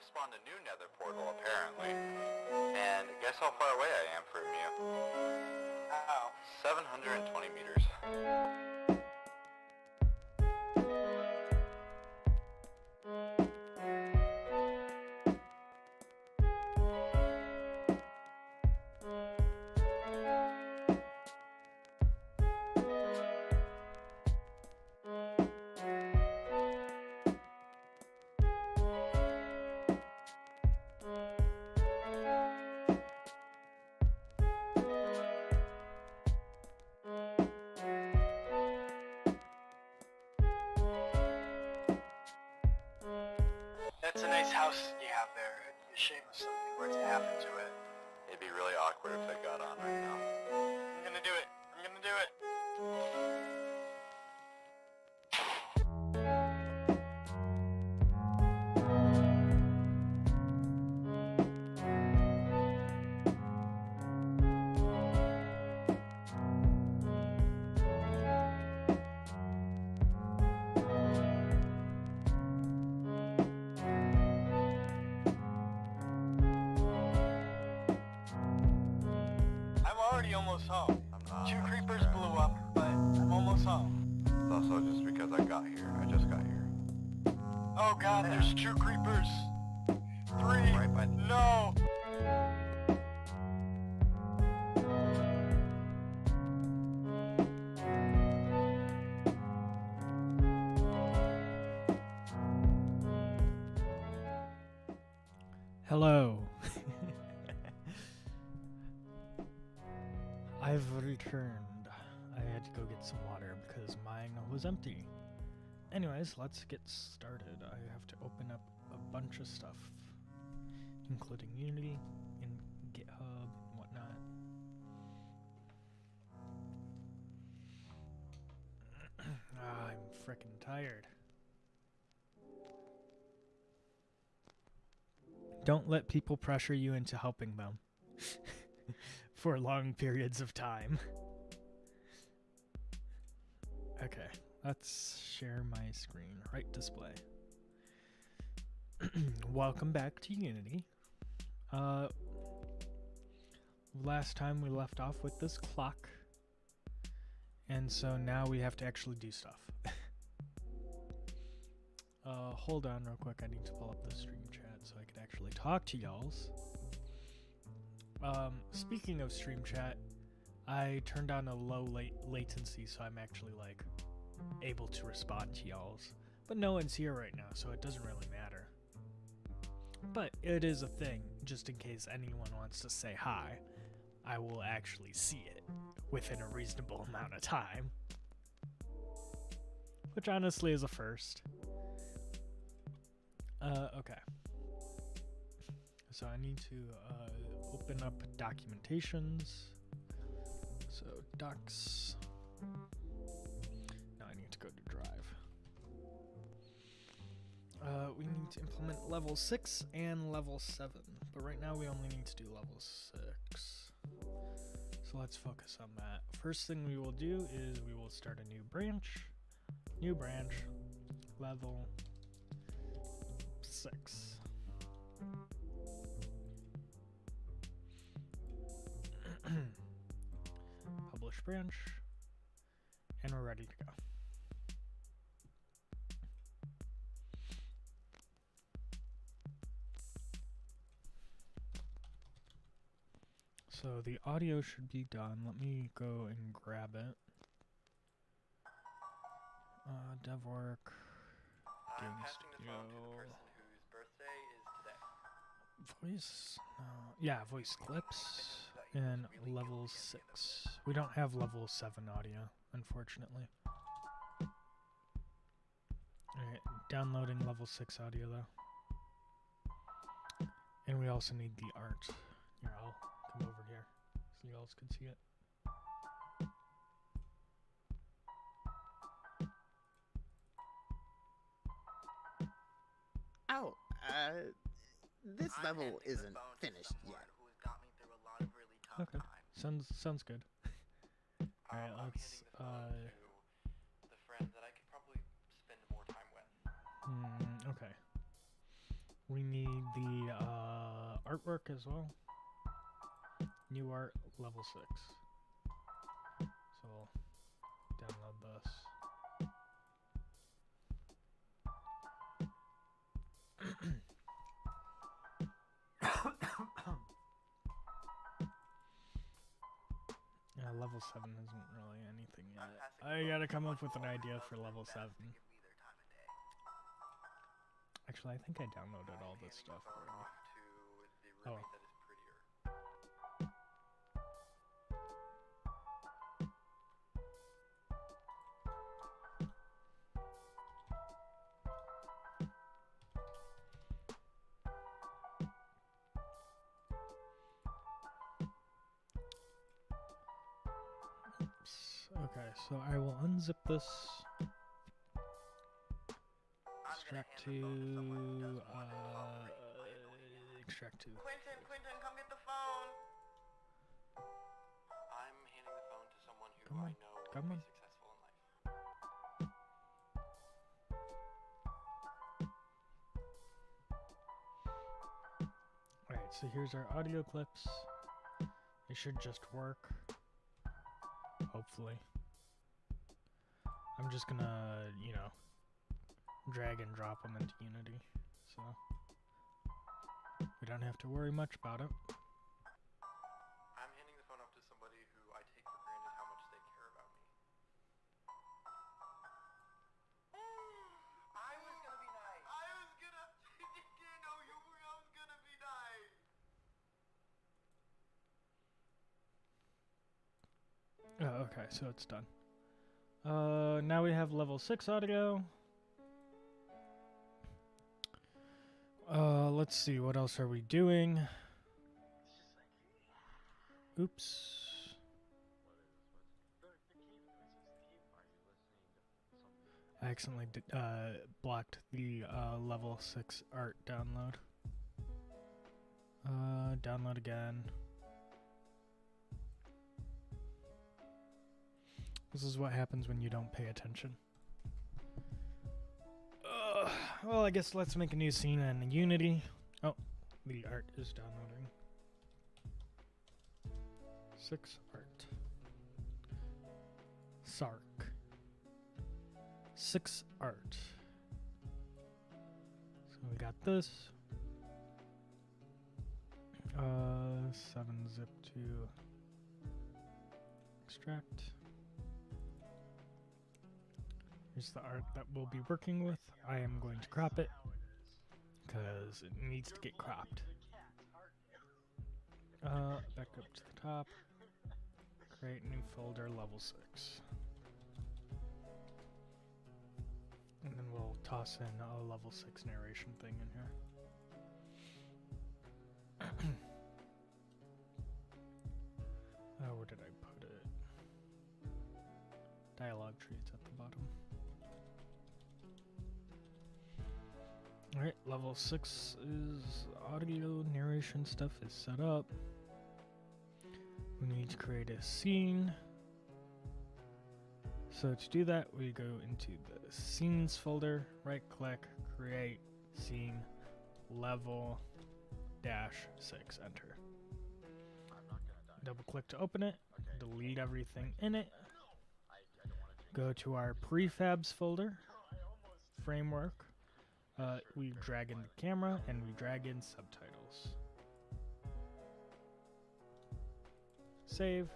spawned a new nether portal, apparently. And guess how far away I am from you? How? 720 meters. That's a nice house you have there. It'd be a shame if something were to happen to it. It'd be really awkward if it got on right now. I'm gonna do it. I'm gonna do it. I'm already almost home. I'm not. 2 creepers blew up, but I'm almost home. It's also just because I got here. I just got here. Oh god, there's 2 creepers. 3. Right by the... No. Hello. I've returned. I had to go get some water because mine was empty. Anyways, let's get started. I have to open up a bunch of stuff, including Unity and GitHub and whatnot. I'm frickin' tired. Don't let people pressure you into helping them for long periods of time. Okay, let's share my screen. Right display. Welcome back to Unity. Last time we left off with this clock, and so now we have to actually do stuff. Hold on real quick, I need to pull up the stream chat so I can actually talk to y'alls. Speaking of stream chat, I turned on a low latency so I'm actually like able to respond to y'alls. But no one's here right now, so it doesn't really matter. But it is a thing, just in case anyone wants to say hi. I will actually see it within a reasonable amount of time. Which honestly is a first. Okay. So I need to open up documentations. So docs. Now I need to go to drive. We need to implement level 6 and level 7. But right now we only need to do level 6. So let's focus on that. First thing we will do is we will start a new branch. New branch. Level 6. Publish branch, and we're ready to go. So the audio should be done. Let me go and grab it. Dev work. I'm Game passing the phone to the studio. person whose birthday is today. Voice, yeah, voice clips and level 6. We don't have level 7 audio, unfortunately. Alright, downloading level 6 audio though. And we also need the art. Here, I'll come over here so you guys can see it. Oh, this level isn't finished yet. Okay, sounds good. Alright, let's the friend that I could probably spend more time with. okay. We we need the artwork as well. New art, level 6. So we'll download this. Level 7 isn't really anything yet. I gotta come up with an idea for level 7. Actually, I think I downloaded all this stuff already. Oh. Okay, so I will unzip this. Extract to, extract to. Quentin, come get the phone. I'm handing the phone to someone who Come I on, know will come be on. successful in life. Alright, so here's our audio clips. It should just work. Hopefully. I'm just gonna, you know, drag and drop them into Unity, so we don't have to worry much about it. I'm handing the phone up to somebody who I take for granted how much they care about me. I was gonna be nice. I didn't know you were. I was gonna be nice. Oh, okay, so it's done. Now we have level 6 audio. Let's see, what else are we doing? Oops. I accidentally blocked the level 6 art download. Download again. This is what happens when you don't pay attention. Well, I guess let's make a new scene in Unity. Oh, the art is downloading. 6 art. Sark. 6 art. So we got this. 7-zip to extract. Here's the art that we'll be working with. I am going to crop it because it needs to get cropped. Back up to the top. Create new folder, level 6. And then we'll toss in a level 6 narration thing in here. Where did I put it? Dialogue tree, it's at the bottom. Alright, level 6 is audio narration stuff is set up. We need to create a scene. So to do that, we go into the scenes folder, right click, create scene, level -6, enter. Double click to open it, delete everything in it. Go to our prefabs folder, framework. We drag in the camera and we drag in subtitles. Save.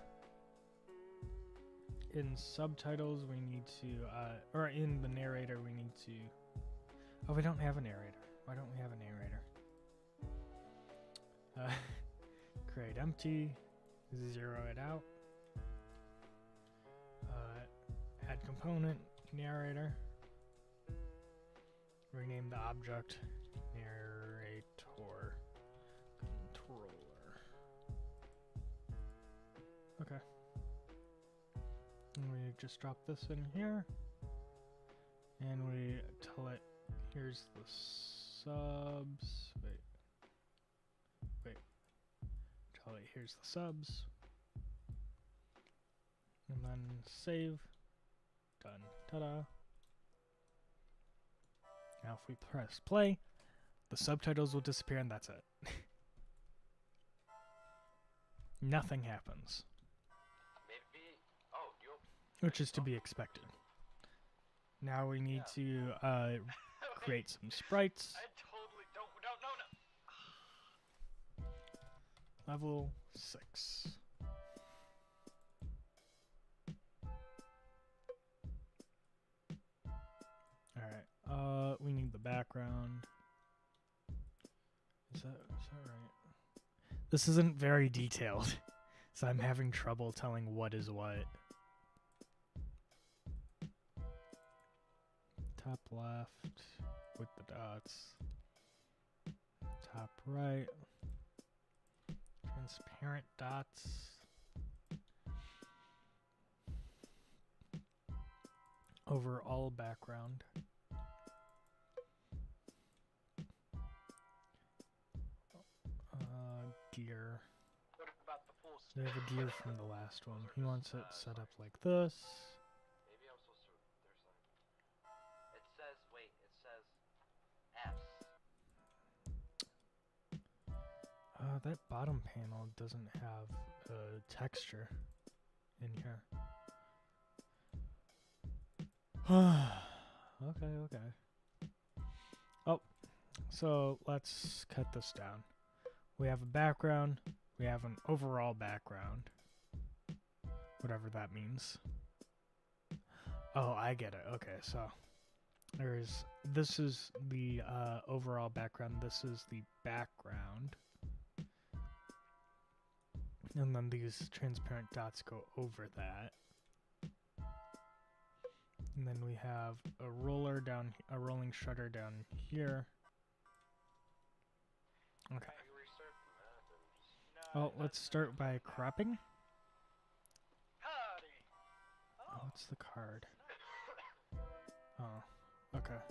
In subtitles we need to, or in the narrator we need to, oh, we don't have a narrator. Why don't we have a narrator? Create empty, 0 it out. Add component, narrator. Rename the object narrator controller. Okay. And we just drop this in here. And we tell it, here's the subs. Wait. Tell it, here's the subs. And then save. Done. Ta-da. Now if we press play, The subtitles will disappear and that's it. Nothing happens. Maybe. Oh, you. Which is to be expected. Now we need to create some sprites. I totally don't. No. Level 6. Alright, we need the background. Is that right? This isn't very detailed, so I'm having trouble telling what is what. Top left with the dots. Top right. Transparent dots. Overall background. Gear. What about the full We have a gear from the last one. He wants it set up like this. Maybe I'm supposed to. There's like. It says. Wait. It says. F's. That bottom panel doesn't have a texture in here. Okay. Oh, so let's cut this down. We have a background. We have an overall background. Whatever that means. Oh, I get it. Okay, so this is the overall background. This is the background. And then these transparent dots go over that. And then we have a roller down, a rolling shutter down here. Okay. Well, let's start by cropping. Howdy. Oh, what's the card? Oh, okay.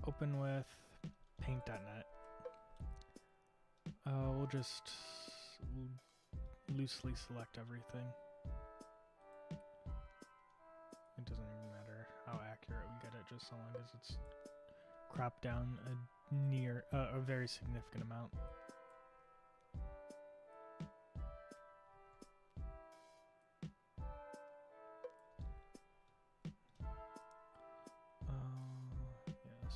Open with paint.net. We'll just loosely select everything. It doesn't even matter how accurate we get it, just so long as it's cropped down a very significant amount. Yes.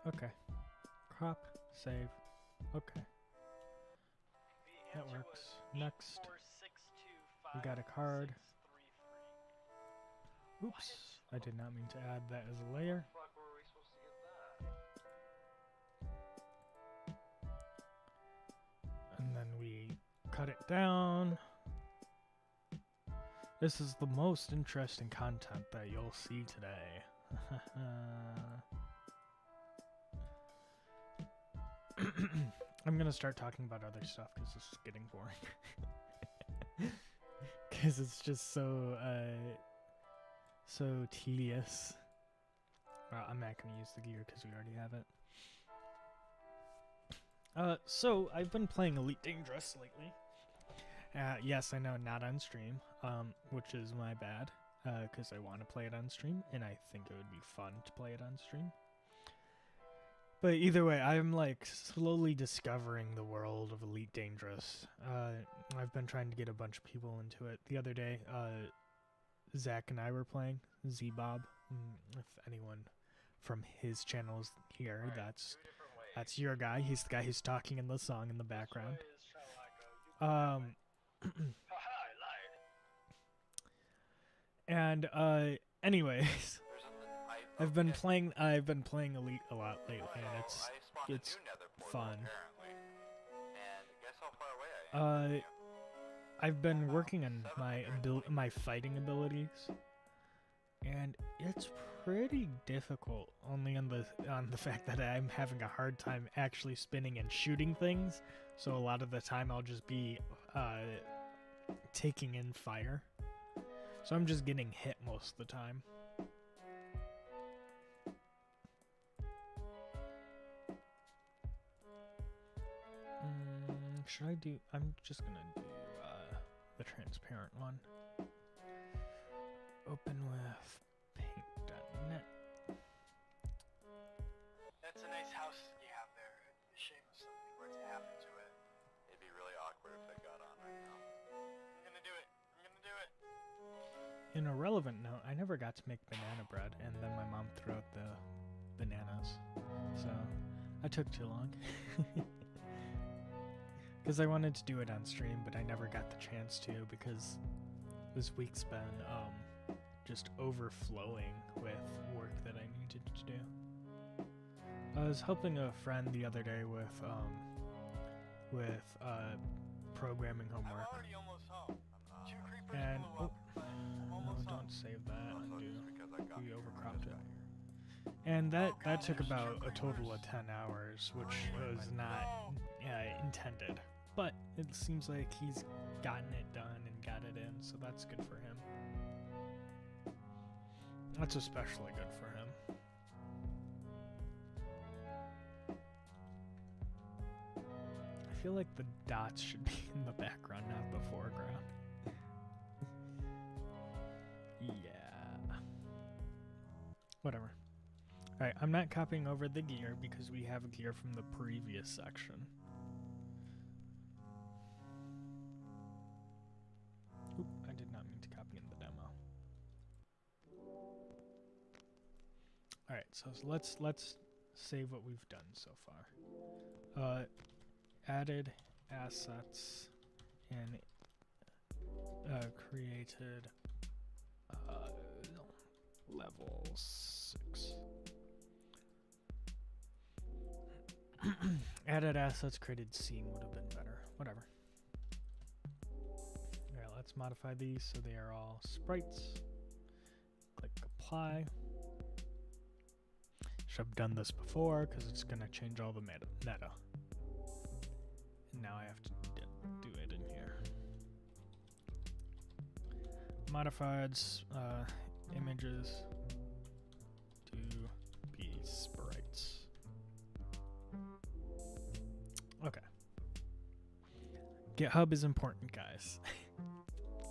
Okay. Crop, save. Okay. That works. Next, we got a card. Oops, I did not mean to add that as a layer. Fuck, where were we supposed to get that? And then we cut it down. This is the most interesting content that you'll see today. I'm gonna start talking about other stuff because this is getting boring. Because it's just so tedious. I'm not gonna use the gear because we already have it. So I've been playing Elite Dangerous lately. Yes, I know, not on stream, which is my bad, because I want to play it on stream, and I think it would be fun to play it on stream. But either way, I'm like slowly discovering the world of Elite Dangerous. I've been trying to get a bunch of people into it. The other day, Zach and I were playing, Z-Bob. If anyone from his channel is here, that's your guy. He's the guy who's talking in the song in the background. And anyways, I've been playing Elite a lot lately, and it's fun. I've been working on my fighting abilities, and it's pretty difficult. Only on the fact that I'm having a hard time actually spinning and shooting things. So a lot of the time I'll just be taking in fire. So I'm just getting hit most of the time. Should I do... I'm just gonna do the transparent one. Open with paint.net. That's a nice house you have there. It'd be a shame if something were to happen to it. It'd be really awkward if it got on right now. I'm gonna do it. I'm gonna do it. In a relevant note, I never got to make banana bread, and then my mom threw out the bananas. So, I took too long. Because I wanted to do it on stream, but I never got the chance to because this week's been just overflowing with work that I needed to do. I was helping a friend the other day with programming I'm homework, already almost home. Two creepers and blew up. I'm no, almost home. don't save that. Also, Undo. just because I got We here, I overcropped just it. got here. And that Oh, God, took there's about two a total of creepers. 10 hours, which Hurry. was not intended. But it seems like he's gotten it done and got it in, so that's good for him. That's especially good for him. I feel like the dots should be in the background, not the foreground. Yeah. Whatever. Alright, I'm not copying over the gear because we have gear from the previous section. Oop, I did not mean to copy in the demo. Alright, so let's save what we've done so far. Added assets and created level 6. Added assets, created scene would have been better. Whatever. Alright, let's modify these so they are all sprites. Click apply. Should have done this before because it's going to change all the meta. And now I have to do it in here. Modifieds, images to be sprites. Okay. GitHub is important, guys.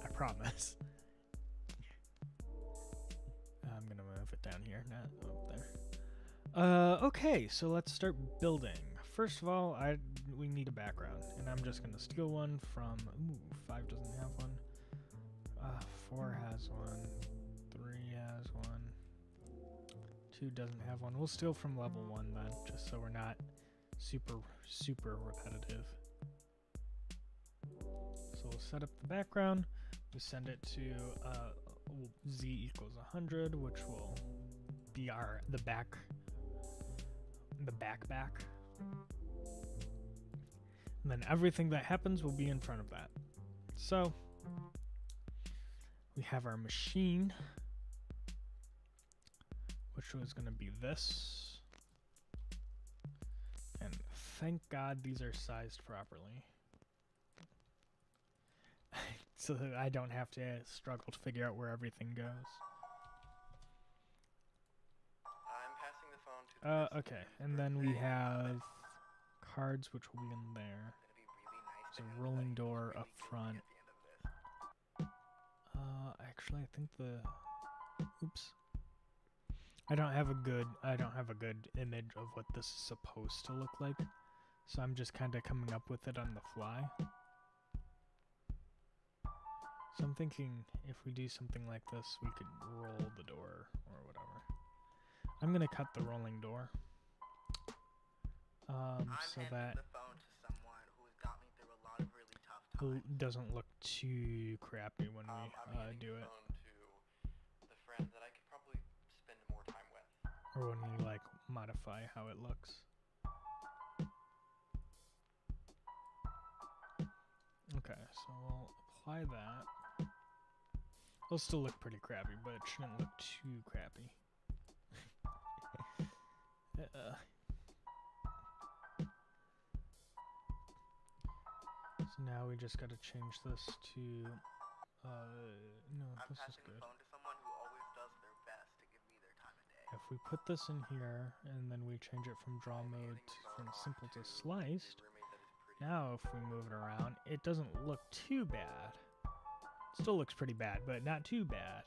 I promise. I'm gonna move it down here, not up there. Okay, so let's start building. First of all, we need a background, and I'm just gonna steal one from. 5 doesn't have one. 4 has one. 3 has one. 2 doesn't have one. We'll steal from level 1 then, just so we're not super repetitive. So we'll set up the background. We send it to z equals 100, which will be the back. And then everything that happens will be in front of that. So we have our machine, which was going to be this. And thank God these are sized properly. So that I don't have to struggle to figure out where everything goes. I'm passing the phone to the person Okay, whose and then we birthday have cards, which will be in there. It's gonna be really nice There's to a know rolling that he was door really up good front. at the end of this. Actually, I think oops. I don't have a good image of what this is supposed to look like. So I'm just kind of coming up with it on the fly. So I'm thinking if we do something like this, we could roll the door or whatever. I'm going to cut the rolling door. I'm So handing that the phone to someone who's got me through a lot of really tough times. doesn't look too crappy when I'm we handing do the it. phone to the friend that I could probably spend more time with. Or when we like modify how it looks. Okay, so we'll apply that. It'll still look pretty crappy, but it shouldn't look too crappy. So now we just gotta change this to, no, I'm this is passing the good. phone to someone who always does their best to give me their time of day. If we put this in here, and then we change it from draw mode from simple to sliced, The roommate that is pretty. now if we move it around, it doesn't look too bad. Still looks pretty bad, but not too bad.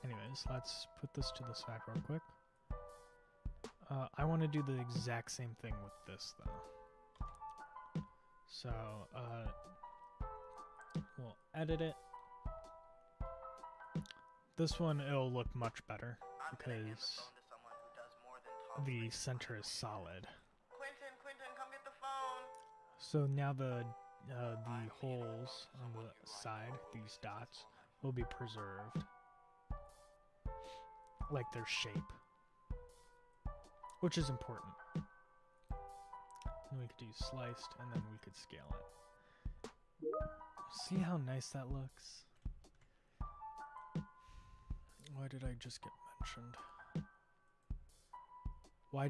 Anyways, let's put this to the side real quick. I want to do the exact same thing with this, though. So, we'll edit it. This one, it'll look much better because the center is solid. Quentin, come get the phone. So now the holes on the side, these dots, will be preserved. Like their shape. Which is important. And we could do sliced, and then we could scale it. See how nice that looks? Why did I just get mentioned? Why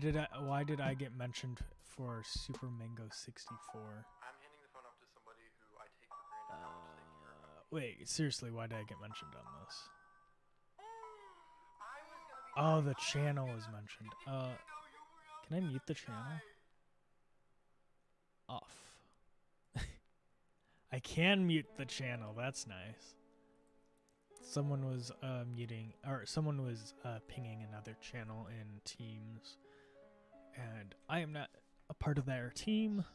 did I get mentioned for Super Mango 64? I'm handing the phone off to somebody who I take for granted how much they care about me. Wait, seriously, why did I get mentioned on this? I was gonna be Oh, the channel was mentioned. Can I mute the channel? Off. I can mute the channel. That's nice. Someone was someone was pinging another channel in Teams, and I am not a part of their team,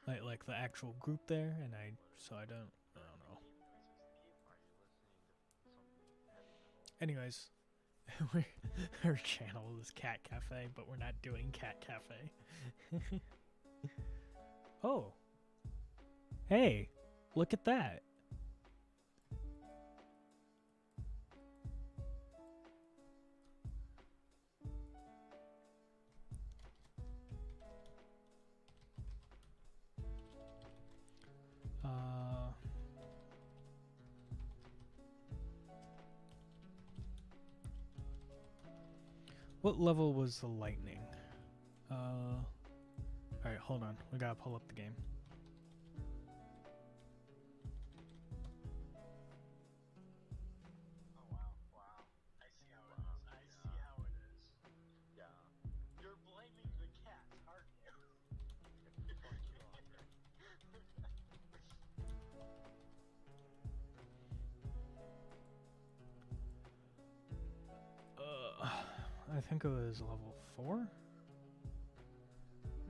like the actual group there, and I don't know. Anyways, our channel is Cat Cafe, but we're not doing Cat Cafe. Oh. Hey, look at that. What level was the lightning? Alright, hold on. We gotta pull up the game. Oh wow. I see how it is. I see how it is. Yeah. You're blaming the cat, aren't you? I think it was level 4?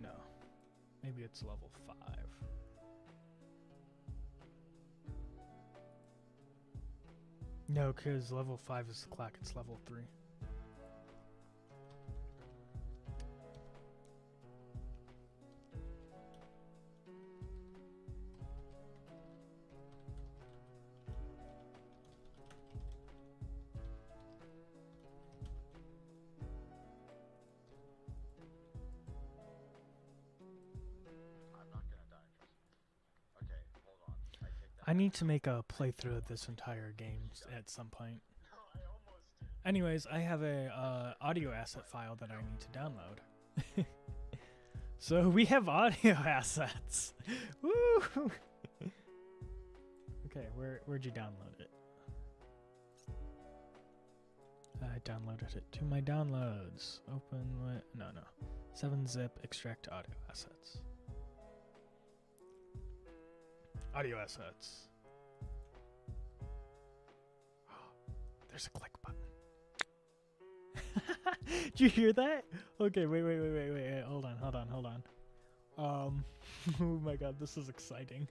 No. Maybe it's level 5. No, because level 5 is the clock, it's level 3. I need to make a playthrough of this entire game at some point. Anyways, I have a audio asset file that I need to download. So we have audio assets. Woo! Okay, where'd you download it? I downloaded it to my downloads. Open with no. 7-zip extract audio assets. Audio assets. There's a click button. Did you hear that? Okay, wait. Hold on. Oh my god, this is exciting.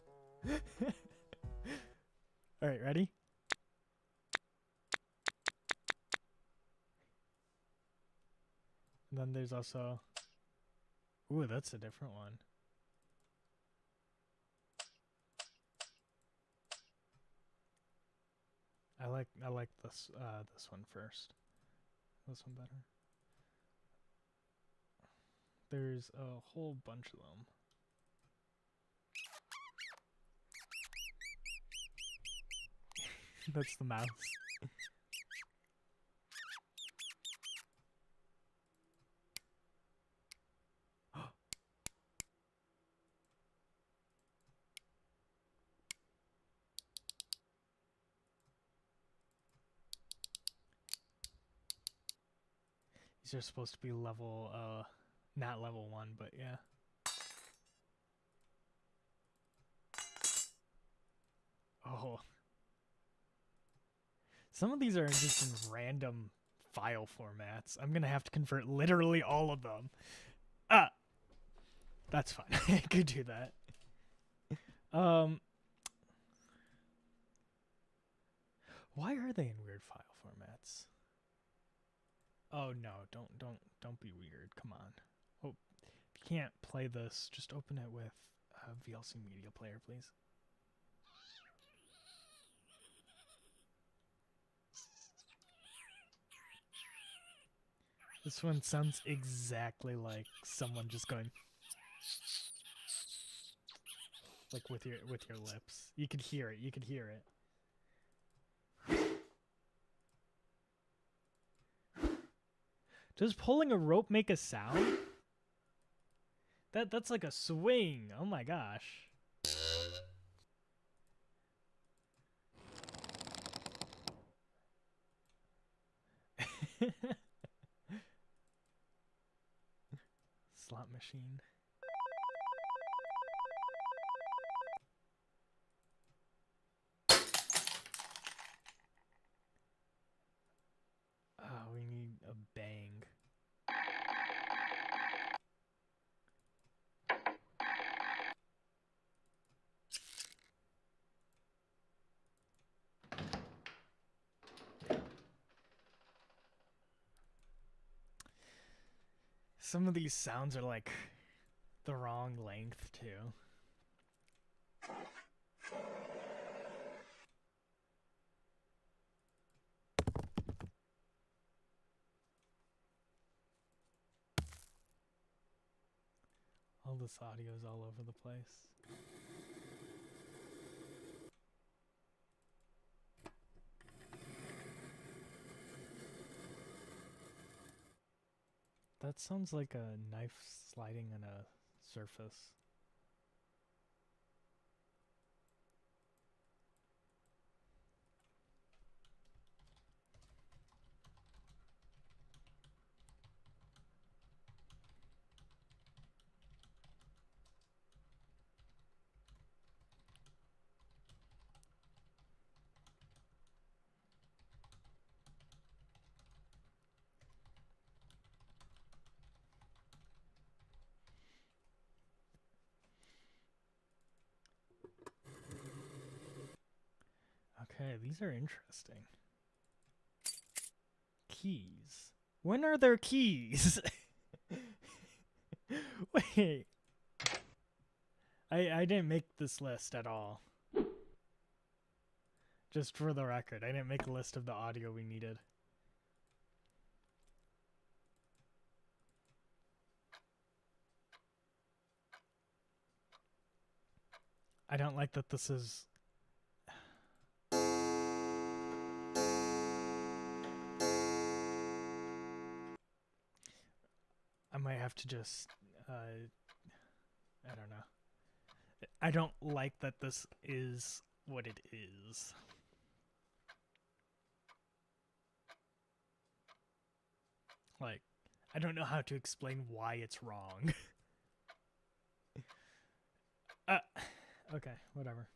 Alright, ready? And then there's also... Ooh, that's a different one. I like this one first. This one better. There's a whole bunch of them. That's the mouse. These are supposed to be level, not level 1, but yeah. Some of these are just in random file formats. I'm gonna have to convert literally all of them. Ah, that's fine. I could do that. Why are they in weird file formats? Oh no, don't be weird. Come on. Oh, if you can't play this, just open it with a VLC media player, please. This one sounds exactly like someone just going like with your lips. You could hear it. You could hear it. Does pulling a rope make a sound? That's like a swing. Oh my gosh. Slot machine. Oh, we need a bang. Some of these sounds are like the wrong length too. All this audio is all over the place. That sounds like a knife sliding on a surface. Okay, these are interesting. Keys. When are there keys? Wait. I didn't make this list at all. Just for the record, I didn't make a list of the audio we needed. I don't like that this is... I might have to just... I don't know. I don't like that this is what it is. Like, I don't know how to explain why it's wrong. Okay, whatever.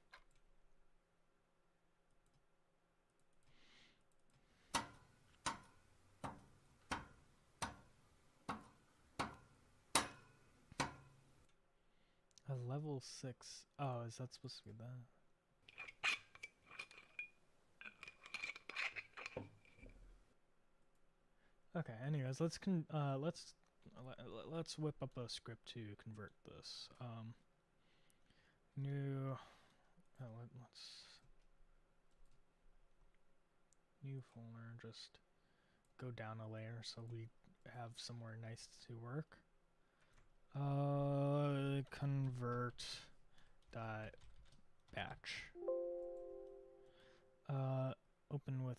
A level 6. Oh, is that supposed to be that? Okay, anyways, let's whip up a script to convert this. New new folder, just go down a layer so we have somewhere nice to work. Convert dot batch. Open with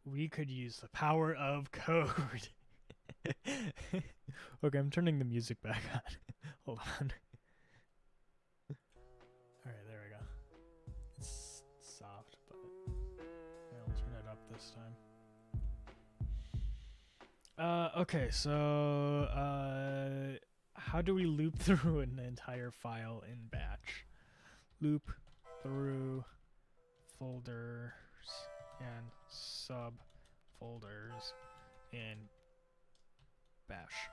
we could use the power of code. Okay, I'm turning the music back on. Hold on. Alright, there we go. It's soft, but I'll turn it up this time. Okay, so how do we loop through an entire file in batch? Loop through folders and subfolders in bash.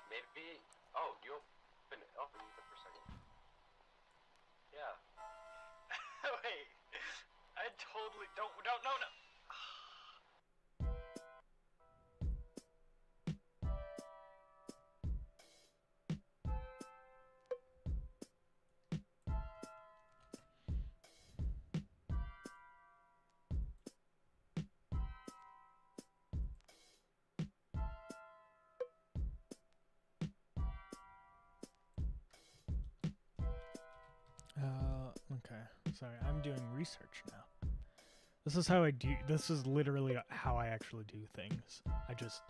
Maybe. Oh, you open it. Open it for a second. Yeah. Wait, I totally don't no. Okay. Sorry, I'm doing research now. This is how I do. This is literally how I actually do things. I just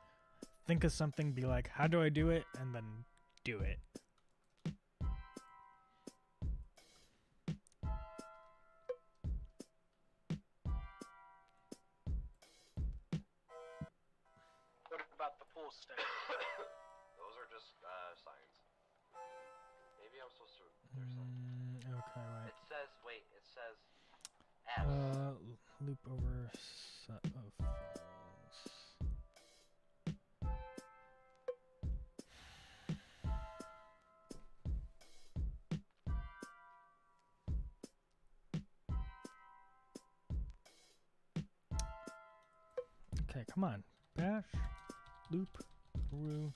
think of something, be like, how do I do it, and then do it. What about the pool stick? Those are just signs. Maybe I'm supposed to. There's some. Okay, wait. It says. Wait. It says. S. Loop over set of files. Okay, come on. Bash, loop, through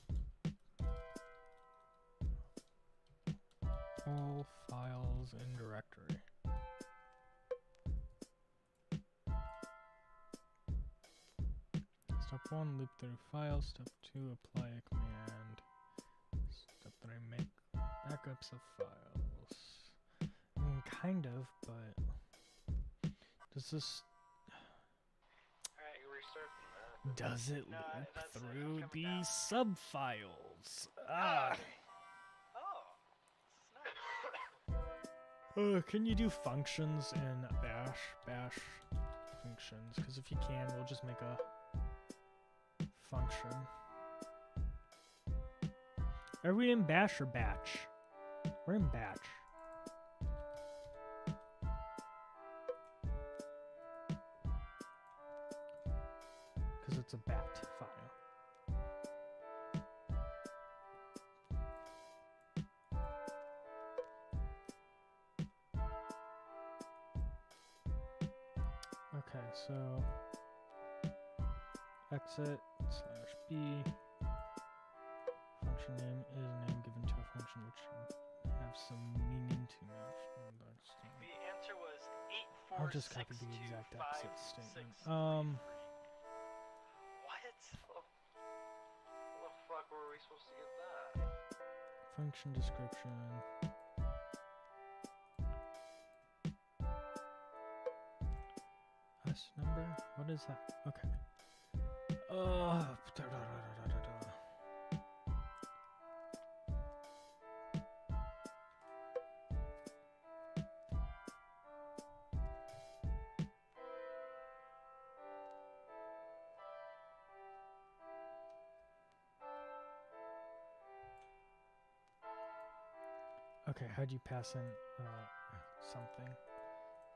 all files in directory. Step 1, loop through files. Step 2, apply a command. Step 3, make backups of files. I mean, kind of, but does this... Alright, you restarting that. Does it No, loop that's it. I'm through coming the down. subfiles? Ah! Oh, this is nice. Can you do functions in bash? Bash functions. Because if you can, we'll just make a function. Are we in bash or batch? We're in batch. Because it's a bat file. Okay, so exit /b function name is a name given to a function which should have some meaning to match. The answer was 8, 4, I'll just 6, copy the 2, exact 5, exit 6, statement. 3, 3. What? How the fuck were we supposed to get that? Function description. S number? What is that? Okay. Okay, how'd you pass in something?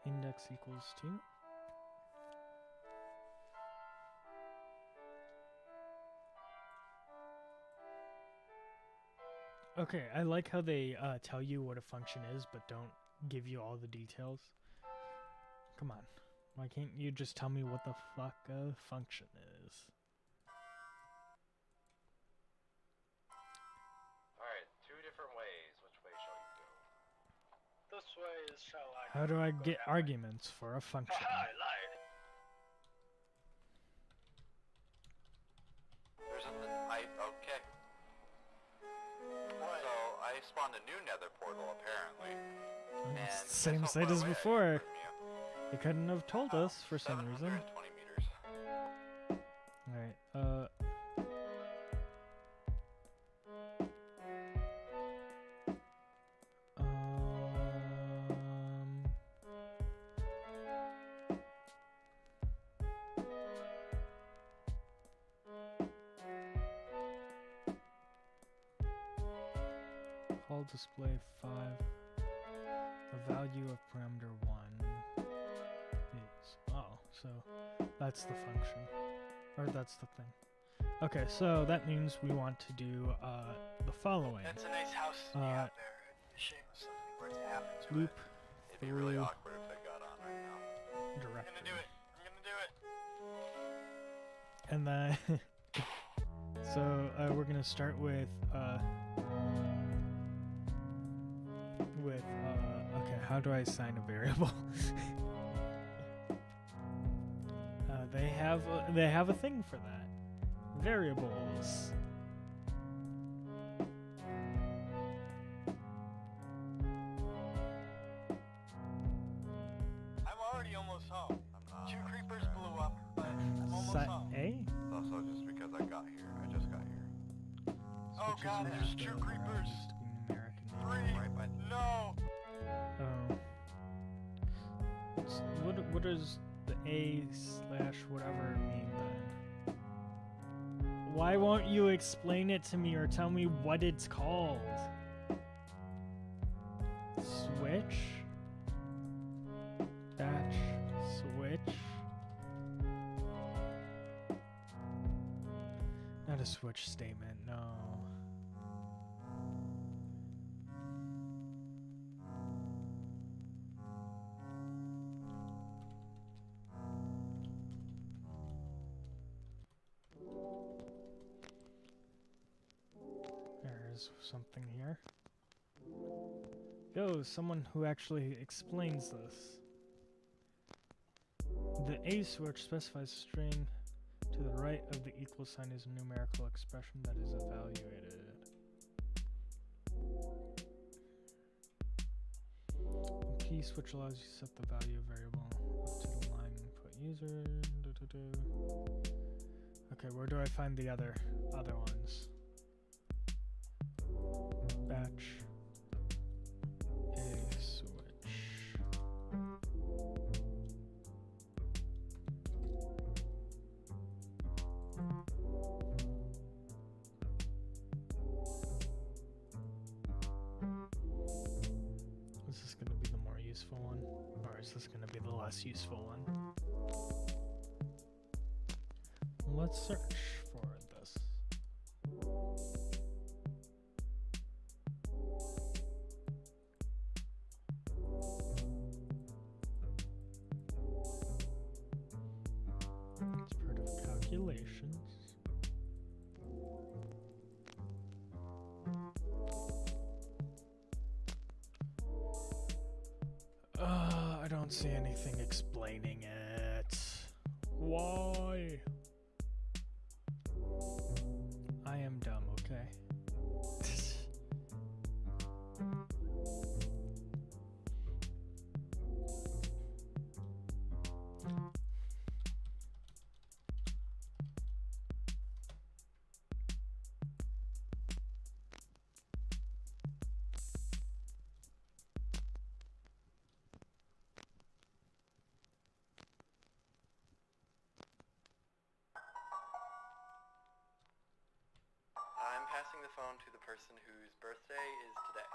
Index equals 2? Okay, I like how they tell you what a function is, but don't give you all the details. Come on. Why can't you just tell me what the fuck a function is? Alright, 2 different ways. Which way shall you go? This way is shall I How do I go get that way? arguments for a function? Haha, I lied. There's a okay. What? So I spawned a new nether portal apparently. And It's the guess same how site far as away I am before. from you? They couldn't have told us for some reason. 720 meters. Alright, Call display 5. the value of parameter 1 is... Oh, so that's the function. Or that's the thing. Okay, so that means we want to do the following. That's a nice house you have there. It's a shame if something were to happen to Loop it. It'd be really through awkward if it got on right now. I'm directory. gonna do it. I'm gonna do it. And then, so we're gonna start with okay, how do I assign a variable? They have a thing for that. Variables. I'm already almost home. I'm not. 2 creepers blew up, but I'm almost home. A? It's also just because I got here. I just got here. Oh god, there's 2 creepers. 3. Right by No. Oh. What does the A/whatever mean then? Why won't you explain it to me or tell me what it's called? Switch? Batch? Switch? Not a switch statement, no. There's something here. Yo, someone who actually explains this. The A switch specifies a string to the right of the equal sign is a numerical expression that is evaluated. The P switch allows you to set the value of variable up to the line input user. Okay, where do I find the other ones? Batch A switch. Is this going to be the more useful one, or is this going to be the less useful one? Let's search for this. It's part of calculations. I don't see anything explaining it. Why? I am dumb, okay? I'm passing the phone to the person whose birthday is today.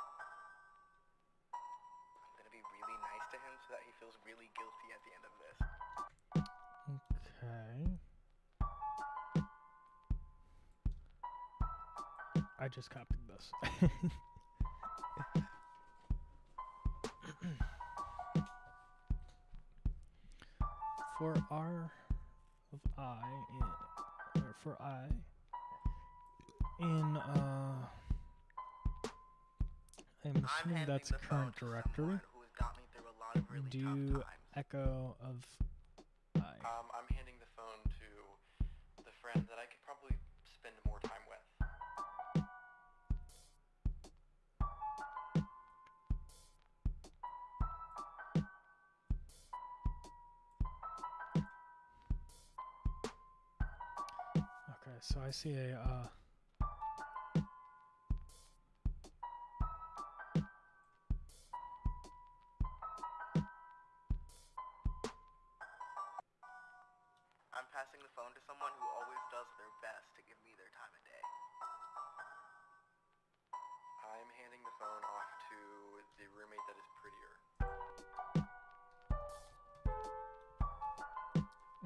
I'm gonna be really nice to him so that he feels really guilty at the end of this. Okay. I just copied this. For R of I in, or for I in I'm assuming that's a current directory. Do echo of I. I'm handing the phone to the friend that I could probably spend more time with. Okay, so I see a I'm passing the phone to someone who always does their best to give me their time of day. I'm handing the phone off to the roommate that is prettier.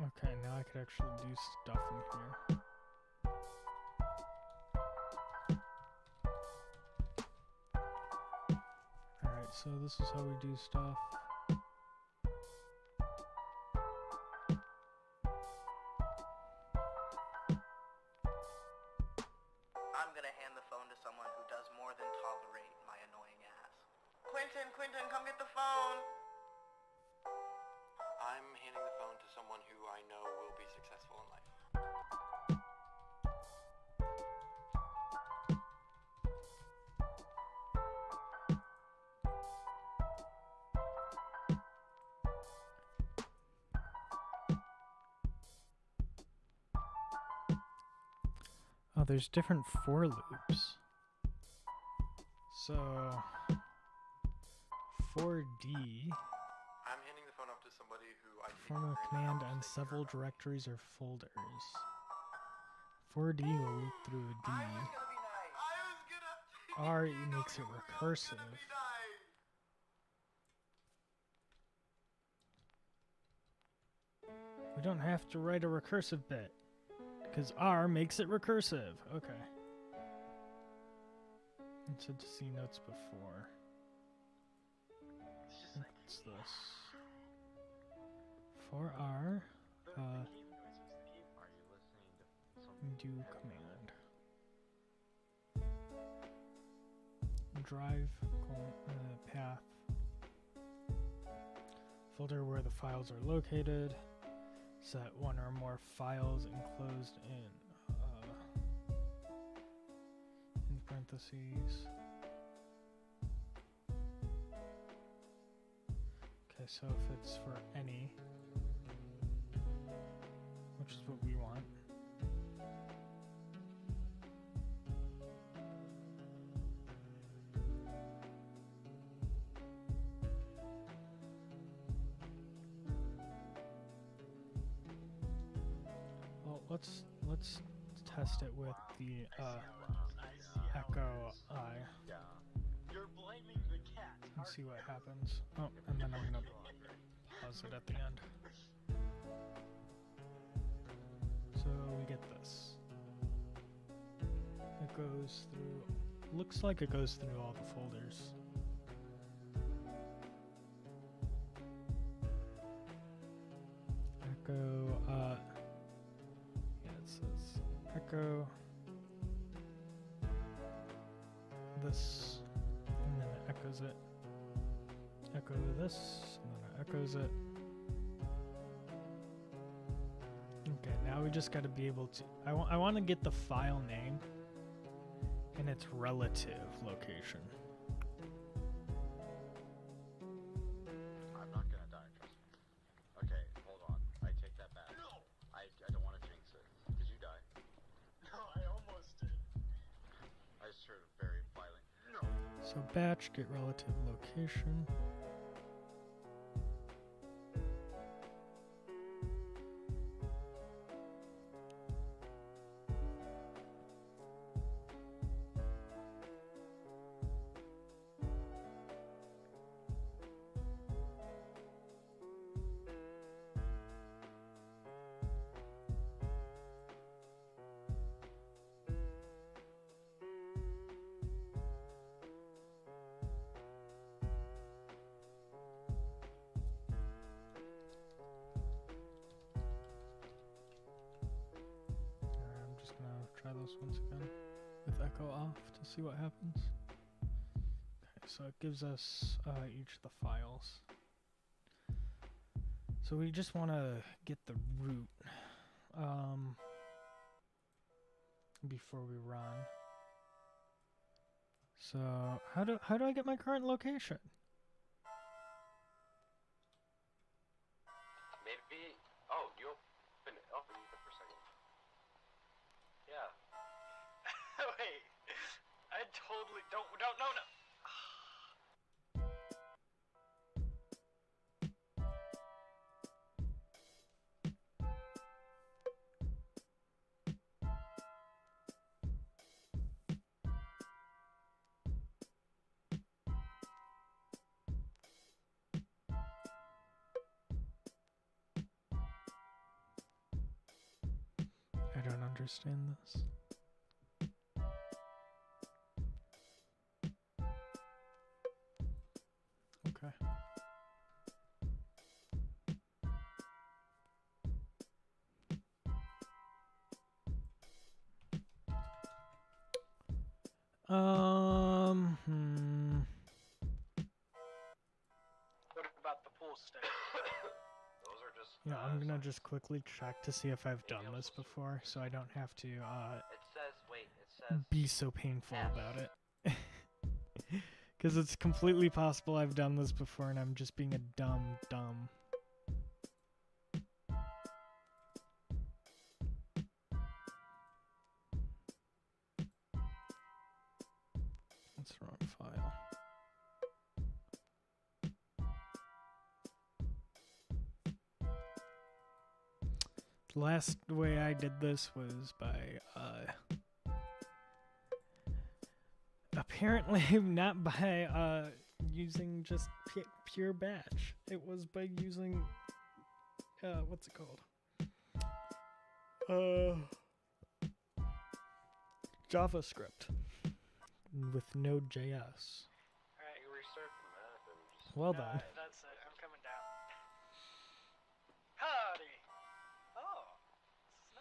Okay, now I could actually do stuff in here. Alright, so this is how we do stuff. I'm gonna hand the phone to someone who does more than tolerate my annoying ass. Quentin, come get the phone! I'm handing the phone to someone who I know will be successful in life. Oh, there's different for loops. So, 4D, I'm handing the phone up to somebody who I take perform a for granted command how on much they several care about. directories or folders. 4D will loop through a D. I was gonna. R You know makes it you were recursive. gonna be nice. We don't have to write a recursive bit, because R makes it recursive. Okay. It said to see notes before. What's this? For R, do command. Drive path. Folder where the files are located. Set one or more files enclosed in parentheses. Okay, so if it's for any, which is what we want. Well, let's test it with the echo I. You're blaming the cat. And see what happens. Oh, and then I'm gonna pause it at the end. So we get this. It goes through. Looks like it goes through all the folders. Echo. Yeah, it says echo. This, and then it echoes it. Echo this, and then it echoes it. Okay, now we just got to be able to. I want to get the file name and its relative location. I'm not gonna die, trust me. Okay, hold on. I take that back. No! I don't want to jinx it. Did you die? No, I almost did. I just heard a very violent no. So batch, get relative location. I'm just gonna try this once again with echo off to see what happens. Okay, so it gives us each of the files. So we just want to get the root before we run. So how do I get my current location? Maybe. Oh, you open it. Oh, you for a second. Yeah. Wait, I totally don't no. understand this. Okay. What about the pool stick? Those are just. Yeah, I'm gonna just quickly check to see if I've done this before, so I don't have to It says. Wait. It says. be so painful F. about it. Because it's completely possible I've done this before and I'm just being a dumb. That's the wrong file. The last way I did this was by, apparently not by, using just pure batch. It was by using, what's it called? JavaScript with Node.js. Alright, You restart the map and just. Well done. That's it. I'm coming down. Howdy! Oh,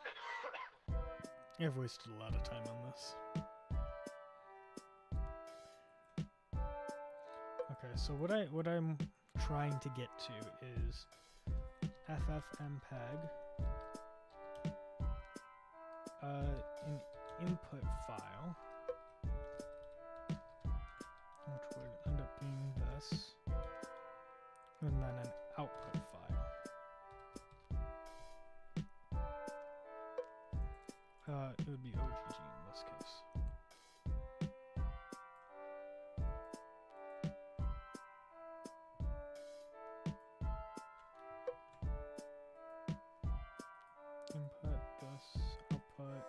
this is nice. I've wasted a lot of time on this. Okay, so what I'm trying to get to is ffmpeg, an input file, which would end up being this, and then an output file. It would be OGG in this case. Input this, output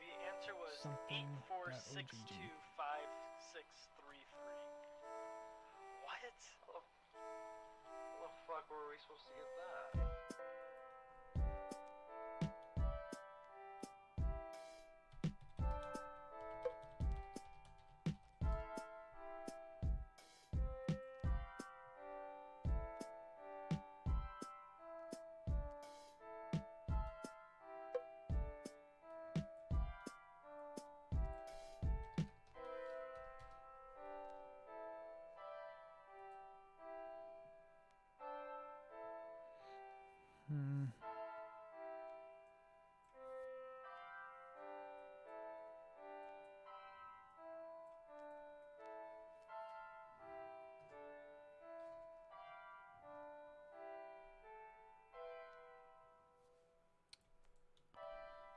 The answer was something that OGG. 8462563. What? How the fuck were we supposed to get that?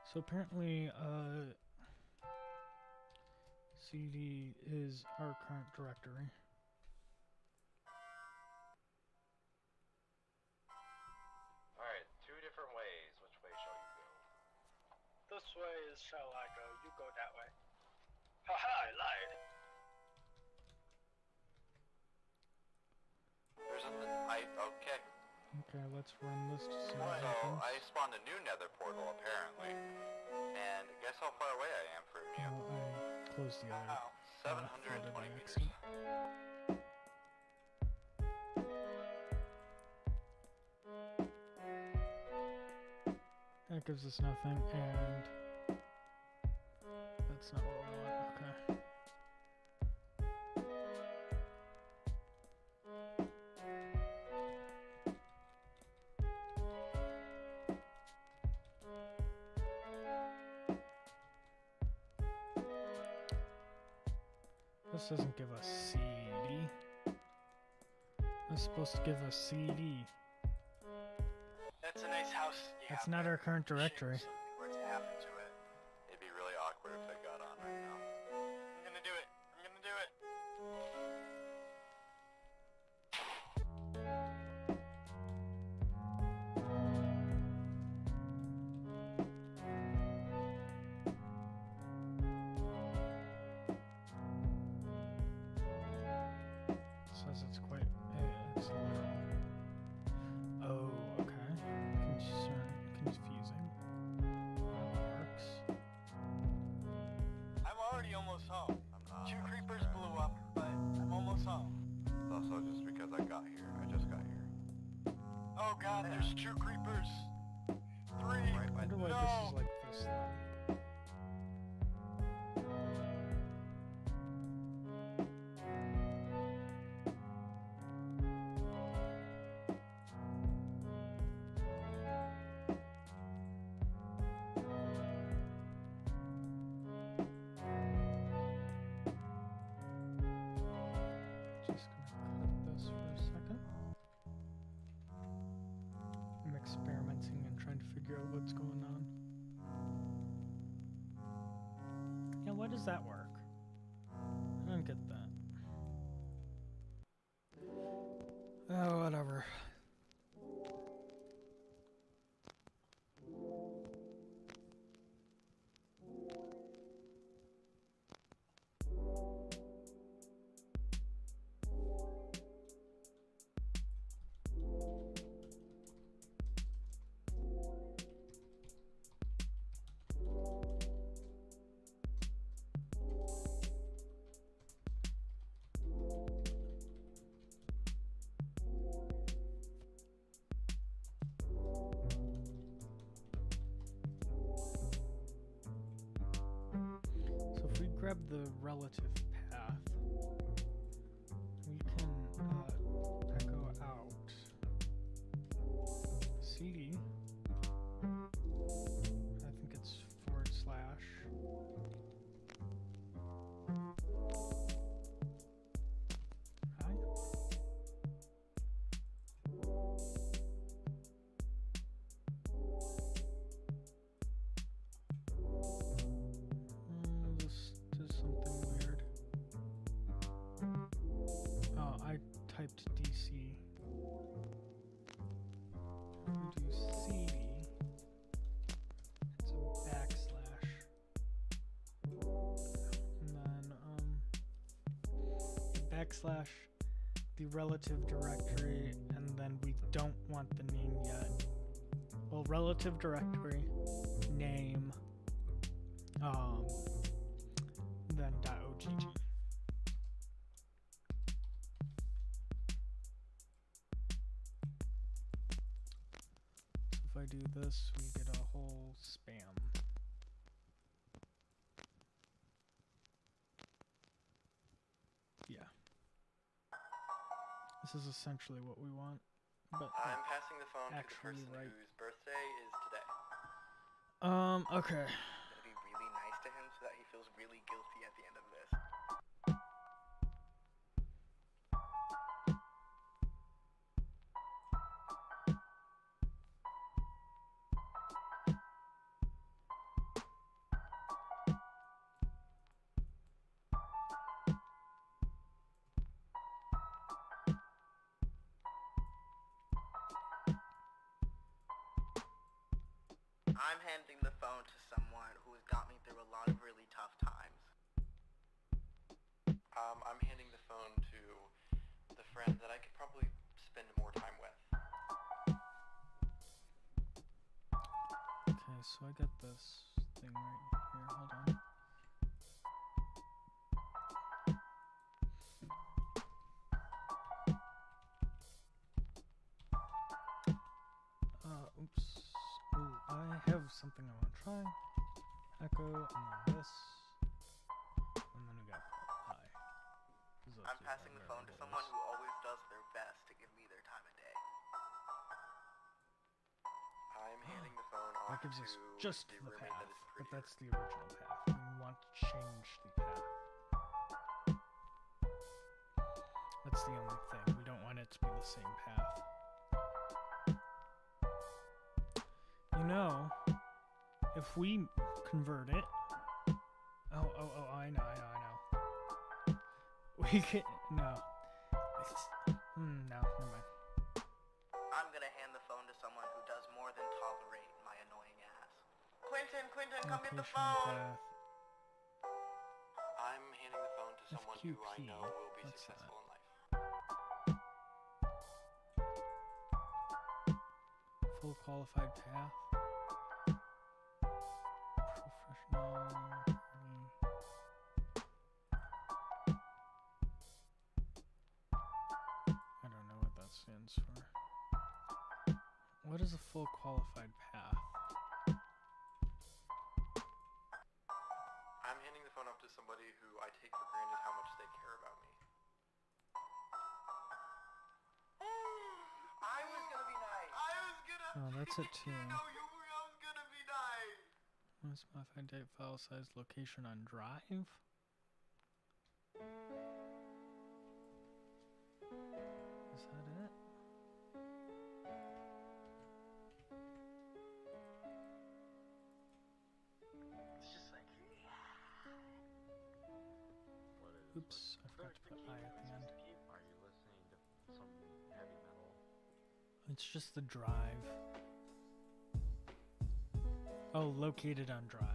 So apparently, CD is our current directory. Alright, two different ways. Which way shall you go? This way is shall I go? You go that way. Haha, I lied. There's a... Okay. Okay, let's run this to see So, what happens. I spawned a new nether portal, apparently. And guess how far away I am from you? I closed the other. 720 by meters. accident. That gives us nothing, and that's not what we want. Okay. This doesn't give us CD. It's supposed to give us CD. That's a nice house. You That's have not there. our current directory. If something were to happen to it, it'd be really awkward if it got on right now. I'm gonna do it. I'm gonna do it. Says it's quite. It's literal. Oh, okay. Confusing. almost home. I'm not. 2 creepers blew up, but I'm almost home. It's also just because I got here. I just got here. Oh god, there's 2 creepers. 3. Right I by wonder why No. this is like this then. Just gonna cut this for a second. I'm experimenting and trying to figure out what's going on. Yeah, why does that work? I don't get that. Oh, whatever. So if we grab the relative path, we can echo out CD. I think it's /. Hi. This does something weird. Oh, I typed DC. If we do CD, it's a backslash. And then, backslash the relative directory, and then we don't want the name yet. Well, relative directory, name, then .ogg. So if I do this, we get a whole spam. Yeah. This is essentially what we want, but I'm passing the phone to the actually person right. whose birthday is today. Okay. Gonna be really nice to him so that he feels really guilty at the end of this. I'm handing the phone to someone who has got me through a lot of really tough times. I'm handing the phone to the friend that I could probably spend more time with. Okay, so I got this thing right here. Hold on. Oops. Ooh, I have something I want to try. Echo, and then this. And then we got hi. I'm passing the phone to someone who always does their best to give me their time of day. I'm handing the phone off That gives to us just the the roommate path, that is but prettier. that's the original path. We want to change the path. That's the only thing. We don't want it to be the same path. You know, if we convert it... Oh, I know. We can... No. No, never mind. I'm gonna hand the phone to someone who does more than tolerate my annoying ass. Quentin, come get the Location phone! path. I'm handing the phone to someone who I FQP. know will be What's successful in life. Full qualified path. Professional. What is a full qualified path? I'm handing the phone up to somebody who I take for granted how much they care about me. I was gonna be nice. I was gonna. Oh, that's it too. No, you were. I was gonna be nice. Let's modify date, file size, location on drive. Is that it? It's just like, What is? Oops, I forgot to put I at the end. Are you listening to some heavy metal? It's just the drive. Oh, located on drive.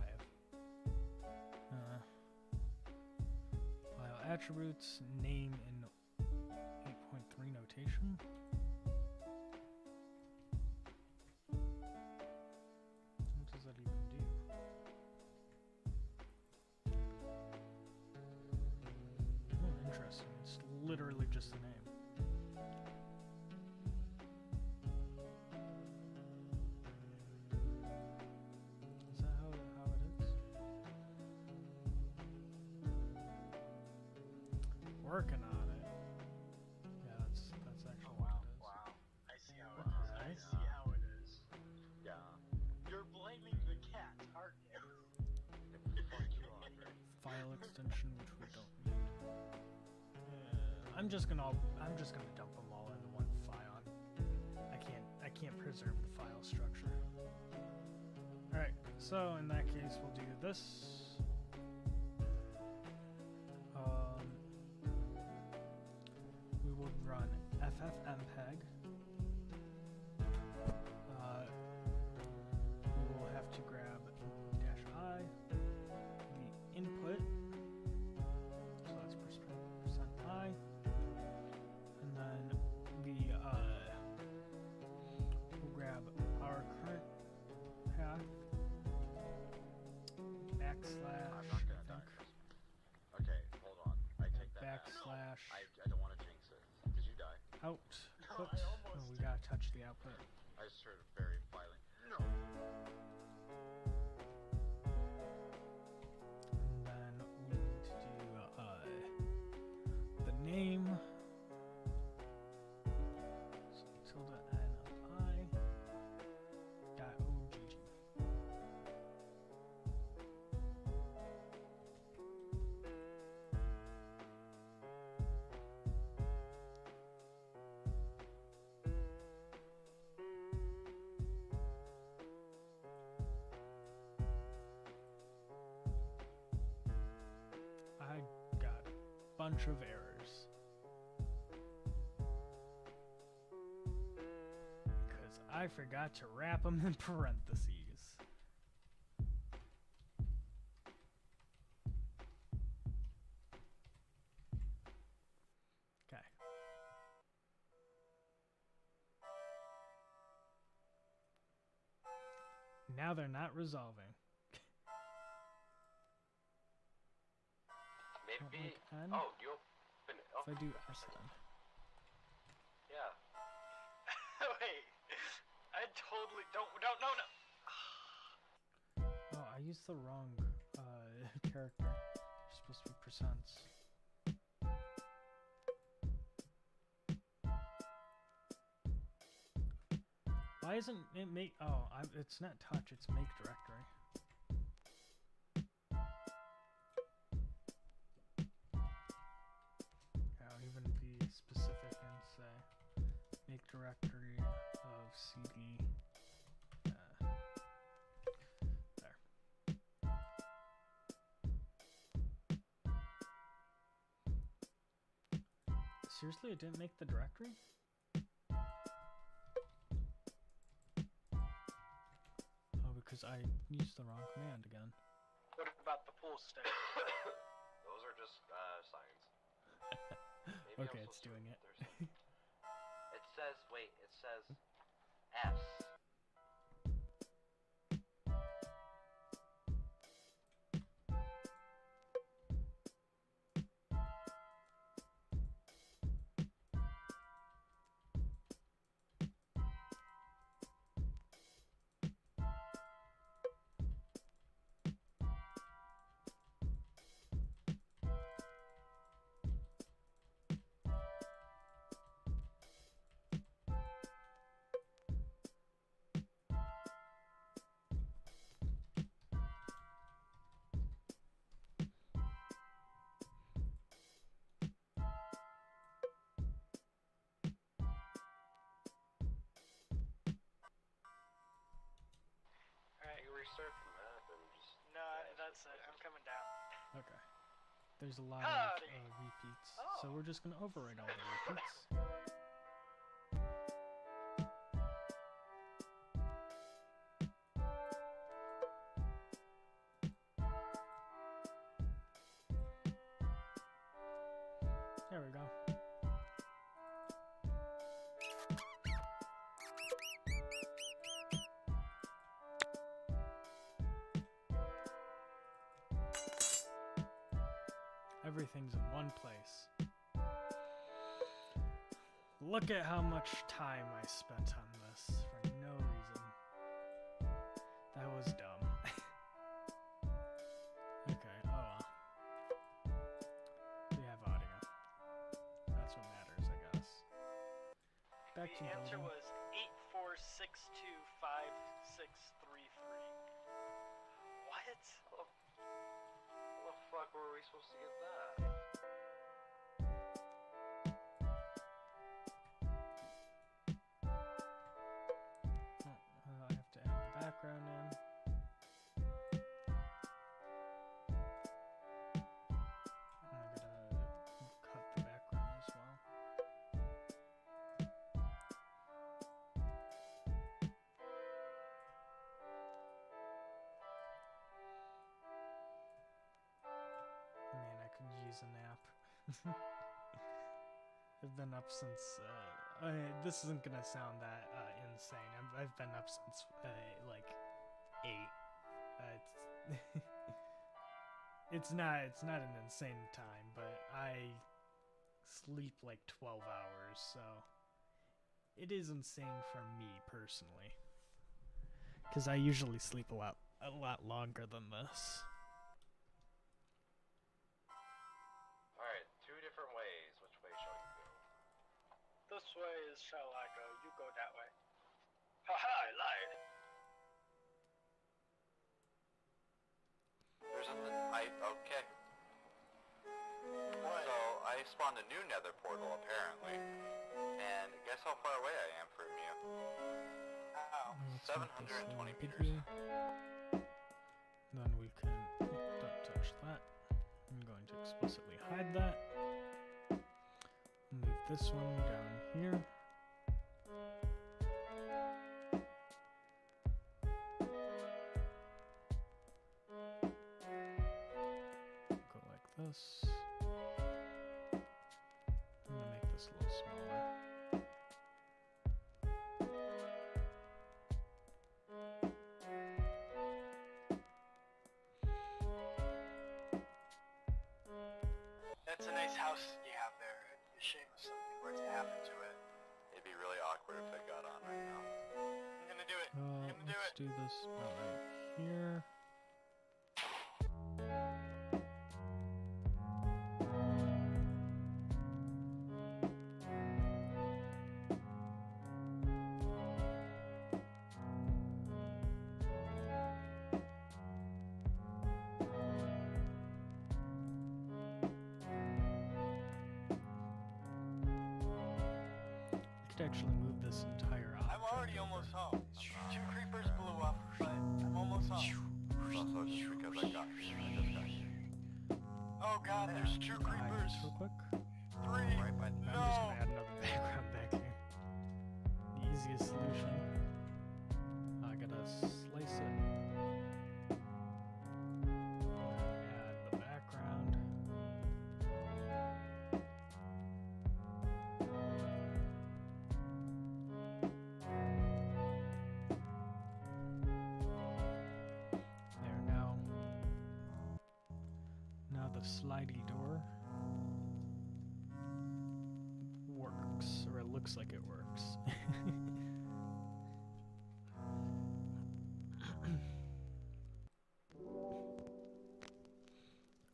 File attributes, name in 8.3 notation. What does that even do? Oh, interesting. It's literally just the name. Is that how it is? Working on it. Yeah, that's actually oh what wow, it is. wow. I see how it is. I see how it is. Yeah. You're blaming the cat, aren't you? Fuck you, Andre. File extension, which we don't need. I'm just gonna dump them all into one file. I can't preserve the file structure. All right, so in that case, we'll do this. We will run ffmpeg. We will have to grab -I, the input, so that's %I, and then we'll grab our current path, backslash, I'm not gonna die. Okay, hold on. I take that back. backslash, I don't want to jinx it. Did you die? output. I Oh, almost we gotta touch the output. I just heard a very violent. No. And then we need to do the name. So tilde n of I dot ogg. I got a bunch of errors. Because I forgot to wrap them in parentheses. Okay. Now they're not resolving. Maybe. like N? Oh, you open it. Oh, If I do SN. yeah. Wait, I totally don't, no. Oh, I used the wrong character. You're supposed to be percents. Why isn't it make? Oh, it's not touch. It's make directory. I'll even be specific and say make directory of CD. There. Seriously, it didn't make the directory? Oh, because I used the wrong command again. What about the pool stick? Those are just signs. Maybe I'm Okay, it's supposed to- doing it. there's- It says, wait, it says F's. that's it. I'm coming down. Okay. There's a lot Howdy. of repeats, Oh. so we're just gonna overwrite all the repeats. There we go. Everything's in one place. Look at how much time I spent on this for no reason. That was dumb. Okay, oh well. We have audio. That's what matters, I guess. Back to The answer building. was 84625633. What? How the fuck were we supposed to get that? I have to add the background in. And I gotta cut the background as well. Man, I could use a nap. I've been up since. This isn't gonna sound that insane. I've been up since like 8. It's not an insane time, but I sleep like 12 hours, so it is insane for me personally. Because I usually sleep a lot longer than this. Alright, 2 different ways. Which way shall you go? This way is shall I go? You go that way. Haha, I lied. There's something okay. So I spawned a new nether portal apparently. And guess how far away I am from you? Ow. Let's make this 720 big meters. here. Then we can don't touch that. I'm going to explicitly hide that. Move this one down here. Go like this. I'm gonna make this a little smaller. That's a nice house you have there. It'd be a shame if something were to happen to it. It'd be really awkward if it got on right now. I'm gonna do it. I'm gonna do Let's it. do this about right here. I could actually move this entire object. I'm already over. almost home. 2 creepers blew up, but I'm almost home. It's also just because I got here. I just got here. Oh god, there's 2 Hide this creepers. real quick. 3. Right by the I'm just No. gonna add another background back here. The easiest solution. I gotta slice it. Add the background. There now. Now the slidey door works, or it looks like it works.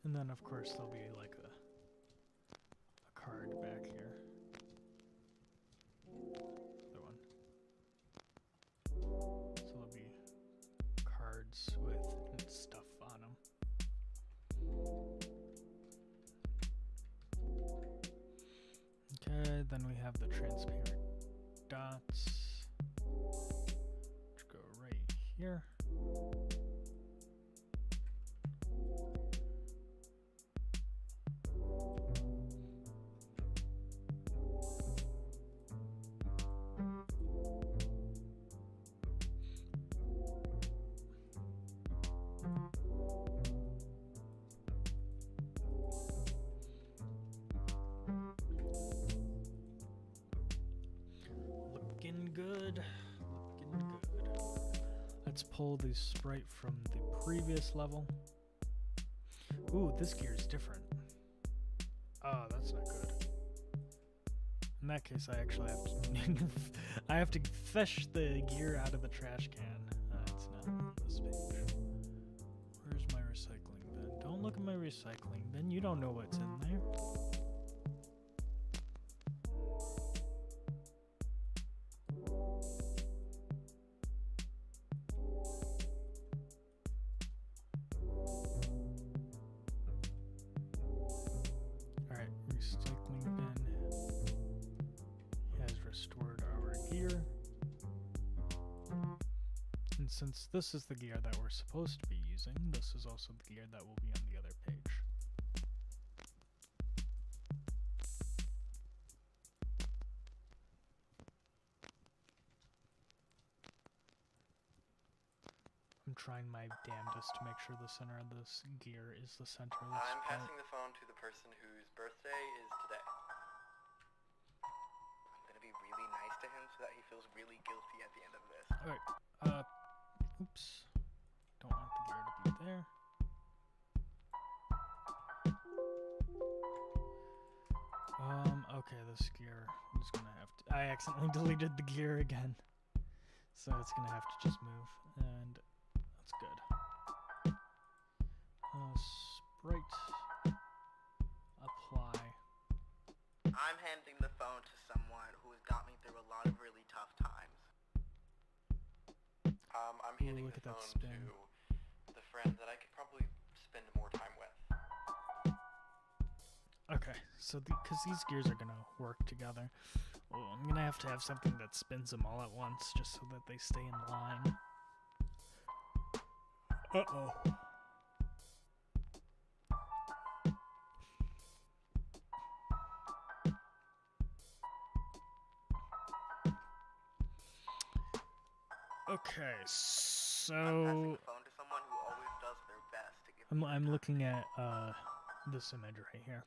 And then of course there'll be like a card back here. Other one. So there'll be cards with stuff on them. Okay, then we have the transparent dots, which go right here. good. Looking good. Let's pull the sprite from the previous level. Ooh, this gear is different. Oh, that's not good. In that case, I actually have to I have to fetch the gear out of the trash can. It's not on this page. Where's my recycling bin? Don't look at my recycling bin. You don't know what's in there. Alright, recycling bin has restored our gear. And since this is the gear that we're supposed to be using, this is also the gear that will be on the other page. I'm trying my damnedest to make sure the center of this gear is the center of this I'm part. passing the phone to the person whose birthday is today. I'm gonna be really nice to him so that he feels really guilty at the end of this. Alright, oops. Don't want the gear to be there. Okay, this gear, I'm just gonna have to, I accidentally deleted the gear again. So it's gonna have to just move, and that's good. Sprite, apply. I'm handing the phone to someone who has got me through a lot of really tough times. I'm Ooh, handing look the at that phone spin. to the friend that I could probably spend more time with. Okay, so because these gears are gonna work together, well, I'm gonna have to have something that spins them all at once, just so that they stay in line. Uh-oh. Okay, I'm passing so the phone to someone who always does their best to give me I'm looking at this image right here.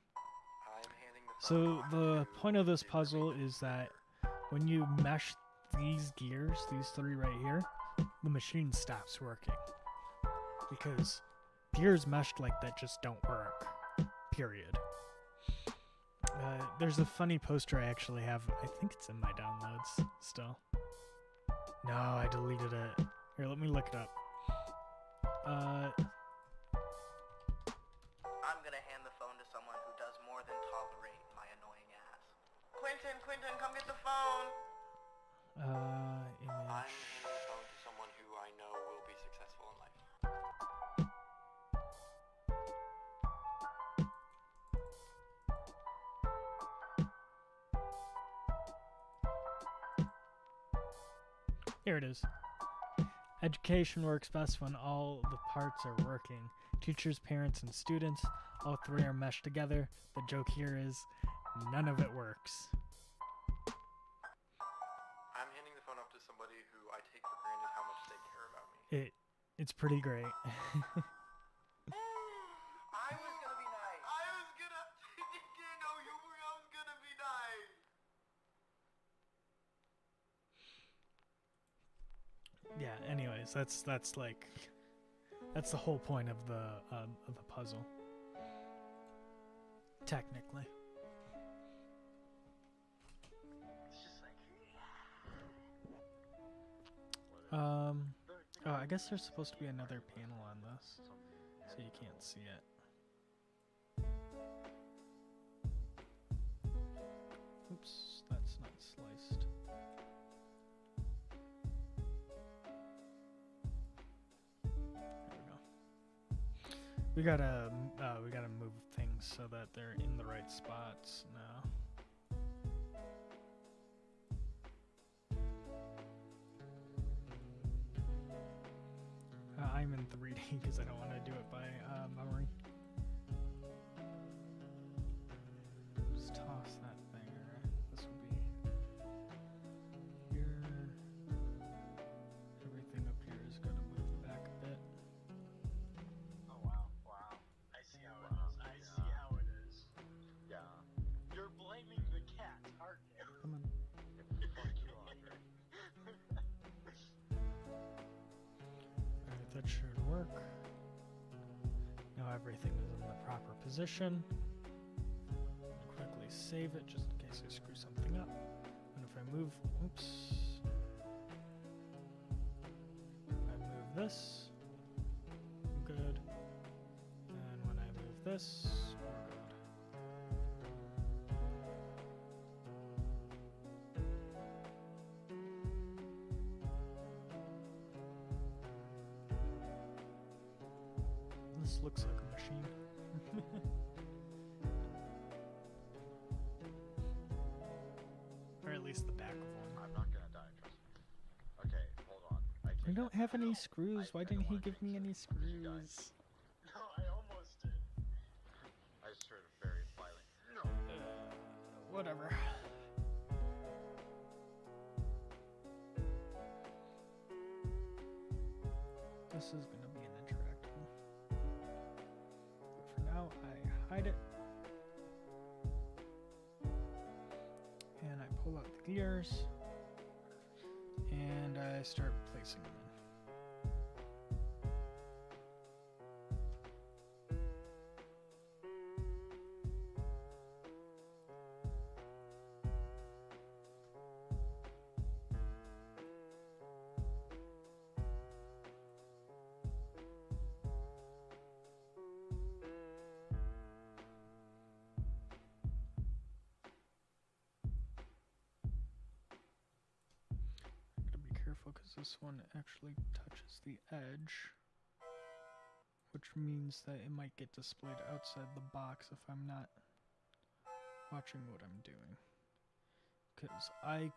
I'm handing the So phone the to point of this the puzzle remaining is that person. when you mesh these gears, these three right here, the machine stops working. Because gears meshed like that just don't work. Period. There's a funny poster I actually have. I think it's in my downloads still. No, I deleted it. Here, let me look it up. I'm gonna hand the phone to someone who does more than tolerate my annoying ass. Quentin, come get the phone! I'm Image. handing the phone to someone who I know will be successful in life. Here it is. Education works best when all the parts are working. Teachers, parents, and students, all three are meshed together. The joke here is, none of it works. I'm handing the phone up to somebody who I take for granted how much they care about me. It's pretty great. I was gonna be nice! I was gonna... didn't know you were... I was gonna be nice! Yeah, anyways, that's like that's the whole point of the puzzle. Technically. It's just like, Oh, I guess there's supposed to be another panel on this, so you can't see it. Oops, that's not sliced. There we go. We gotta move things so that they're in the right spots now. I'm in 3D because I don't want to do it by memory. Just toss that there. This will be here. Everything up here is going to move back a bit. oh wow, I see how it is. I see how it is. Yeah. You're blaming the cat, aren't you? Come on. Fuck you, Andre. that should work. Now everything is in the proper position. Quickly save it just in case I screw something up. And if I move, oops. If I move this, good. And when I move this, we're good. This looks like a machine. Or at least the back of one. I'm not gonna die, trust me. Okay, hold on. I take don't that have back. any screws. Why I didn't don't he wanna give jinx me it, any 'cause you died. screws? No, I almost did. I just heard a very violent no. Whatever. This is gonna be an interactable. But for now, I hide it. And I pull out the gears. And I start placing them in. Gotta be careful because this one actually touches the edge, which means that it might get displayed outside the box if I'm not watching what I'm doing. Because I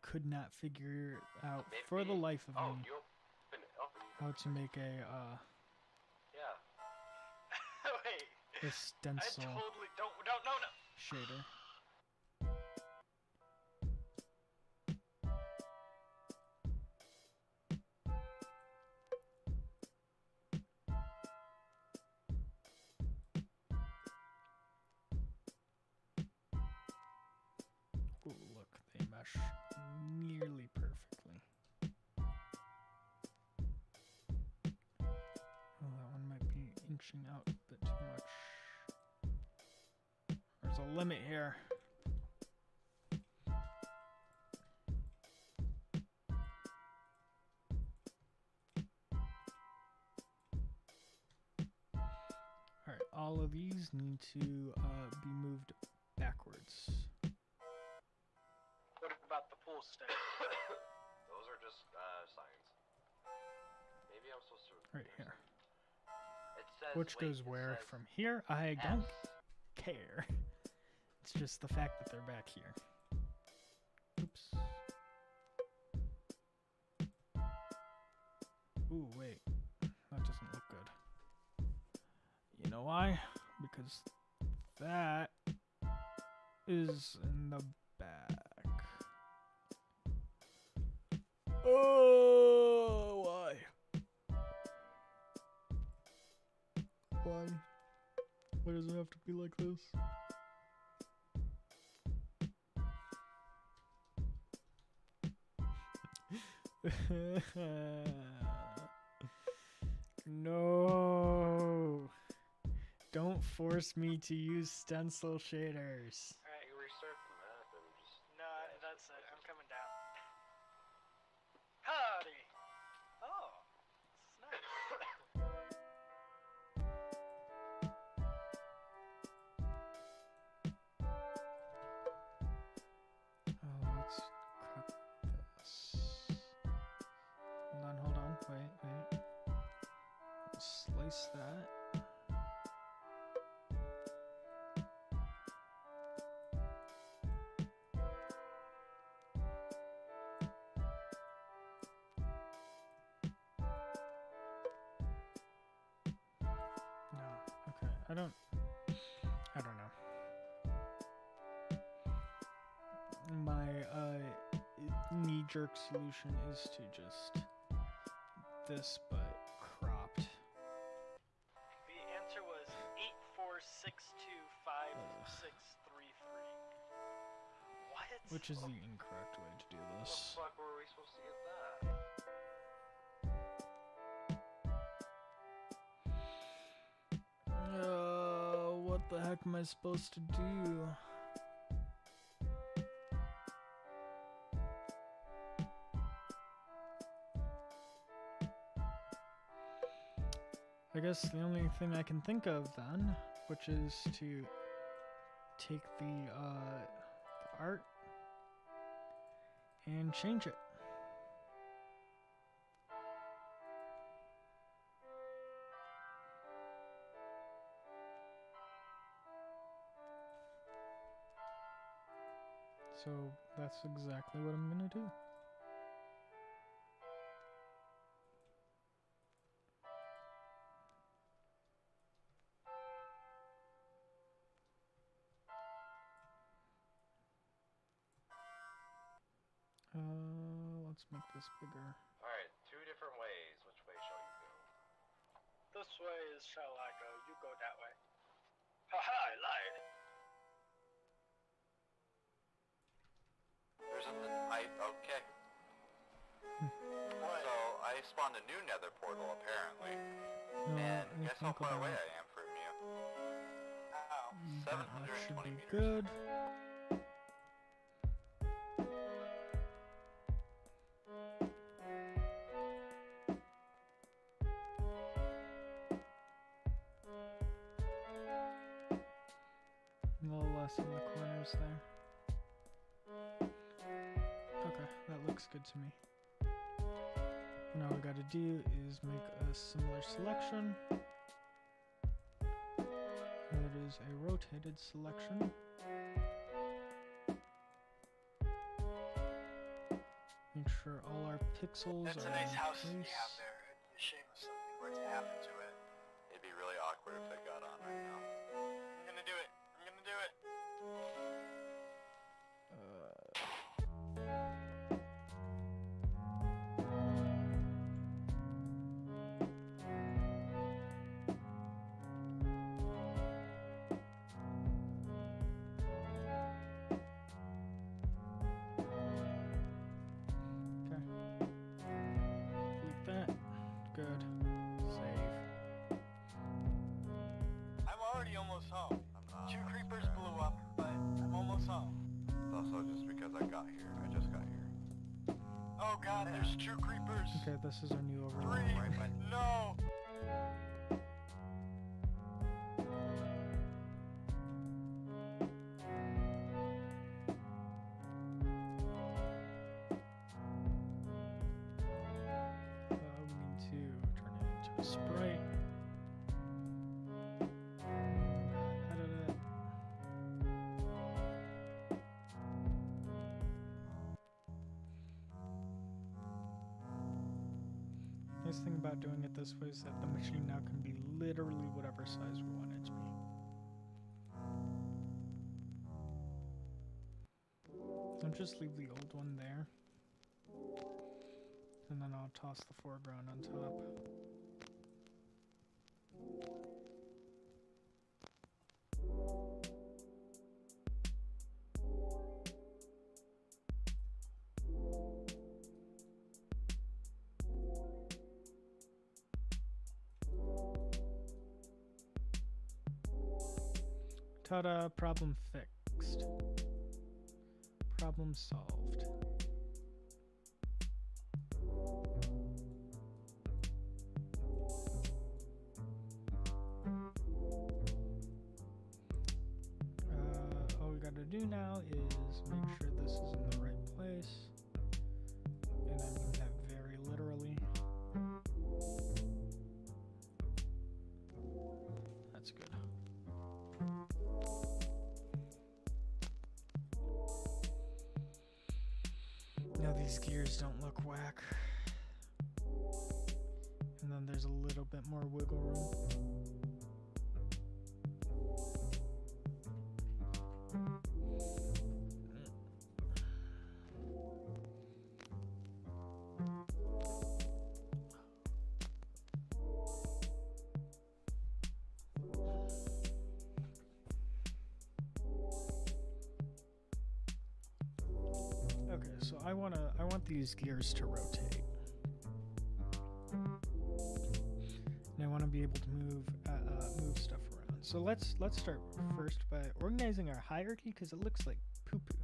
could not figure out for the life of Oh, me you open it up. how to make a Yeah. Wait, I stencil totally don't. No. shader. Ooh, look, they mesh nearly perfectly. Oh, that one might be inching out a bit too much. There's a limit here. Alright, all of these need to be moved backwards. What about the pool stick? Those are just signs. Maybe I'm supposed to. Right here. It says. Which wait, goes it where? says From here? I don't S. care. It's just the fact that they're back here. Oops. Ooh, wait. That doesn't look good. You know why? Because that is in the back. Oh, why? Why? Why does it have to be like this? No. Don't force me to use stencil shaders. Alright, You restart the map and just. no, that's it. I'm coming down. Howdy! Oh, this is nice. Oh, let's cut this. Hold on, wait. I'll slice that. No, okay, I don't know. My knee-jerk solution is to just this, but cropped. The answer was 8462563. What? Which is the incorrect way to do How the this. fuck were we supposed to get that? What the heck am I supposed to do? I guess the only thing I can think of then, which is to take the art and change it. So that's exactly what I'm gonna do. Let's make this bigger. Alright, 2 different ways. Which way shall you go? This way is shall I go. You go that way. Haha, I lied. There's okay. So, I spawned a new nether portal, apparently. And guess how far away I am from you? That should 720 be meters. good. A little less in the corners there. Okay, that looks good to me. Now all we gotta do is make a similar selection. It is a rotated selection. Make sure all our pixels That's are a nice in house place. you have there. It'd be a shame if something were to happen to it. It'd be really awkward if it got on right now. I'm gonna do it. I'm gonna do it. Okay. Delete that. Good. Save. I'm already almost home. I'm not. 2 creepers blew up, but I'm almost home. It's also just because I got here. I just got here. Oh god, there's 2 creepers. Okay, this is our new 3. overlay. Right, but No. We need to turn it into a sprite. Edit it. Nice thing about doing it this way is that the machine now can be literally whatever size we want it to be. I'll just leave the old one there. And then I'll toss the foreground on top. Ta-da, problem fixed. Problem solved. All we gotta do now is make sure this is in the right place. And I mean that very literally. That's good. Now these gears don't look whack. And then there's a little bit more wiggle room. Okay, so I want these gears to rotate. And I want to be able to move stuff around. So let's start first by organizing our hierarchy because it looks like poo poo.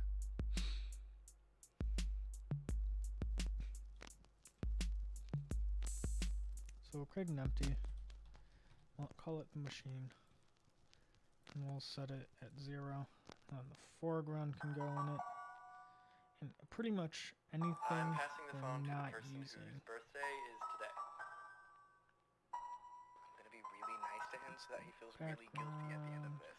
So we'll create an empty. We'll call it the machine. And we'll set it at 0. And the foreground can go in it. And pretty much anything I'm passing the we're phone to the not person using. whose birthday is today. I'm gonna be really nice to him so that he feels really guilty at the end of this.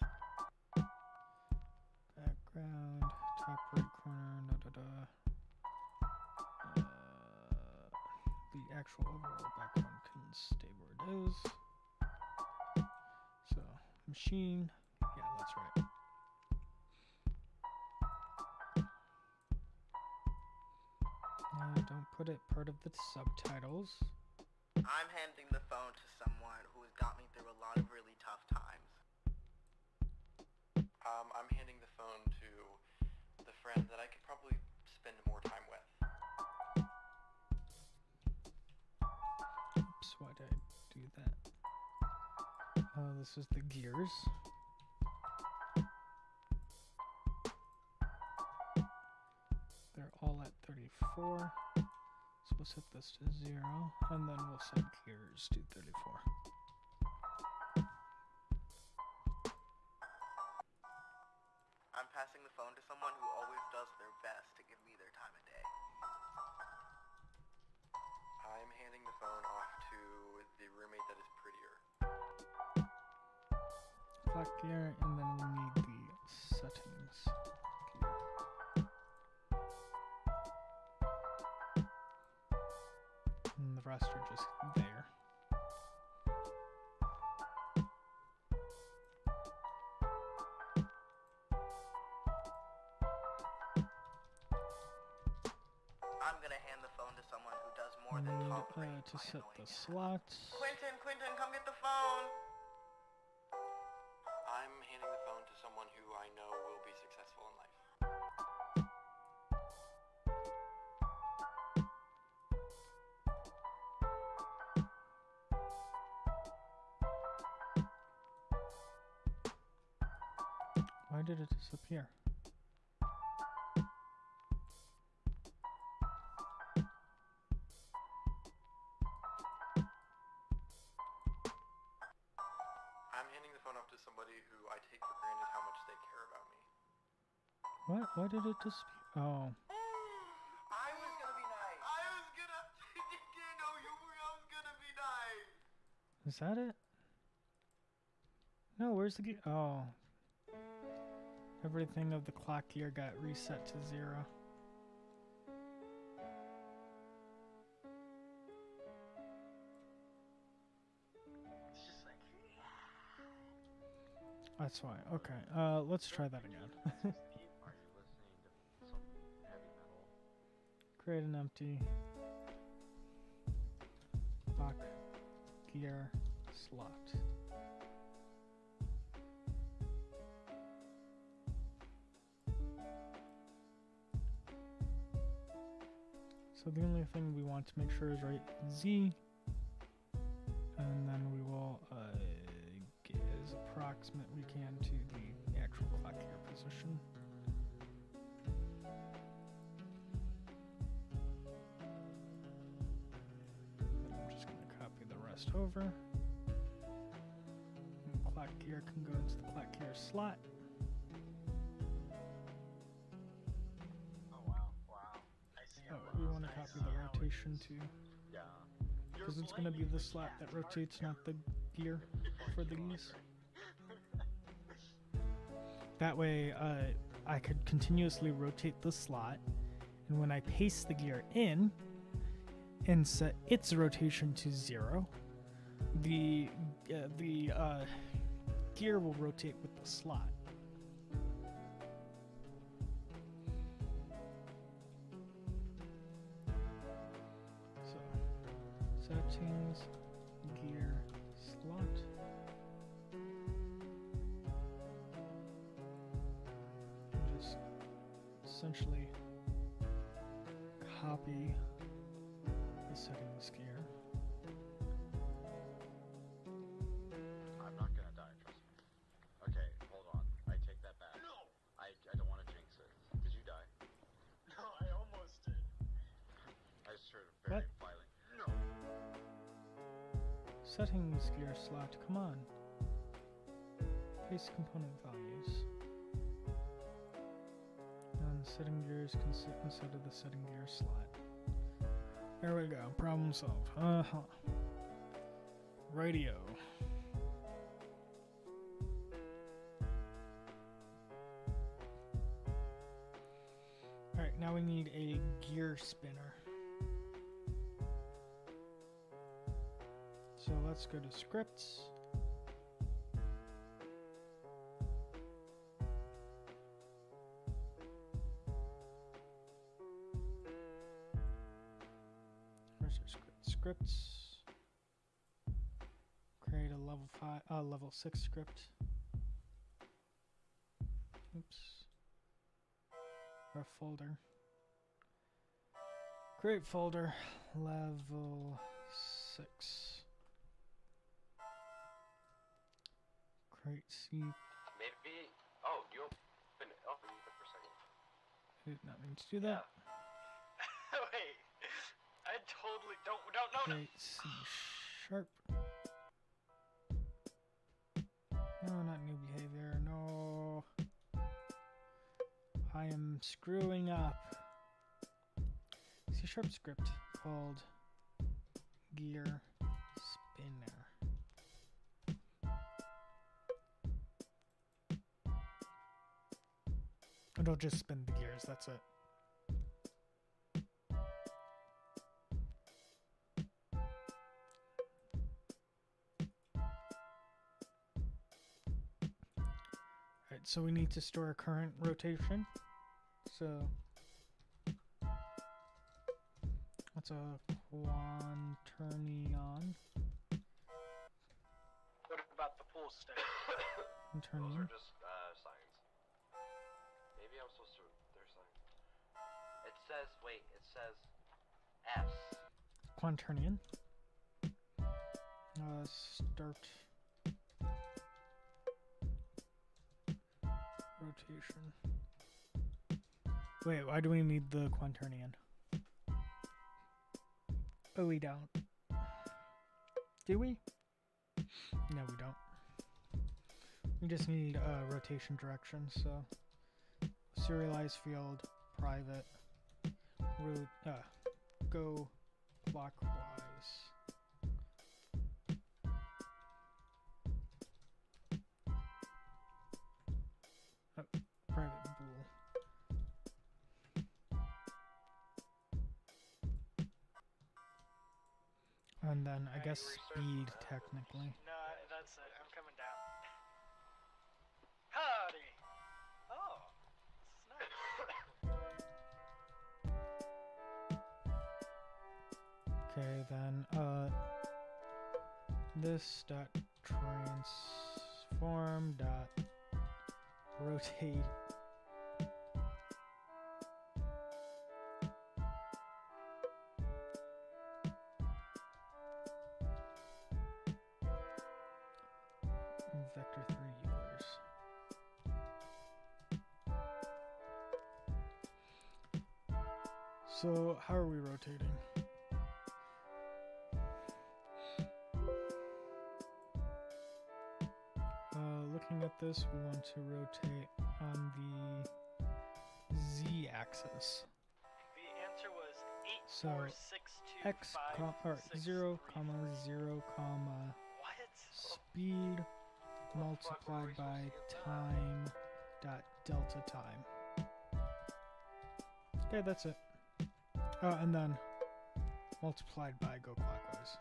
Background, top right corner, the actual overall background can stay where it is. So, machine, yeah, that's right. Don't put it part of the subtitles. I'm handing the phone to someone who has got me through a lot of really tough times. I'm handing the phone to the friend that I could probably spend more time with. Oops, why did I do that? This is the gears. They're all at 34. So we'll set this to 0, and then we'll set gears to 34. I'm passing the phone to someone who always does their best to give me their time of day. I'm handing the phone off to the roommate that is prettier. Clock gear, and then we need the settings gear. And the rest are just there. I'm gonna hand the phone to someone who does more We than need tolerate to my set the annoying ass. slots. Quentin, come get the phone! I'm handing the phone to someone who I know will be successful in life. Why did it disappear? I'm handing the phone off to somebody who I take for granted how much they care about me. What? Why did it disappear? Oh. I was gonna be nice! I was gonna... didn't know you were... I was gonna be nice! Is that it? No, where's the gear? Oh. Everything of the clock gear got reset to 0. It's just like... That's why. Okay. Let's try that again. Are you listening to some heavy metal? Create an empty clock gear slot. So the only thing we want to make sure is right Z, and then we will get as approximate we can to the actual clock gear position. Then I'm just going to copy the rest over. And clock gear can go into the clock gear slot. Oh, wow. I see Oh, how we it want to is. copy the rotation too, Yeah. because it's going to be the slot that rotates, not the gear for these. That way, I could continuously rotate the slot, and when I paste the gear in and set its rotation to 0, the gear will rotate with the slot. So, settings, gear, slot. Just essentially copy the settings gear. I'm not gonna die, trust me. Settings gear slot, come on. Paste component values. And setting gears can sit inside of the setting gear slot. There we go, problem solved. Radio. Alright, now we need a gear spinner. So let's go to scripts. Where's our script? Scripts. Create a level 6 script. Oops. Or folder. Create folder. Level 6. Create C. Maybe. Oh, you open it. Oh, for a second. Did not mean to do that. Wait. I totally don't know. Create C sharp. No, not new behavior. No. I am screwing up. C sharp script called gear spinner. It'll just spin the gears, that's it. Alright, so we need to store a current rotation. So that's a quaternion. What about the pool stick? Those Quaternion. are just signs. Maybe I'm supposed to. There's signs. It says. Wait. It says F's. Quaternion. Start rotation. Wait, why do we need the quaternion? Oh, we don't. Do we? No, we don't. We just need rotation direction, so serialize field, private, go clockwise. Private bool. And then I guess speed technically. No, that's it. I'm coming down. Howdy. Oh, this is nice. Okay, then this dot transform dot rotate vector 3 Eulers. So how are we rotating? Looking at this, we want to rotate on the z-axis. The answer was 8, So 4, 6, 2, x 5, or 6, 0, 3, comma 0, comma What? speed multiplied by time dot delta time. Okay, that's it. And then multiplied by go clockwise.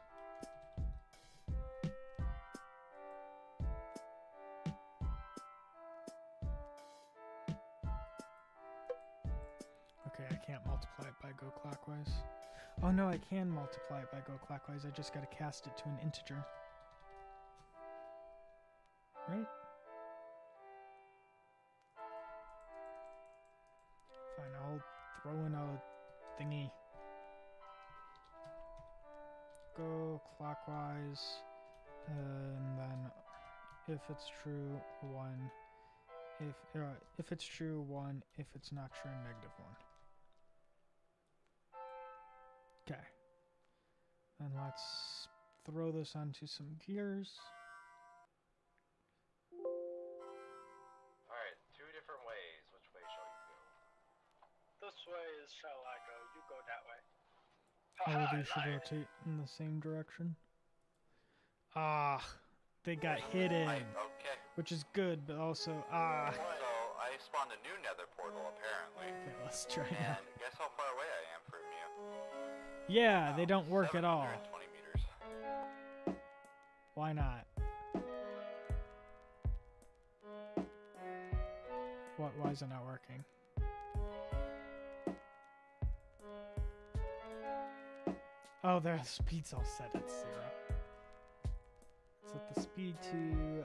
Okay, I can't multiply it by go clockwise. Oh no, I can multiply it by go clockwise. I just gotta cast it to an integer. Right? Fine, I'll throw in a thingy. Go clockwise, and then if it's true, 1. If it's true, 1. If it's not true, -1. Okay. And let's throw this onto some gears. Alright, two different ways. Which way shall you go? This way is shall I go. You go that way. Oh, Haha, they should liar. rotate in the same direction. Ah, they got hidden, Okay. which is good, but also So I spawned a new nether portal apparently. Okay, let's try now. And guess how far away I am from you? Yeah, they don't work at all. 720 meters. Why not? What? Why is it not working? Oh, their speed's all set at 0. Set the speed to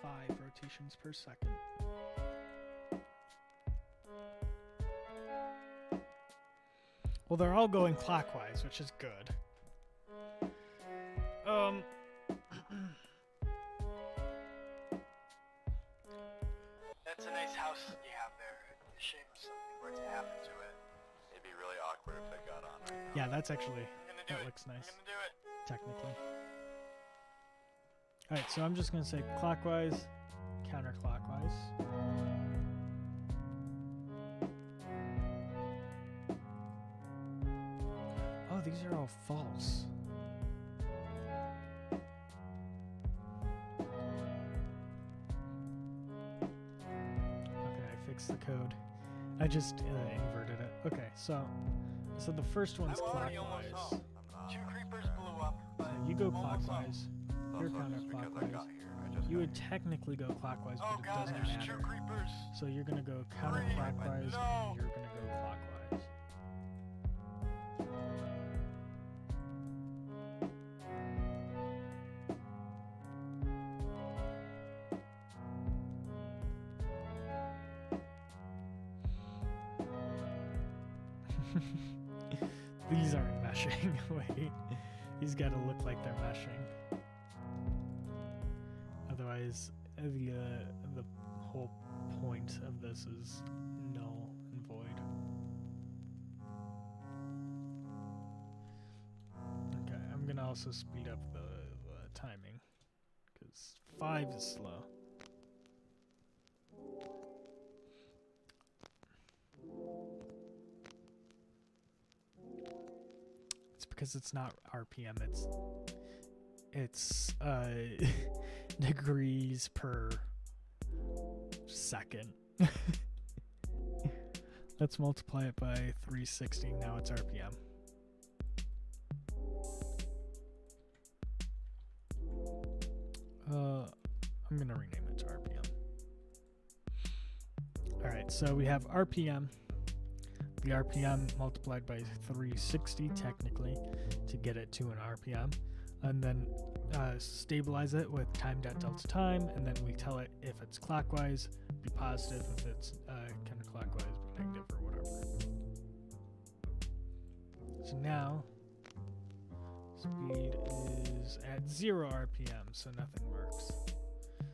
5 rotations per second. Well, they're all going clockwise, which is good. That's a nice house you have there. It's a shame if something were to happen to it. It'd be really awkward if it got on right now. Yeah, that's actually, I'm gonna do that it. looks nice, I'm gonna do it. technically. Alright, so I'm just going to say clockwise, counterclockwise. Oh, these are all false. Okay, I fixed the code. I just inverted it. Okay, so the first one's I'm already almost clockwise. home. I'm not. 2 creepers blew up, So but you go I'm almost home. clockwise. That's You're not just because I counterclockwise. got here. I just You got would technically go clockwise, Oh but it god, doesn't there's matter. 2 creepers. So you're gonna go Hurry, counterclockwise, no. and you're gonna go clockwise. These aren't meshing. Wait, these gotta look like they're meshing. Otherwise, the whole point of this is null and void. Okay, I'm gonna also speed up the timing, because 5 is slow. It's because it's not RPM, it's degrees per second. Let's multiply it by 360. Now it's RPM. I'm gonna rename it to RPM. Alright, so we have RPM. The RPM multiplied by 360 technically to get it to an RPM. And then stabilize it with time.delta time, and then we tell it if it's clockwise, be positive, if it's counterclockwise, be negative, or whatever. So now, speed is at 0 RPM, so nothing works.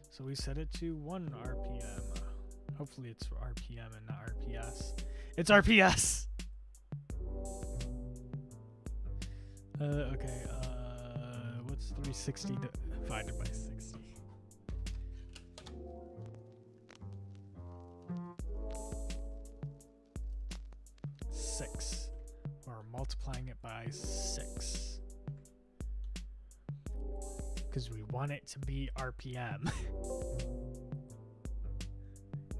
So we set it to 1 RPM. Hopefully it's RPM and not RPS. It's RPS! Okay, what's 360 divided by 60? Six. We're multiplying it by 6. Because we want it to be RPM.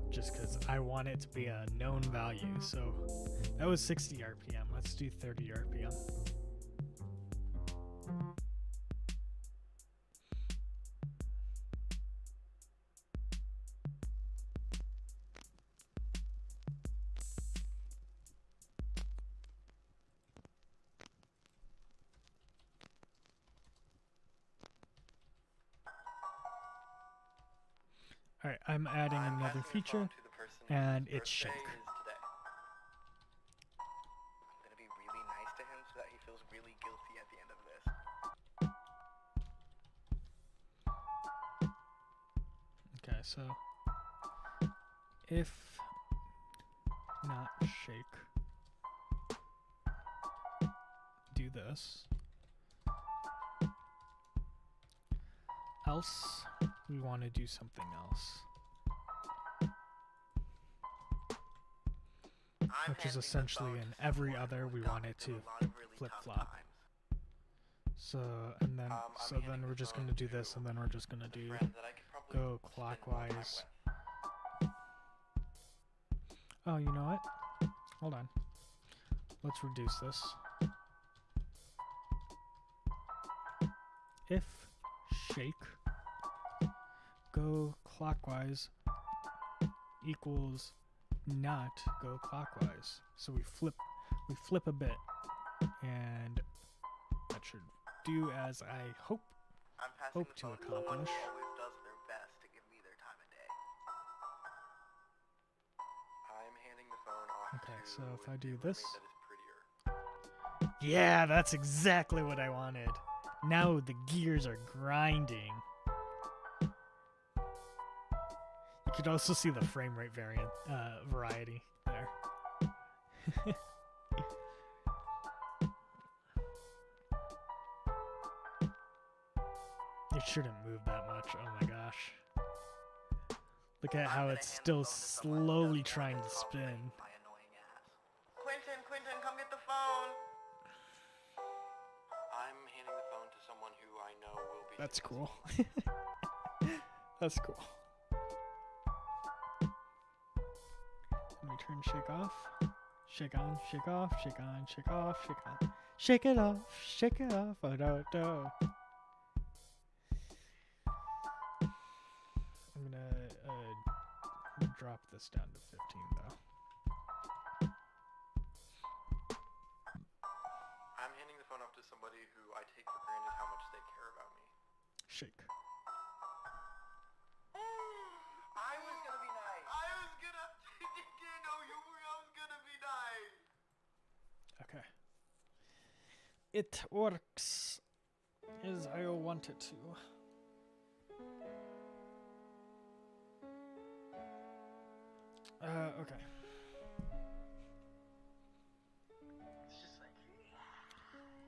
Just because I want it to be a known value. So that was 60 RPM. Let's do 30 RPM. Alright, I'm adding I'm another passing the phone feature, to the person and whose it's birthday shake. is today. I'm gonna be really nice to him so that he feels really guilty at the end of this. Okay, so if not shake, do this. else, we want to do something else. Which is essentially in every other, we want it to flip-flop. So, and then, so then we're just going to do this, and then we're just going to do go clockwise. Oh, you know what? Hold on. Let's reduce this. If shake go clockwise equals not go clockwise. So we flip a bit, and that should do as I hope to accomplish. Always does their best to give me their time of day. I'm handing the phone off Okay, to so if I the do roommate this, that is prettier. yeah, that's exactly what I wanted. Now the gears are grinding. You could also see the frame rate variety there. It shouldn't move that much. Oh my gosh. Look at how it's still slowly trying to spin. My annoying ass. Quentin, come get the phone. I'm handing the phone to someone who I know will be. That's cool. That's cool. Let me turn shake off. Shake on, shake off, shake on, shake off, shake on. Shake it off, shake it off, oh no, no. I'm gonna drop this down to 15 though. I'm handing the phone off to somebody who I take for granted how much they care about me. Shake. I was gonna be nice. I was gonna. Didn't know you were. I was gonna be nice. Okay. It works as I want it to. Okay. It's just like,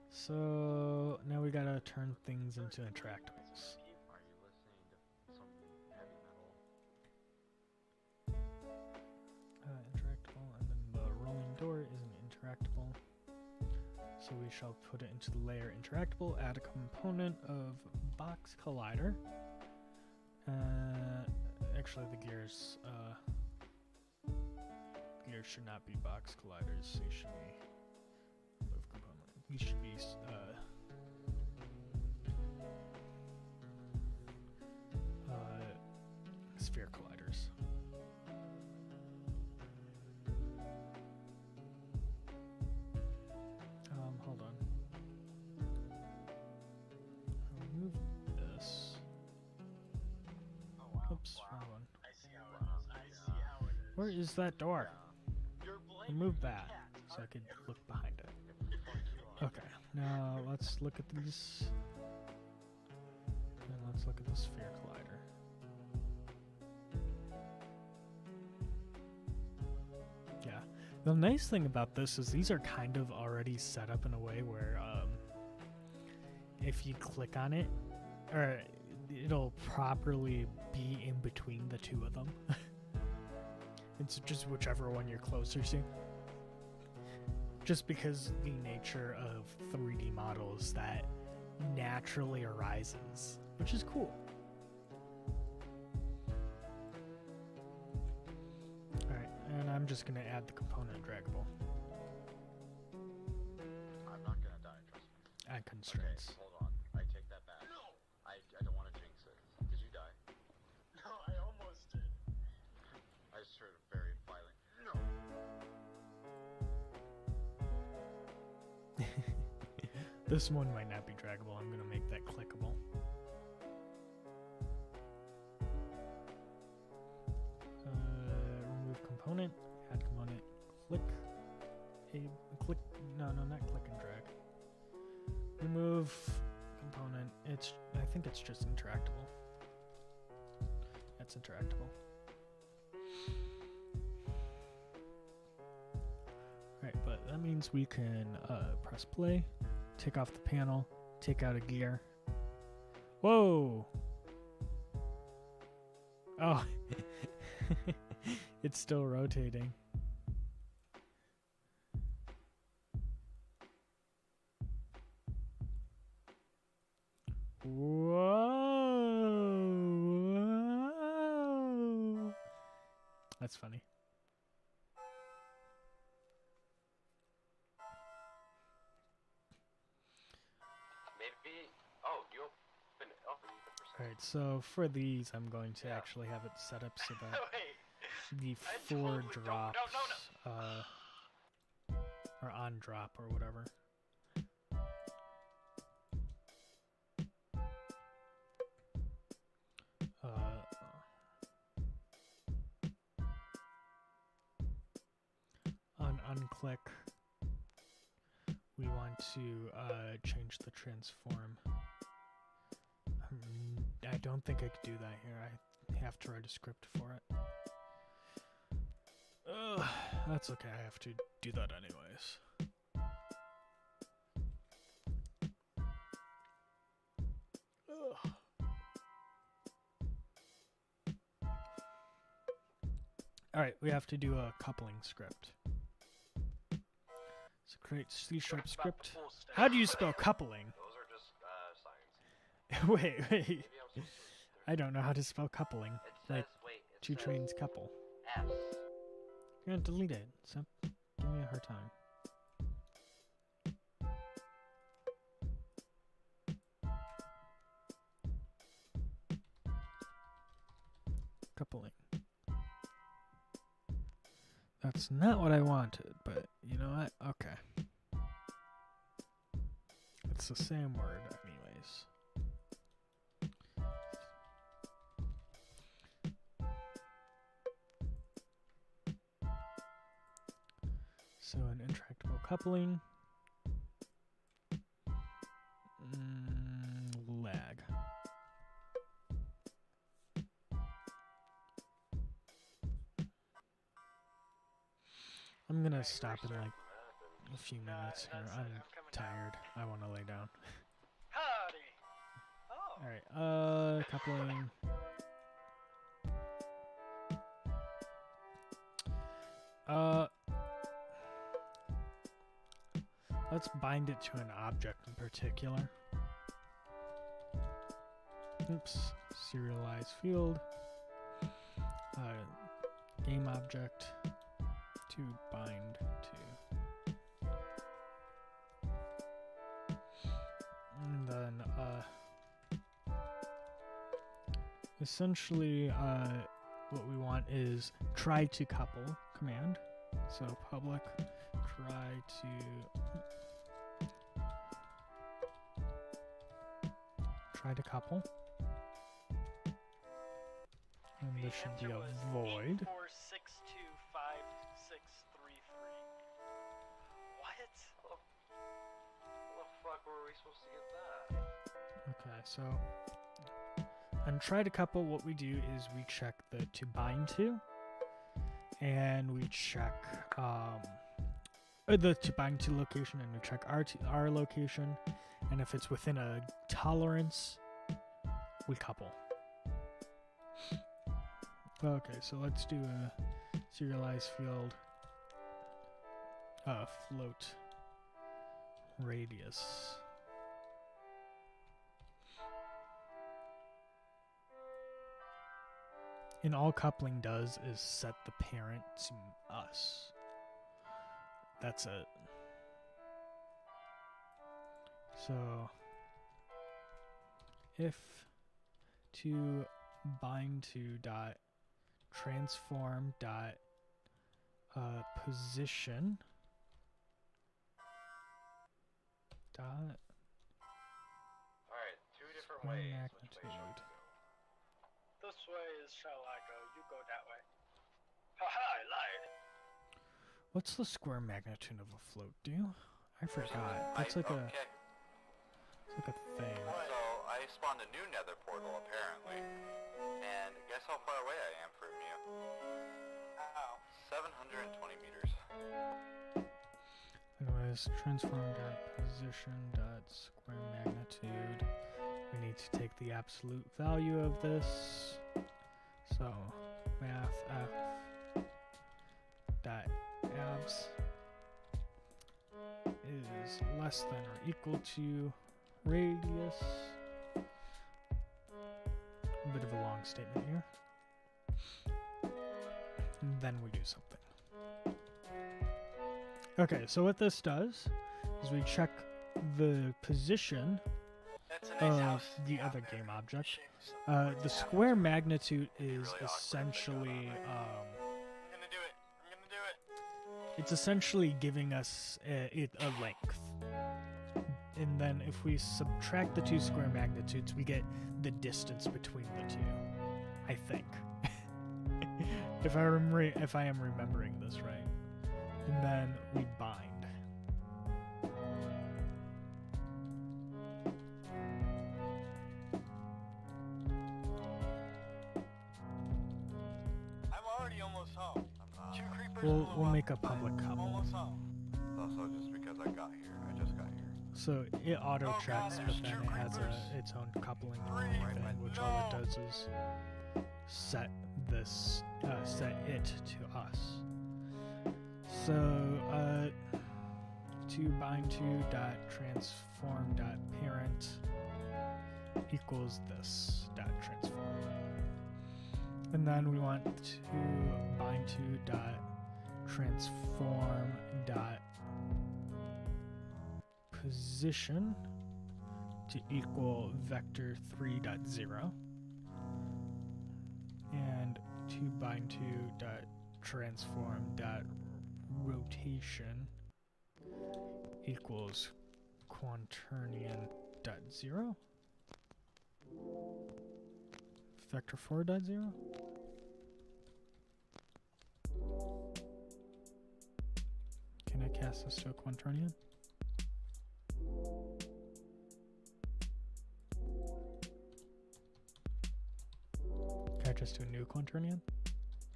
So now we gotta turn things into interactables. Are you listening to some heavy metal? Interactable, and then the rolling door isn't interactable. So we shall put it into the layer interactable, add a component of box collider. Actually the gears should not be box colliders, they should be move component. These should be sphere colliders. Hold on. I'll move this. oh wow. Oops, wrong one. I see how it is. I see how it is. Where is that door? You're blaming Remove the that cat, so I aren't can you? look behind it. Okay, now let's look at these. And let's look at the sphere collider. Yeah. The nice thing about this is these are kind of already set up in a way where if you click on it, or it'll properly be in between the two of them. It's just whichever one you're closer to. Just because the nature of 3D models that naturally arises, which is cool. Alright, and I'm just going to add the component draggable. I'm not gonna die, trust me. Add constraints. Okay, hold on. I take that back. No. I don't want to jinx it. Did you die? No, I almost did. I just heard a very violent no. This one might not be draggable. I'm going to make that clickable. Remove component, add component, click, click, no, not click and drag. Remove component, I think it's just interactable. That's interactable. Right, but that means we can press play, take off the panel, take out a gear. Whoa! Oh. It's still rotating. Whoa. That's funny. Maybe. Oh, you open it up and you can percent. Alright, so for these, I'm going to Yeah. actually have it set up so that Wait. the I 4 totally don't- drops no. are on drop or whatever. On unclick, we want to change the transform. I don't think I could do that here. I have to write a script for it. That's okay. I have to do that anyways. Ugh. All right, we have to do a coupling script. So create C# script. How do you spell coupling? Those are just signs. Wait. Maybe I'm supposed to. I don't know how to spell coupling. It says, Like wait, it two says trains couple. S. You're gonna delete it. So give me a hard time. Coupling. That's not what I wanted, but you know what? Okay. It's the same word anyways. So an intractable coupling. Lag. I'm gonna stop in like a few minutes here. I'm tired. I want to lay down. Howdy. Oh. Alright, coupling. Let's bind it to an object in particular. Oops, serialize field. Game object to bind to. And then, essentially, what we want is try to couple command. So public try to couple. And The this should be answer a was void. 84625633. What? How the fuck were we supposed to get that? Okay, so on try to couple, what we do is we check the to bind to, and we check the to bind to location, and we check our location, and if it's within a tolerance, we couple. Okay, so let's do a serialize field float radius. And all coupling does is set the parent to us. That's it. So if to bind to dot transform dot position dot Alright, two different square ways. Which way magnitude. should we go? This way is shall I go? You go that way. Haha, I lied. What's the square magnitude of a float do? I forgot. It's like a Okay, it's like a thing. so I spawned a new nether portal apparently, and guess how far away I am from you? Ow. 720 meters. Anyways, transform dot position dot square magnitude. We need to take the absolute value of this. So math f dot abs is less than or equal to radius. A bit of a long statement here. And then we do something. Okay, so what this does is we check the position That's a nice of house. the Yeah, other very game object. shame. The square magnitude is really awkward if essentially, I'm gonna do it. I'm gonna do it. it's essentially giving us a length. And then if we subtract the two square magnitudes, we get the distance between the two, I think. if I am remembering this right. And then we bind. I'm already almost home. I'm not. Two creepers We'll blew up. make a public I'm couple. almost home. It's also just because I got here. I just got here. So it auto Oh, God, checks, but there's then two it has creepers. its own coupling Three. thing, which all it does is set it to us. So to bind to dot transform dot parent equals this dot transform, and then we want to bind to dot transform dot position to equal vector 3.0, and to bind to dot transform dot rotation equals quaternion dot 0 vector 4.0. Can I cast this to a quaternion? Can I just do a new quaternion?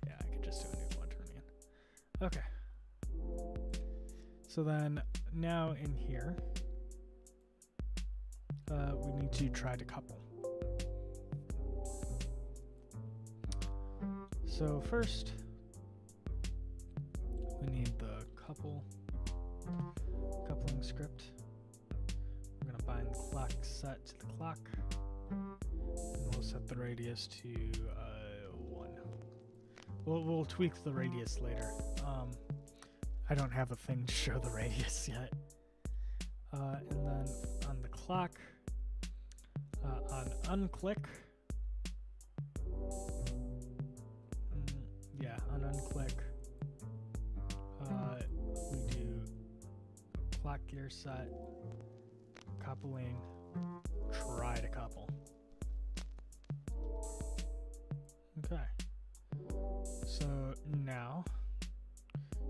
Yeah, I could just do a new quaternion. Okay. So then, now in here, we need to try to couple. So first, we need the coupling script. We're gonna bind the clock set to the clock, and we'll set the radius to 1. We'll tweak the radius later. I don't have a thing to show the radius yet. And then on the clock, on unclick, on unclick, we do clock gear set, coupling, try to couple. Okay. So now,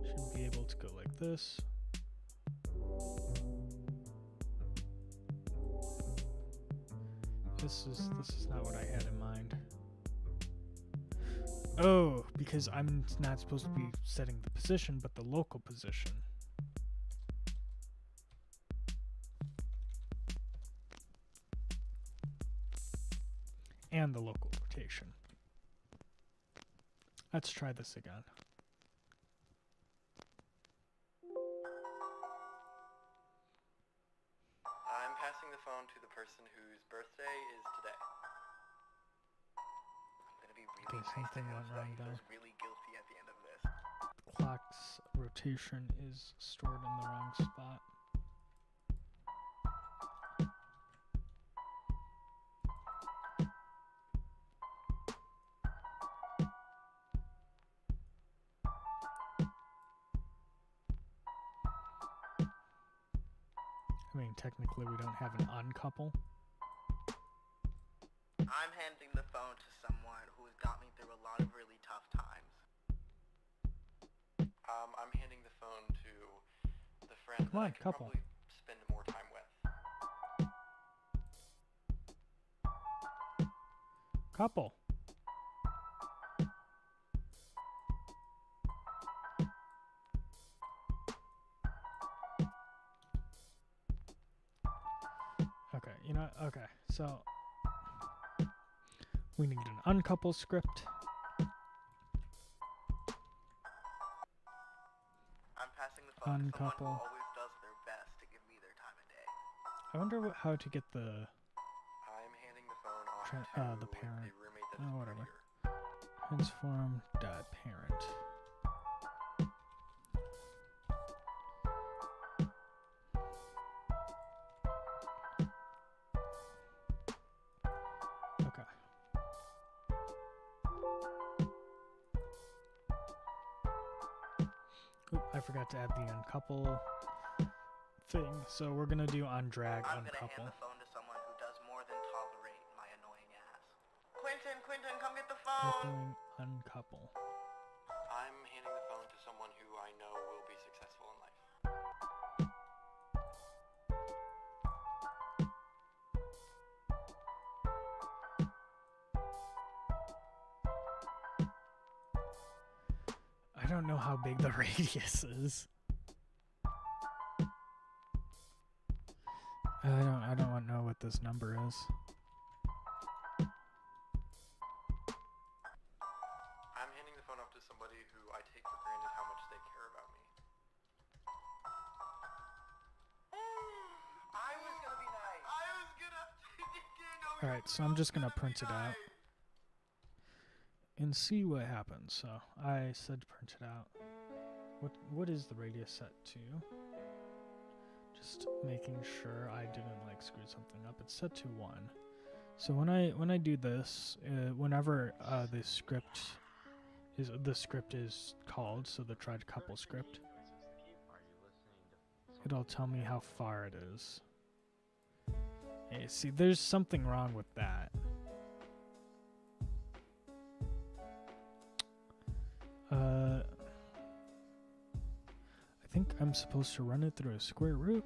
should be able to go like this. This is not what I had in mind. Oh, because I'm not supposed to be setting the position, but the local position. And the local rotation. Let's try this again. I'm passing the phone to the person whose birthday is today. I'm gonna be really Okay, nice to something him went so that wrong he feels there. really guilty at the end of this. Clock's rotation is stored in the wrong spot. I mean, technically we don't have an uncouple. I'm handing the phone to someone who's got me through a lot of really tough times. I'm handing the phone to the friend Come that on, I could couple. probably spend more time with. Couple. Okay, okay, so we need an uncouple script. phone to someone who Uncouple. always does their best to give me their time of day. I wonder how to get the I'm handing the phone off the to parent. a roommate that Oh, is whatever. prettier. Transform dot parent. Okay. Oop, I forgot to add the uncouple thing. So we're gonna do on drag I'm gonna hand uncouple. the phone to someone who does more than tolerate my annoying ass. Quentin, come get the phone! Coupling uncouple. I'm handing the phone to someone who I know will be successful in life. I don't know how big the radius is. I don't know what this number is. I'm handing the phone off to somebody who I take for granted how much they care about me. I was gonna be nice. I was gonna. Didn't know you Alright, so were I'm just gonna gonna be print it out nice. and see what happens. So I said print it out. What is the radius set to? Just making sure I didn't like screw something up. It's set to 1. So when I do this, whenever the script is called, so the tried couple script, Are you listening to it'll tell me how far it is. Hey, see, there's something wrong with that. I think I'm supposed to run it through a square root.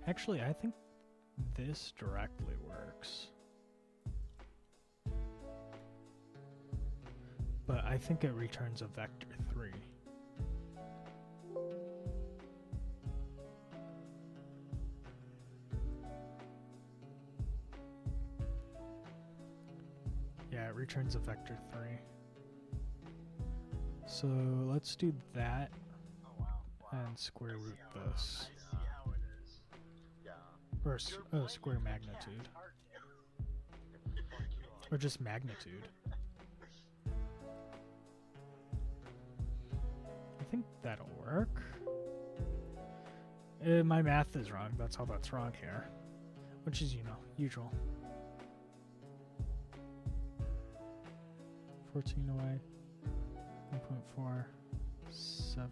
Actually, I think this directly works. But I think it returns a vector 3. Yeah, it returns a vector 3. So let's do that Oh wow. and square root this. I see how it is. Yeah. Or You're square blaming the magnitude. cat, aren't you? Fuck you. Or just magnitude. I think that'll work. My math is wrong. That's all that's wrong here. Which is, usual. 14 away. 1.4. 7.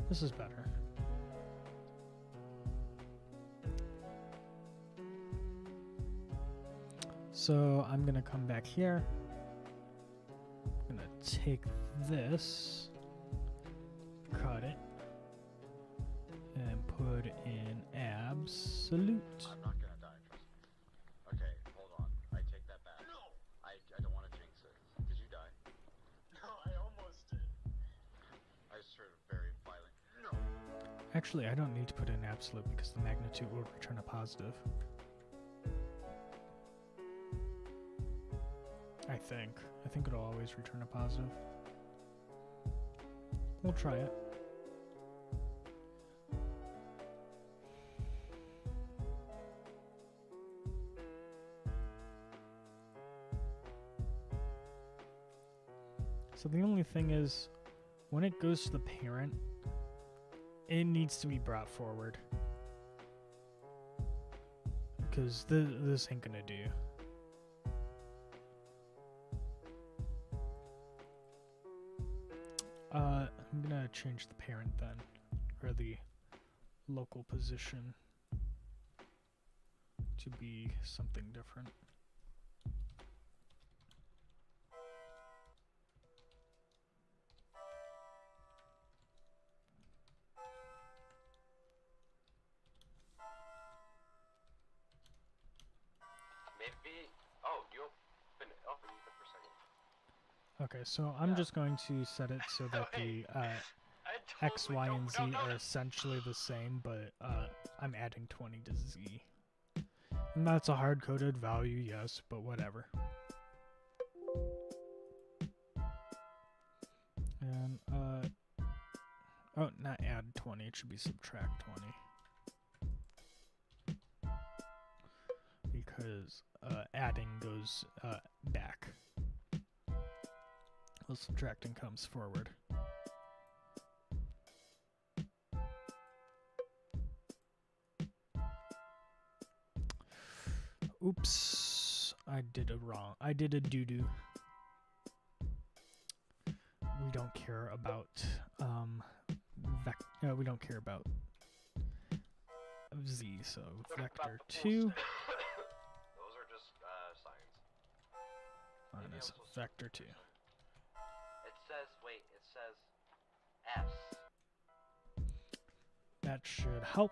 This is better. So I'm gonna come back here. I'm gonna take this, cut it, and put in absolute. I'm not gonna die, trust me. Okay, hold on. I take that back. No. I don't want to jinx it. Did you die? No, I almost did. I just heard a very violent. No. Actually, I don't need to put in absolute because the magnitude will return a positive. I think it'll always return a positive. We'll try it. So the only thing is, when it goes to the parent, it needs to be brought forward. Because this ain't gonna do. I'm gonna change the parent then, or the local position to be something different. Maybe. Oh, you open it. Open it for a second. Okay, so I'm just going to set it so that the I X, Y, totally and Z don't know are that. essentially the same, but I'm adding 20 to Z. And that's a hard-coded value, yes, but whatever. And oh, not add 20, it should be subtract 20. Because adding goes back. Well, subtracting comes forward. Oops, I did it wrong. I did a doo-doo. We don't care about we don't care about z, so vector 2 Those are just signs. minus vector 2. It says, wait, it says S. That should help.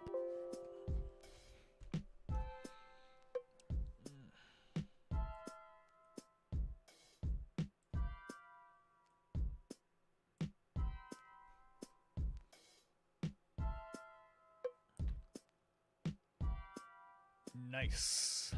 Nice.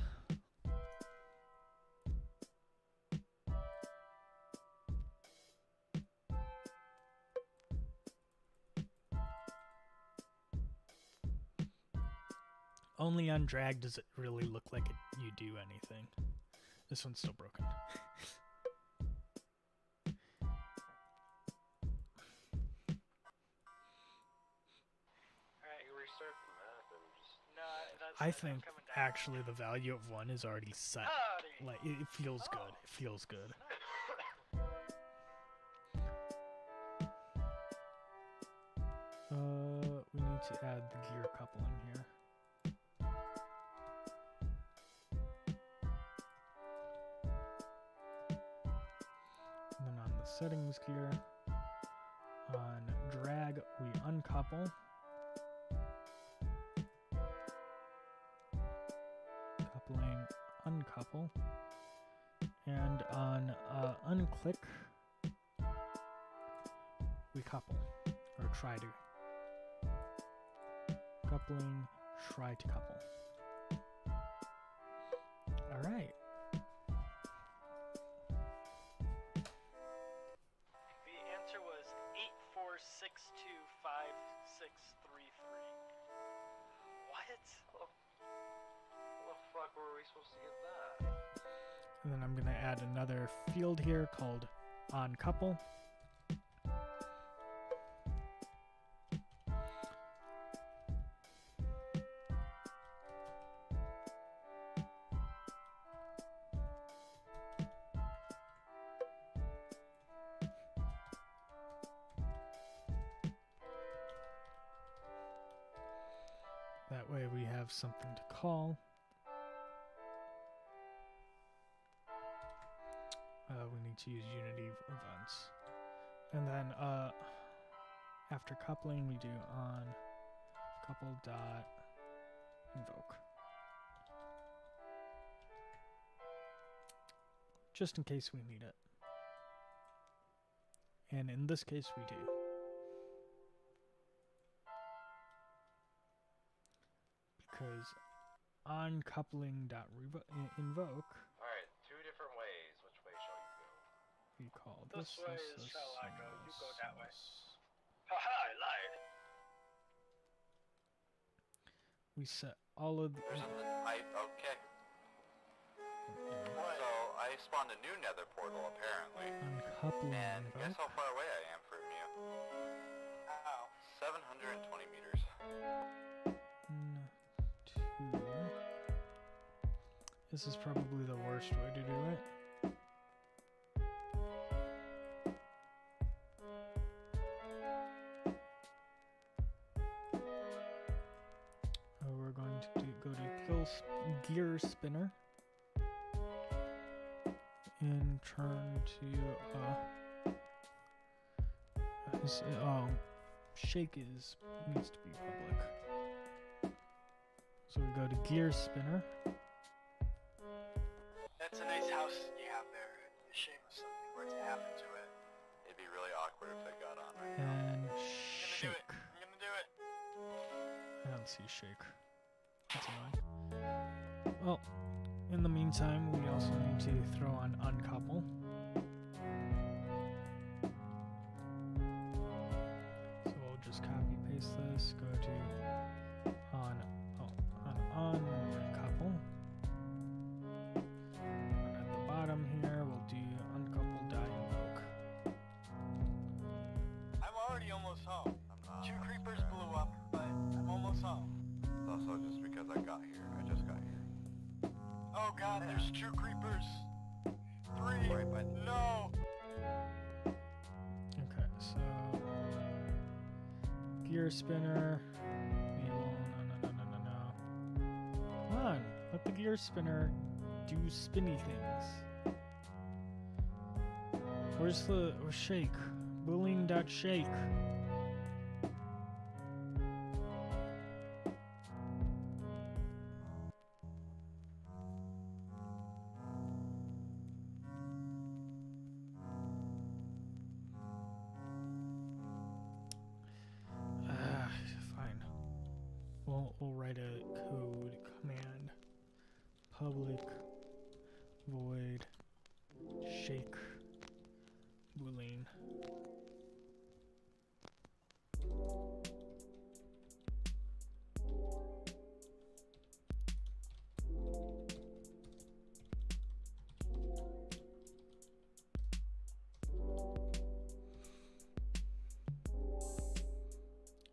Only on drag does it really look like you do anything. This one's still broken. Alright, you restart the map and just... No, that's I it, I'm think coming down. actually the value of 1 is already set. Howdy. Like it feels good. It feels good. We need to add the gear coupling here. And then on the settings gear, on drag, we uncouple. Coupling, uncouple. And on unclick, we couple, or try to. Coupling, try to couple. Alright. The answer was 84625633. What? How the fuck were we supposed to get that? And then I'm going to add another field here called onCouple. That way we have something to call. We need to use Unity events. And then after coupling, we do on couple dot invoke. Just in case we need it. And in this case, we do. Because on coupling dot invoke, Alright, two different ways. Which way shall you go? we call This this, way this, is shall I and go? You this, go that and way. this. Haha, I lied. We set all of the Okay. So I spawned a new nether portal apparently. uncoupling And guess invoke. how far away I am from you? Ow. 720 meters. 1, 2. This is probably the worst way to do it. We're going to go to gear spinner and turn to shake needs to be public. So we go to gear spinner. That's a nice house you have there. It'd be a shame if something were to happen to it. It'd be really awkward if it got on right now. And I'm gonna do it. shake. I'm gonna do it. I don't see shake. That's annoying. Well, in the meantime, we also need to throw on uncouple. almost home. I'm not. 2 creepers blew up, but I'm almost home. It's also just because I got here. I just got here. Oh god, there's 2 creepers. 3. Right by the- No. Okay, so gear spinner. Mabel, no. Come on, let the gear spinner do spinny things. Where's shake? Bullying.shake. Fine. We'll write a code command. Public void shake boolean.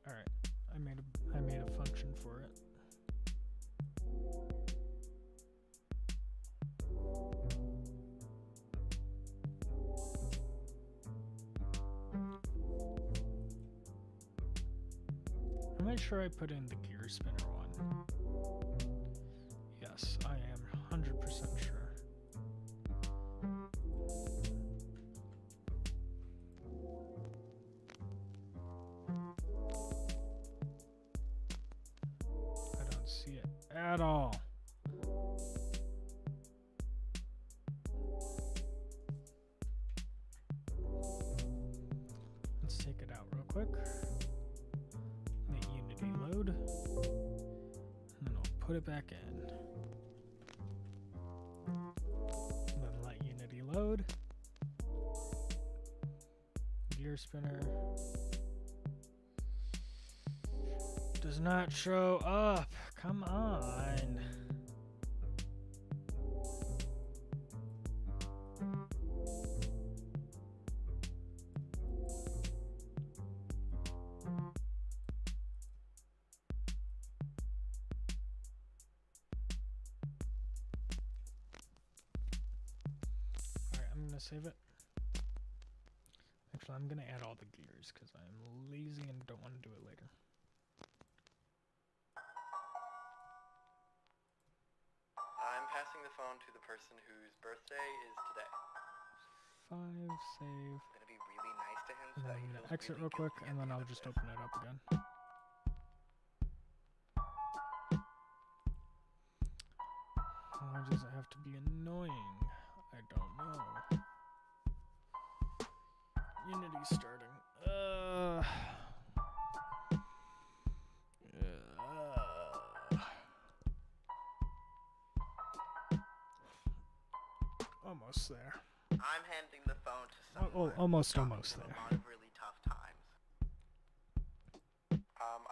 Alright, I made a function for it. Am I sure I put in the gear spinner one? Yes, I am 100% sure. I don't see it at all. Let's take it out real quick. Let Unity load. And then I'll put it back in. Then let Unity load. Gear spinner. Does not show up. Come on. Alright, I'm gonna save it. Actually, I'm gonna add all the gears because I'm lazy and don't want to do it later. I'm passing the phone to the person whose birthday is today. 5, save. I'm gonna be really nice to him so And then that he I'm feels gonna exit really real quick, guilty and at then the I'll end of just this. open it up again. Why does it have to be annoying? I don't know. Unity starting. Almost there. I'm handing the phone to someone Oh, almost who's gone almost through there. a lot of really tough times.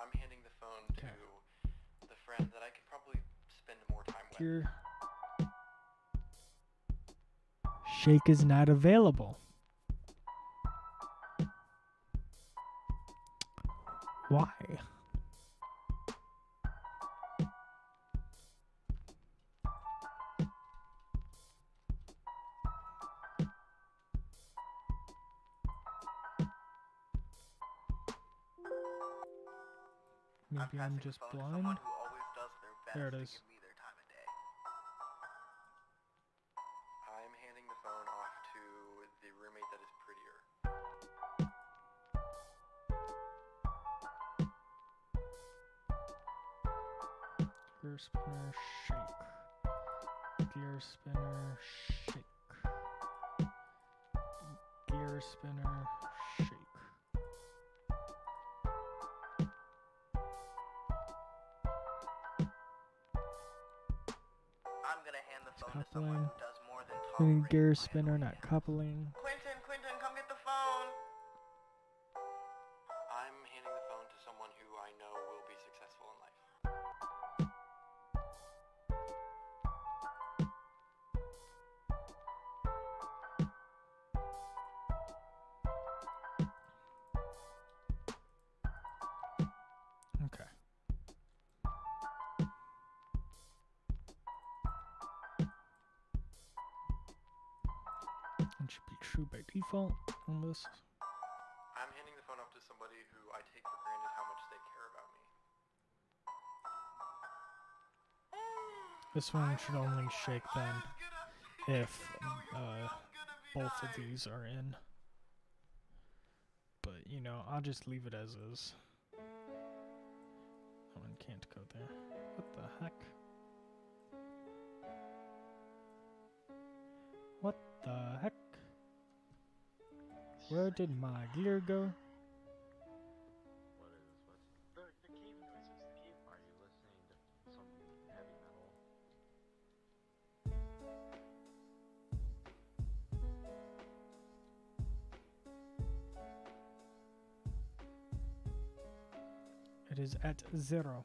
I'm handing the phone to Okay. the friend that I could probably spend more time with. Gear. Shake is not available. Why? Maybe passing I'm the just phone to blind. someone who always does their best There it to is. give me their time of day. I'm handing the phone off to the roommate that is prettier. Gear spinner shake. Gear spinner shake. Gear spinner shake. I'm gonna hand the phone to Coupling. someone who does more than Getting tolerate gear my spinner, annoying not ass. coupling. Quentin, come get the phone. I'm handing the phone to someone who I know will be successful in life. It should be true by default on this. I'm handing the phone up to somebody who I take for granted how much they care about me. This one should only shake then if both of these are in. But, you know, I'll just leave it as is. That one can't go there. What the heck? What the heck? Where did my gear go? What is what's The cave noises. The cave. are you listening to some heavy metal? It is at 0.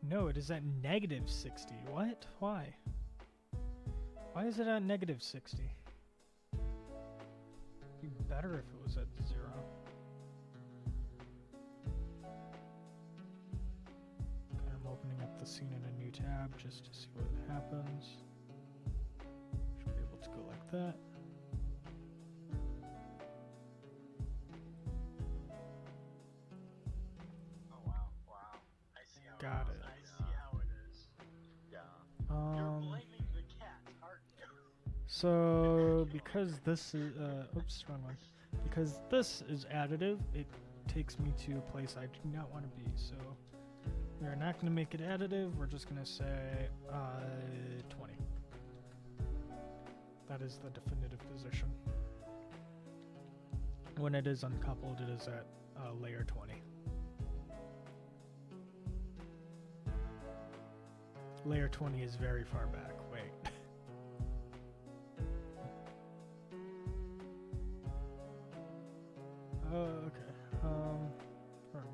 No, it is at -60. What? Why? Why is it at -60? It'd be better if it was at 0. Okay, I'm opening up the scene in a new tab just to see what happens. Should be able to go like that. Oh wow, wow. I see how Got it is. it. I see how it is. Yeah. You're blaming the cat, aren't you? So because this is oops, wrong one. Because this is additive, it takes me to a place I do not want to be. So we're not going to make it additive. We're just going to say 20. That is the definitive position. When it is uncoupled, it is at layer 20. Layer 20 is very far back. Wait. Okay. Wrong one.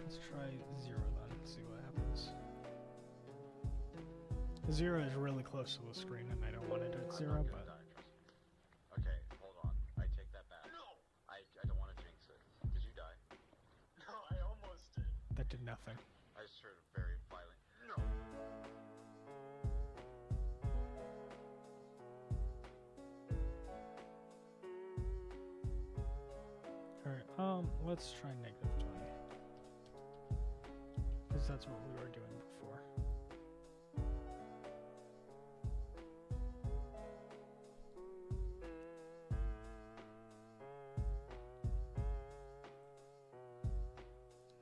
Let's try 0 then. See what happens. 0 is really close to the screen, and I don't want it at 0, I'm but gonna die, trust me. Okay, hold on. I take that back. No! I don't want to jinx it. Did you die? No, I almost did. that did nothing. I just heard a very violent no. Alright, let's try -20. Because that's what we were doing before.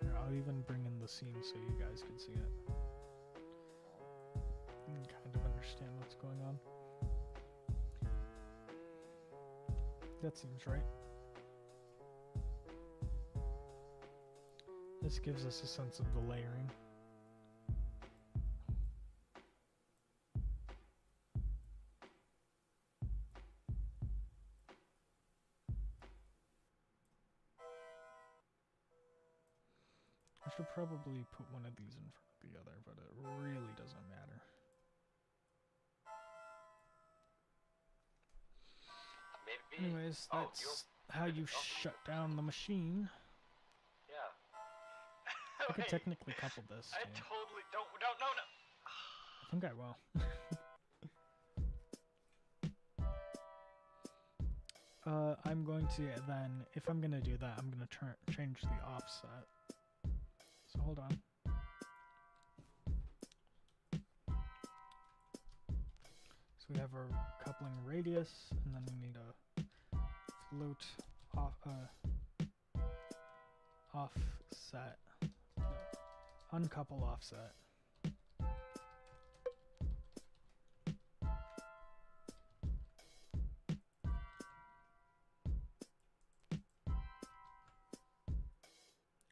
Here, I'll even bring in the scene so you guys can see it. And kind of understand what's going on. That seems right. This gives us a sense of the layering. I should probably put one of these in front of the other, but it really doesn't matter. Maybe. Anyways, Oh, that's how you shut down the machine. Yeah. I could Wait, technically couple this I too. totally don't. No. I think I will. I'm going to then, if I'm gonna do that, I'm gonna change the offset. So hold on. So we have our coupling radius, and then we need a float offset. No, uncouple offset.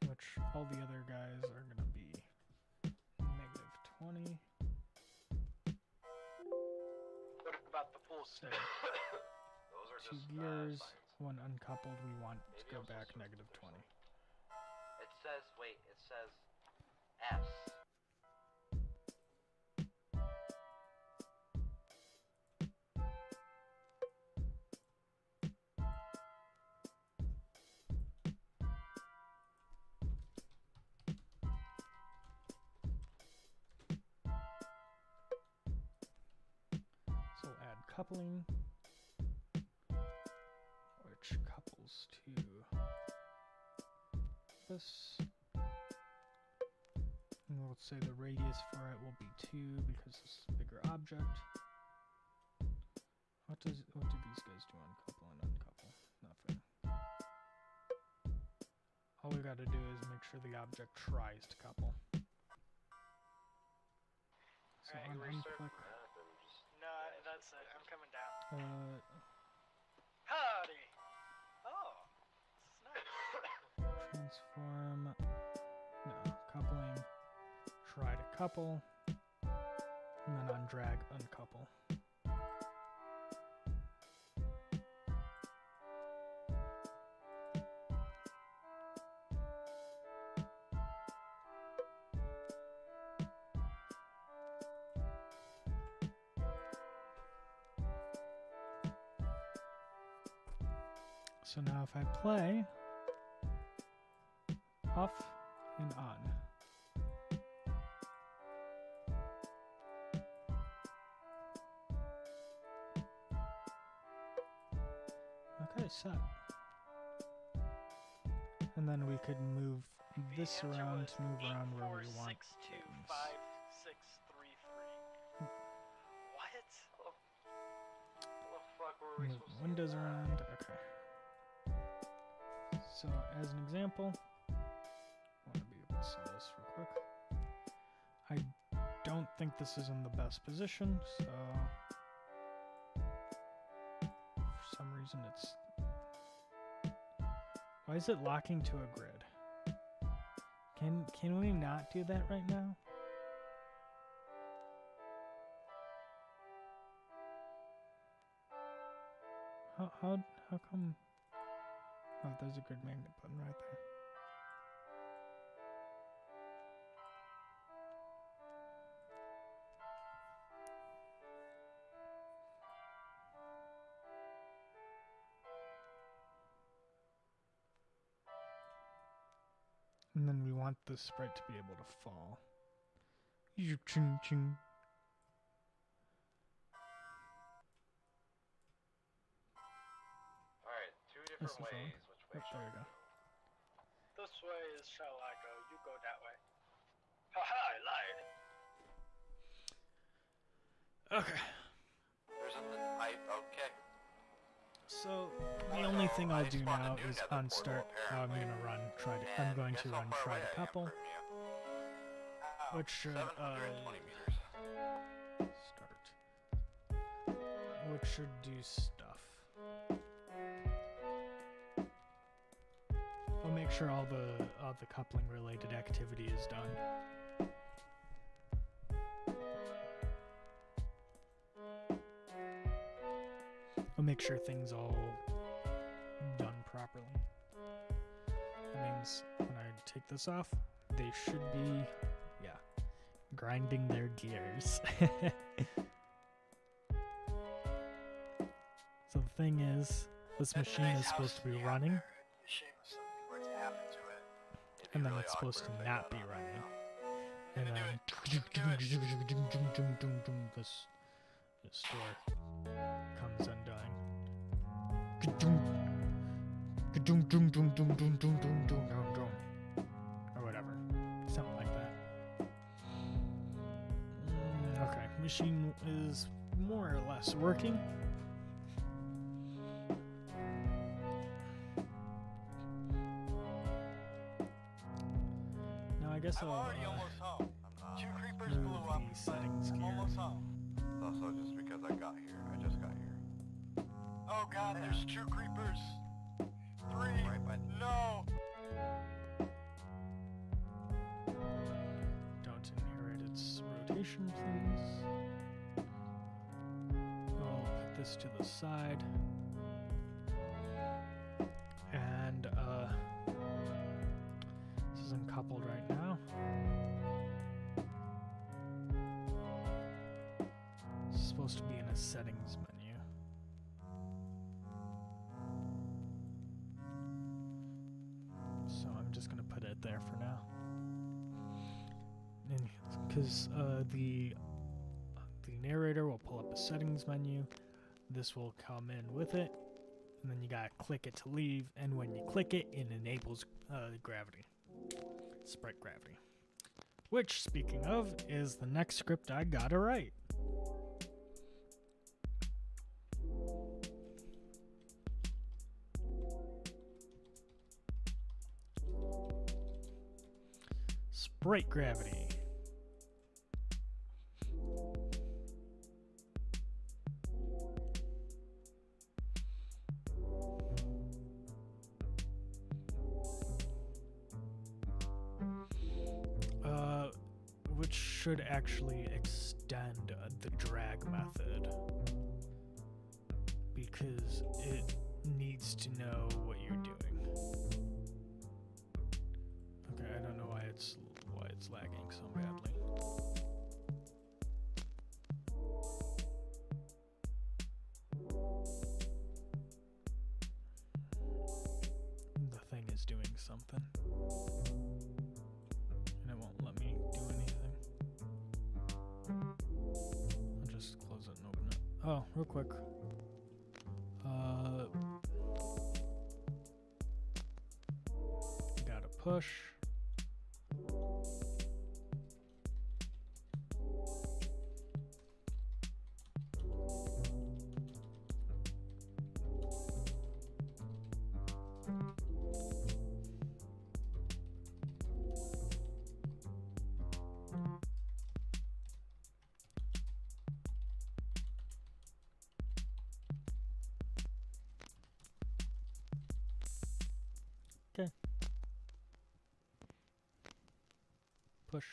Which all the other guys are gonna be -20. What about the full So set? Those are 2 just gears, signs. one uncoupled, we want to Maybe go also back some- -20. there's some- It says, wait, it says S. coupling, which couples to this. And we'll say the radius for it will be 2 because this is a bigger object. What do these guys do? Uncouple and uncouple? Nothing. All we gotta do is make sure the object tries to couple. So unclick. No, that's it. I'm coming down. Howdy! Oh, this is nice. Transform. No, coupling. Try to couple. And then undrag, uncouple. So now if I play off and on. Okay, set. And then we could move this around to move around where we want. 8462563. What? What the fuck were we Move supposed to do? windows around. Okay. So as an example, I want to be able to see this real quick. I don't think this is in the best position, so for some reason it's. Why is it locking to a grid? Can we not do that right now? How come? Oh, there's a grid magnet button right there. And then we want the sprite to be able to fall. Ching ching. Alright, two That's different the phone. ways. Which way Yep, shall there we we go. go? This way is shall I go? You go that way. Haha, I lied. Okay. There's a okay. So the only thing I'll do now is on start. I'm gonna run. I'm going to run try to couple, which should 720 meters. start. Which should do stuff. I'll make sure all the coupling related activity is done. I'll make sure things all done properly. That means when I take this off, they should be, yeah, grinding their gears. So the thing is, this machine is supposed to be running, and then it's supposed to not be running. And then this door comes undone. Or whatever. Something like that. Okay, machine is more or less working. Now I guess I'm I'll already almost home. Two creepers move blew up, the but settings I'm gear. almost home. It's also just because I got here. I just got here. Oh god, there's two creepers. Three. Right by No. Don't inherit its rotation, please. I'll put this to the side. And, this is uncoupled right now. It's supposed to be in a settings menu. So I'm just gonna put it there for now. Because the narrator will pull up a settings menu, this will come in with it, and then you gotta click it to leave, and when you click it, it enables gravity. Sprite gravity. Which, speaking of, is the next script I gotta write. Sprite gravity. Which should actually extend the drag method, because it needs to know what you're doing. Okay, I don't know why it's lagging so badly. The thing is doing something. And it won't let me do anything. I'll just close it and open it. Oh, real quick. Gotta push. Okay. Push.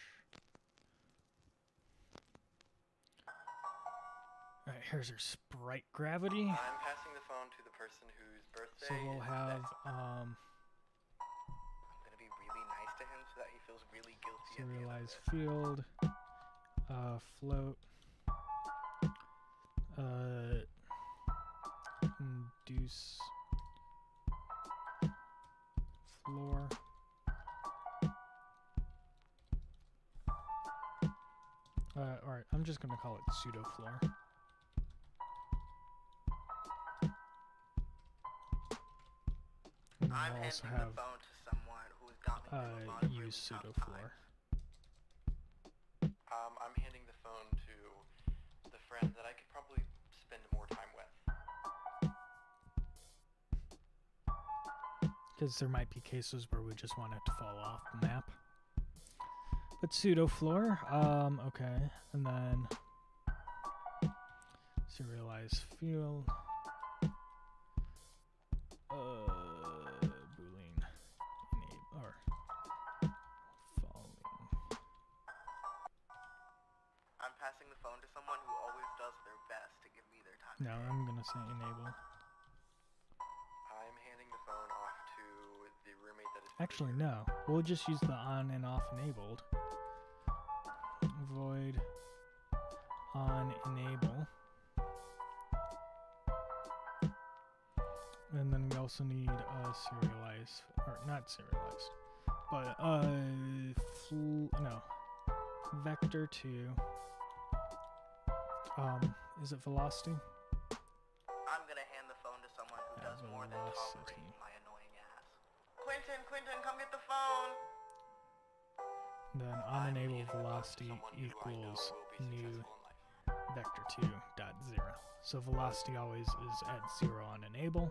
Alright, here's our sprite gravity. I'm passing the phone to the person whose birthday So we'll is have today. I'm gonna be really nice to him so that he feels really guilty at the end of serialize this. field, float, induce floor. Alright, I'm just gonna call it pseudo floor. And I'm we'll also handing have the phone to someone who's got me through a lot of really use tough pseudo times. floor. I'm handing the phone to the friend that I could probably spend more time with. Because there might be cases where we just want it to fall off the map. But pseudo floor, okay, and then serialize field, boolean enable or falling. I'm passing the phone to someone who always does their best to give me their time. No, I'm gonna say enable. I'm handing the phone off to the roommate that is Actually, no. We'll just use the on and off enabled. Void on enable. And then we also need serialize, or not serialized, but no, vector 2. Is it velocity? I'm gonna hand the phone to someone who does more than tolerate Velocity. my annoying ass. Quentin, come get the phone! Then on enable velocity equals new vector 2 dot 0. So velocity always is at 0 on enable.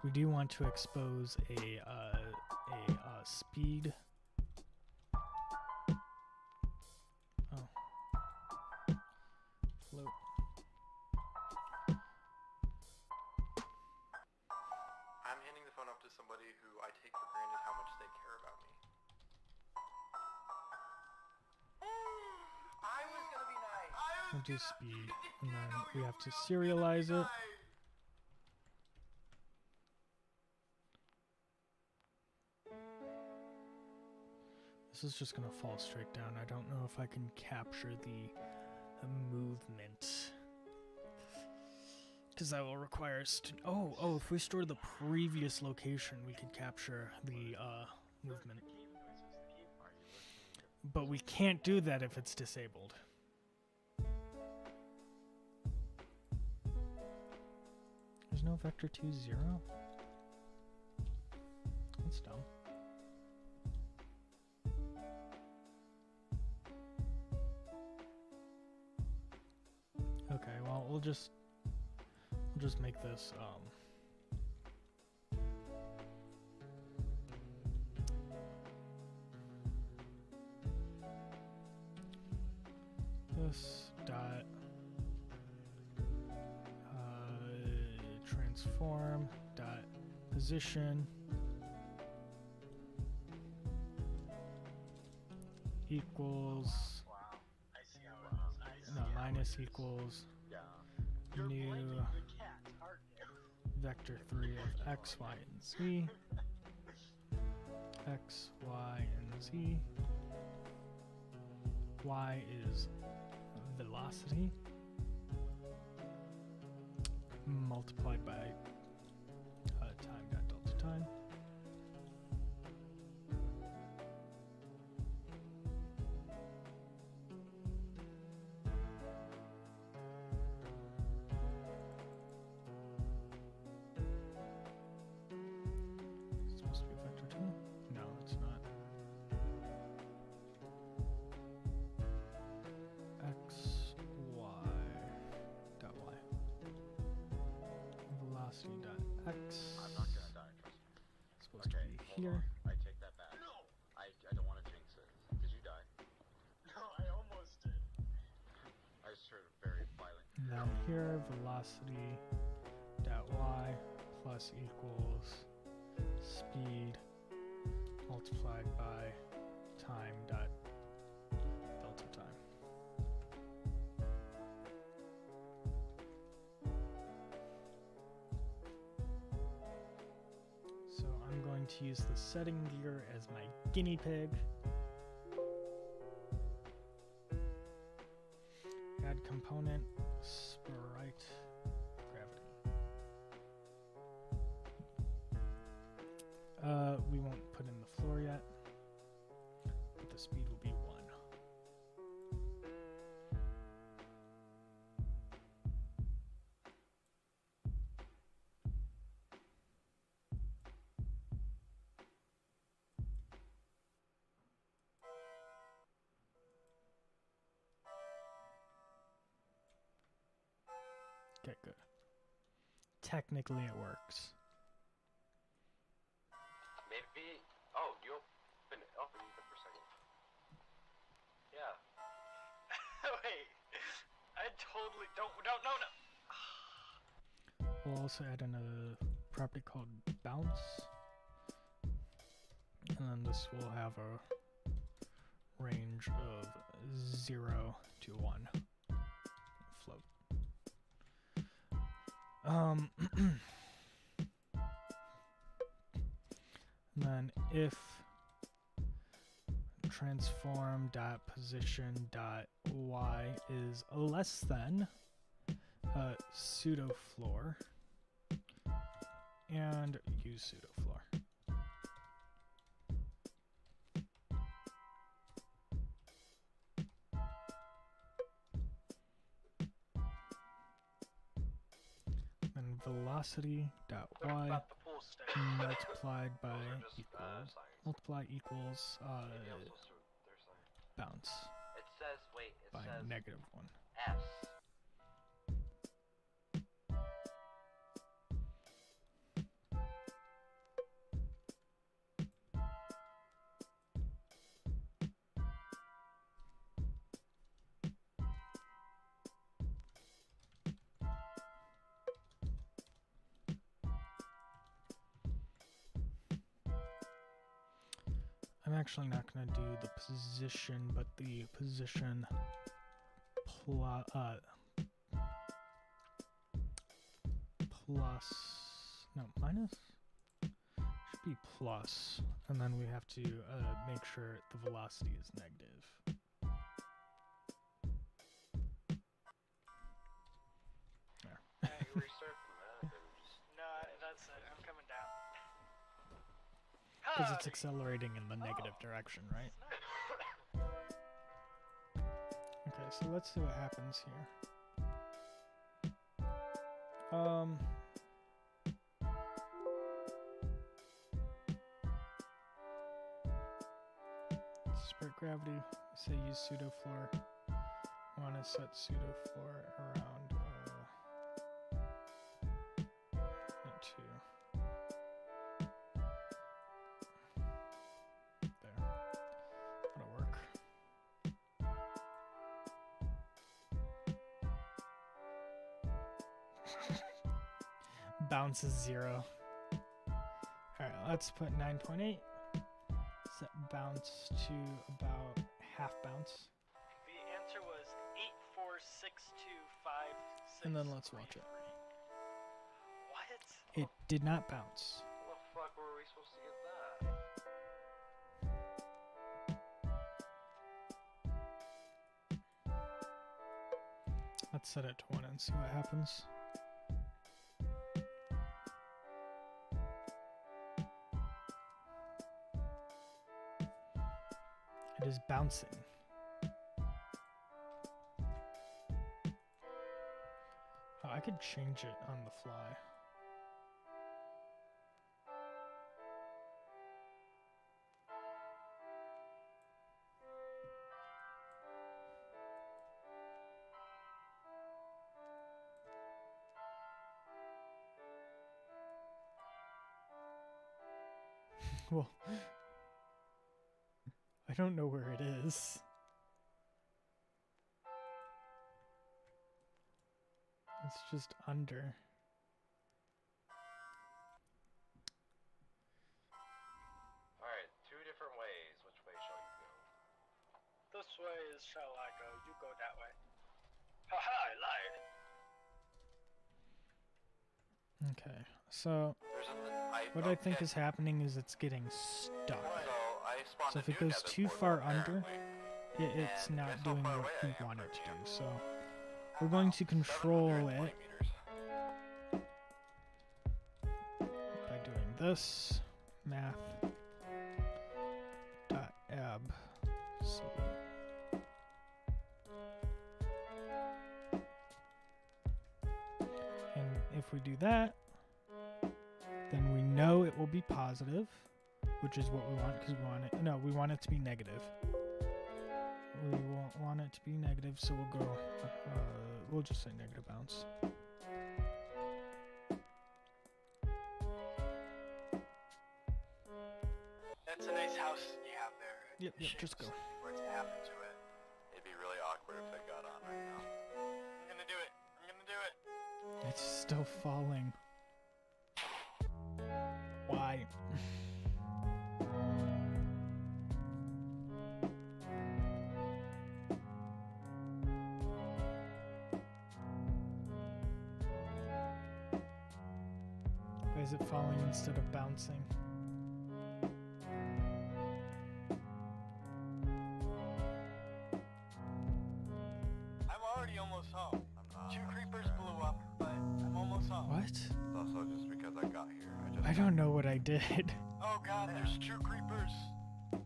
We do want to expose a speed. Oh, float. I'm handing the phone off to somebody who I take for granted how much they care about me. I was gonna be nice. We'll do speed, and then we have to serialize it. This is just gonna fall straight down. I don't know if I can capture the movement, because that will require us to. Oh! If we store the previous location, we could capture the movement. But we can't do that if it's disabled. There's no vector 2, 0? That's dumb. Okay, well, we'll just make this this dot transform dot position equals Wow. I see how it is. I see no how minus it is. equals Yeah. You're new blaming the cat, aren't you? vector 3 of x, y, and z. X, y, and z. Y is velocity multiplied by time dot delta time. It's supposed to be a vector 2? No, it's not. X, y, dot y. Velocity dot x. I'm not gonna die, trust me. It's supposed Okay, to be hold here. on. I take that back. No! I don't want to jinx it. Did you die? No, I almost did. I just heard a very violent. And then here, velocity dot y plus equals speed multiplied by time dot delta time. So I'm going to use the setting gear as my guinea pig. Add component, sprite, gravity. We won't put in the floor yet, but the speed will be 1. Okay, good. Technically it works. Maybe. Oh, you open it up and you for a second. Yeah. Wait. I totally don't. No. We'll also add in a property called bounce. And then this will have a range of 0 to 1 float. And then if transform dot position dot y is less than pseudo floor, and use pseudo floor. Then velocity dot y About the pool stick. multiplied by Those are just, equals science. multiply equals Maybe I'm supposed to. There's science. bounce It says, wait, it by says negative 1. S. I'm actually not going to do the position, but the position minus? Should be plus, and then we have to make sure the velocity is negative. There. Hey, restart the map and just. No, that's it. I'm coming down. Because it's Howdy. accelerating in the negative direction, right? It's not. so let's see what happens here. Spread gravity. Say use pseudo floor. Want to set pseudo floor around 2. There. That'll work. Bounce is 0. Alright, let's put 9.8. Set bounce to about half bounce. The answer was 84625. And then let's watch it. What? It did not bounce. How the fuck were we supposed to get that? Let's set it to 1 and see what happens. It is bouncing. Oh, I could change it on the fly. Well, I don't know where it is. It's just under. Alright, 2 different ways. Which way shall you go? This way is shall I go? You go that way. Haha, I lied. Okay, so There's what I think is happening is it's getting stuck. So I spawned So if a it new goes nether too portal, far under, apparently. it's And not guess how doing far what away we I am want from it to do. you? So we're going to control 720 it meters. by doing this math dot ab. So and if we do that, then we know it will be positive, which is what we want because we want it. No, we want it to be negative. We won't want it to be negative, so we'll go. We'll just say negative bounce. That's a nice house you have there. Yep, just go. Where to happen to it. It'd be really awkward if it got on right now. I'm gonna do it. I'm gonna do it. It's still falling. Why? Why is it falling instead of bouncing? I'm already almost home. I'm not. 2 creepers blew up, but I'm almost home. What? It's also just because I got here. I don't know what I did. Oh god, there's 2 creepers. 3.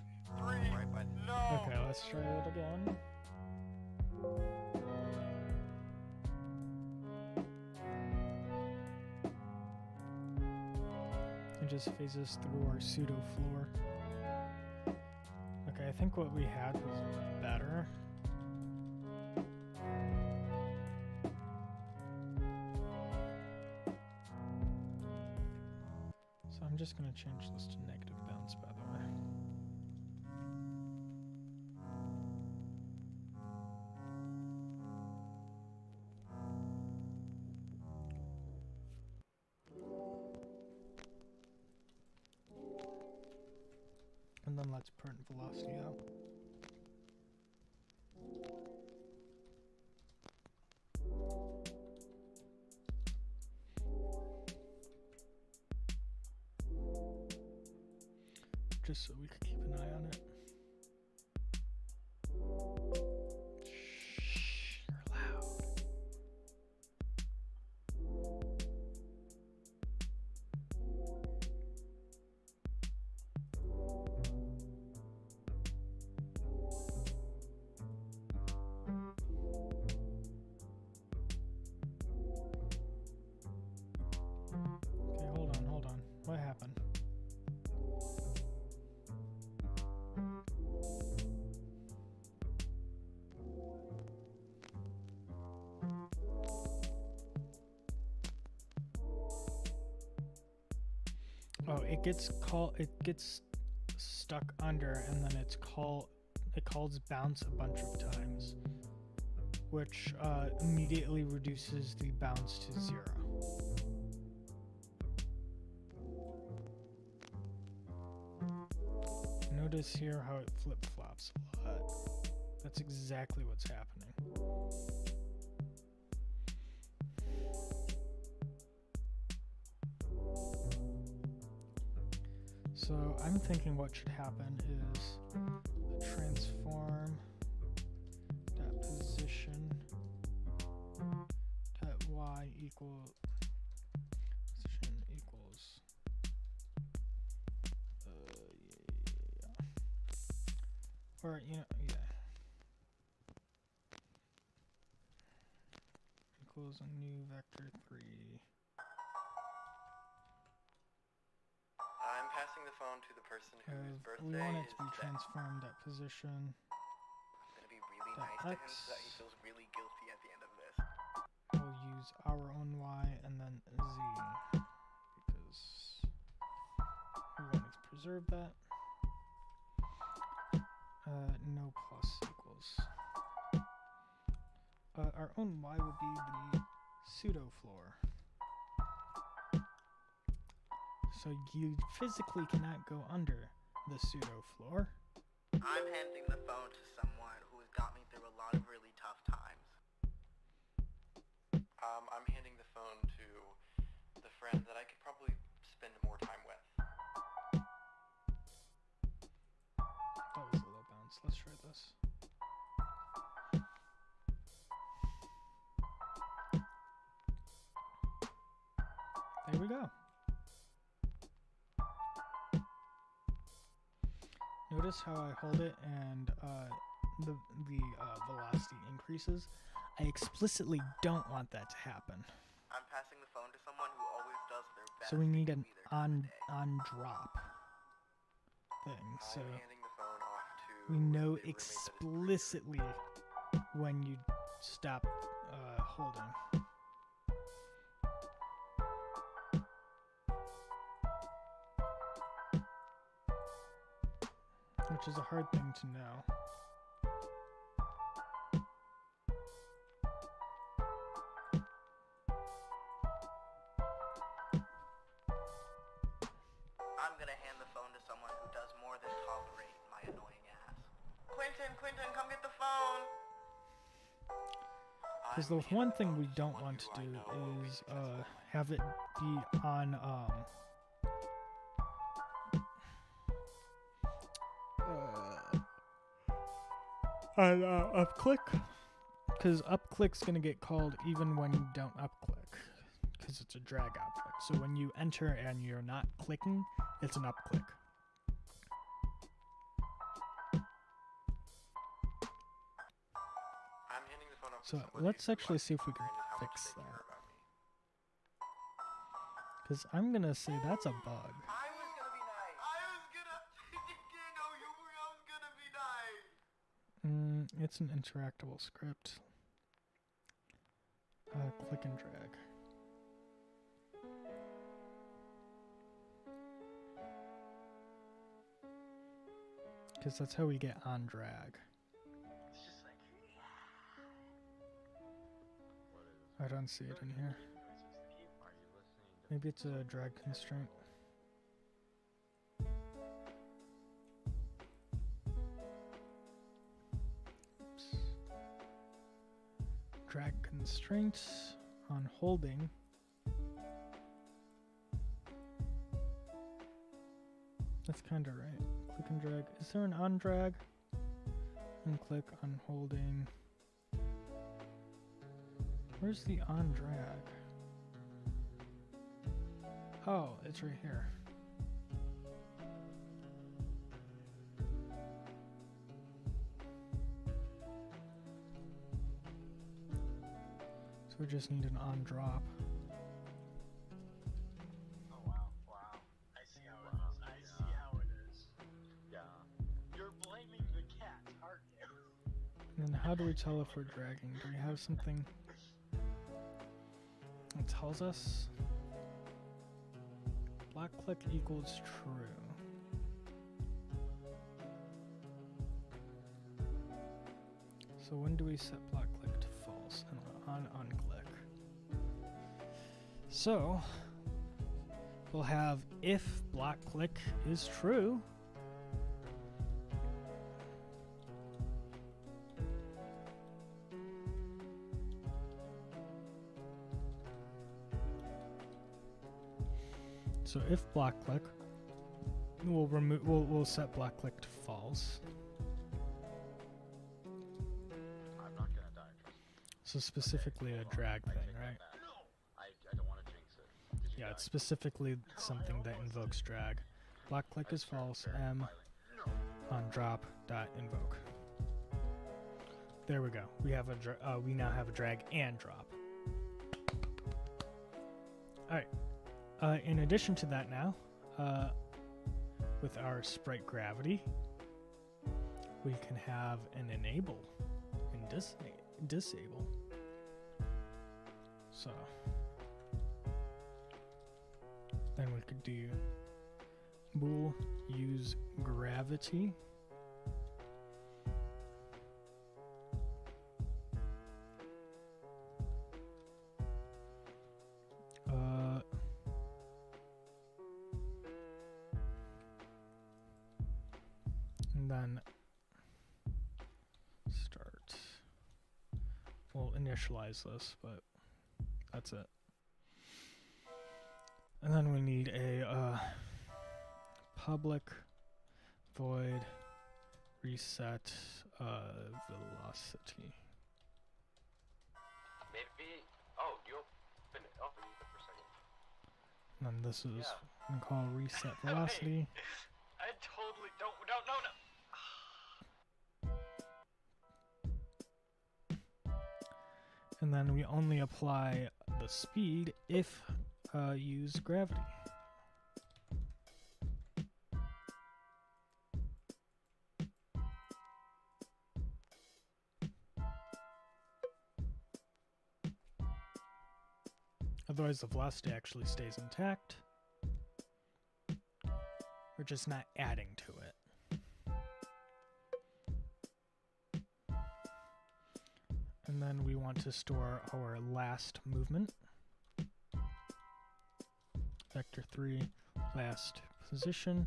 Right by No. Okay, let's try it again. It just phases through our pseudo floor. Okay, I think what we had was better. So I'm just gonna change this to negative bounce, by the way. And then let's print velocity out. Just so we could keep an eye on it. Shh, you're loud. Oh, it gets stuck under, and then it calls bounce a bunch of times, which immediately reduces the bounce to 0. Notice here how it flip-flops a lot. That's exactly what's happening. So I'm thinking what should happen is the transform dot position dot y equal position equals or equals a new vector 3. I'm passing the phone to the person whose birthday We want it is to be today. transformed at position. I'm gonna be really That nice to him X. so that he feels really guilty at the end of this. We'll use our own y and then z because we want to preserve that. No plus equals. Our own y will be the pseudo floor. So you physically cannot go under the pseudo floor. I'm handing the phone to someone who has got me through a lot of really tough times. I'm handing the phone to the friend that I could probably spend more time with. That was a low bounce. Let's try this. There we go. Notice how I hold it and the velocity increases. I explicitly don't want that to happen. I'm passing the phone to someone who always does their best. So we need to an give me their time of on day. drop thing. So I'm handing the phone off to we know the roommate that is explicitly when you stop holding. Which is a hard thing to know. I'm gonna hand the phone to someone who does more than tolerate my annoying ass. Quentin, come get the phone! Because the one thing we don't want to do is have it be on up click, because up click's gonna get called even when you don't up click, because it's a drag object. So when you enter and you're not clicking, it's an up click. I'm handing the phone off So to somebody let's who actually I see if we take can for granted how much fix they that. care about me. Because I'm gonna say that's a bug. I was gonna be nice. I was gonna. Didn't know you were. I was gonna be nice. It's an interactable script. Click and drag. Because that's how we get on drag. It's just like, What is I don't see it in here. Are you listening to Maybe it's a drag constraint. Oops. Drag constraints on holding. That's kind of right. Click and drag. Is there an on drag? And click on holding. Where's the on drag? Oh, it's right here. So we just need an on drop. oh wow. I see how it is. I see how it is. Yeah. You're blaming the cat, aren't you? And then how do we tell if we're dragging? Do we have something that tells us? block click equals true. So when do we set block click to false and on unclick? So we'll have if block click is true, so if block click, we'll set block click to false. I'm not gonna die. Trust me. So specifically a drag I thing, take that right? back. I don't want to jinx it. Did you Yeah, die? it's specifically something that invokes drag. Block click I is started false. very M violent. on drop dot invoke. There we go. We have we now have a drag and drop. All right. In addition to that, now with our sprite gravity, we can have an enable and disable. So then we could do bool use gravity. And then start. We'll initialize this, but that's it. And then we need a public void reset velocity. Maybe. Oh, you open it up for a second. And then this is Yeah. we can call reset velocity. I totally don't no. And then we only apply the speed if use gravity. Otherwise the velocity actually stays intact. We're just not adding to it. And then we want to store our last movement. Vector 3, last position.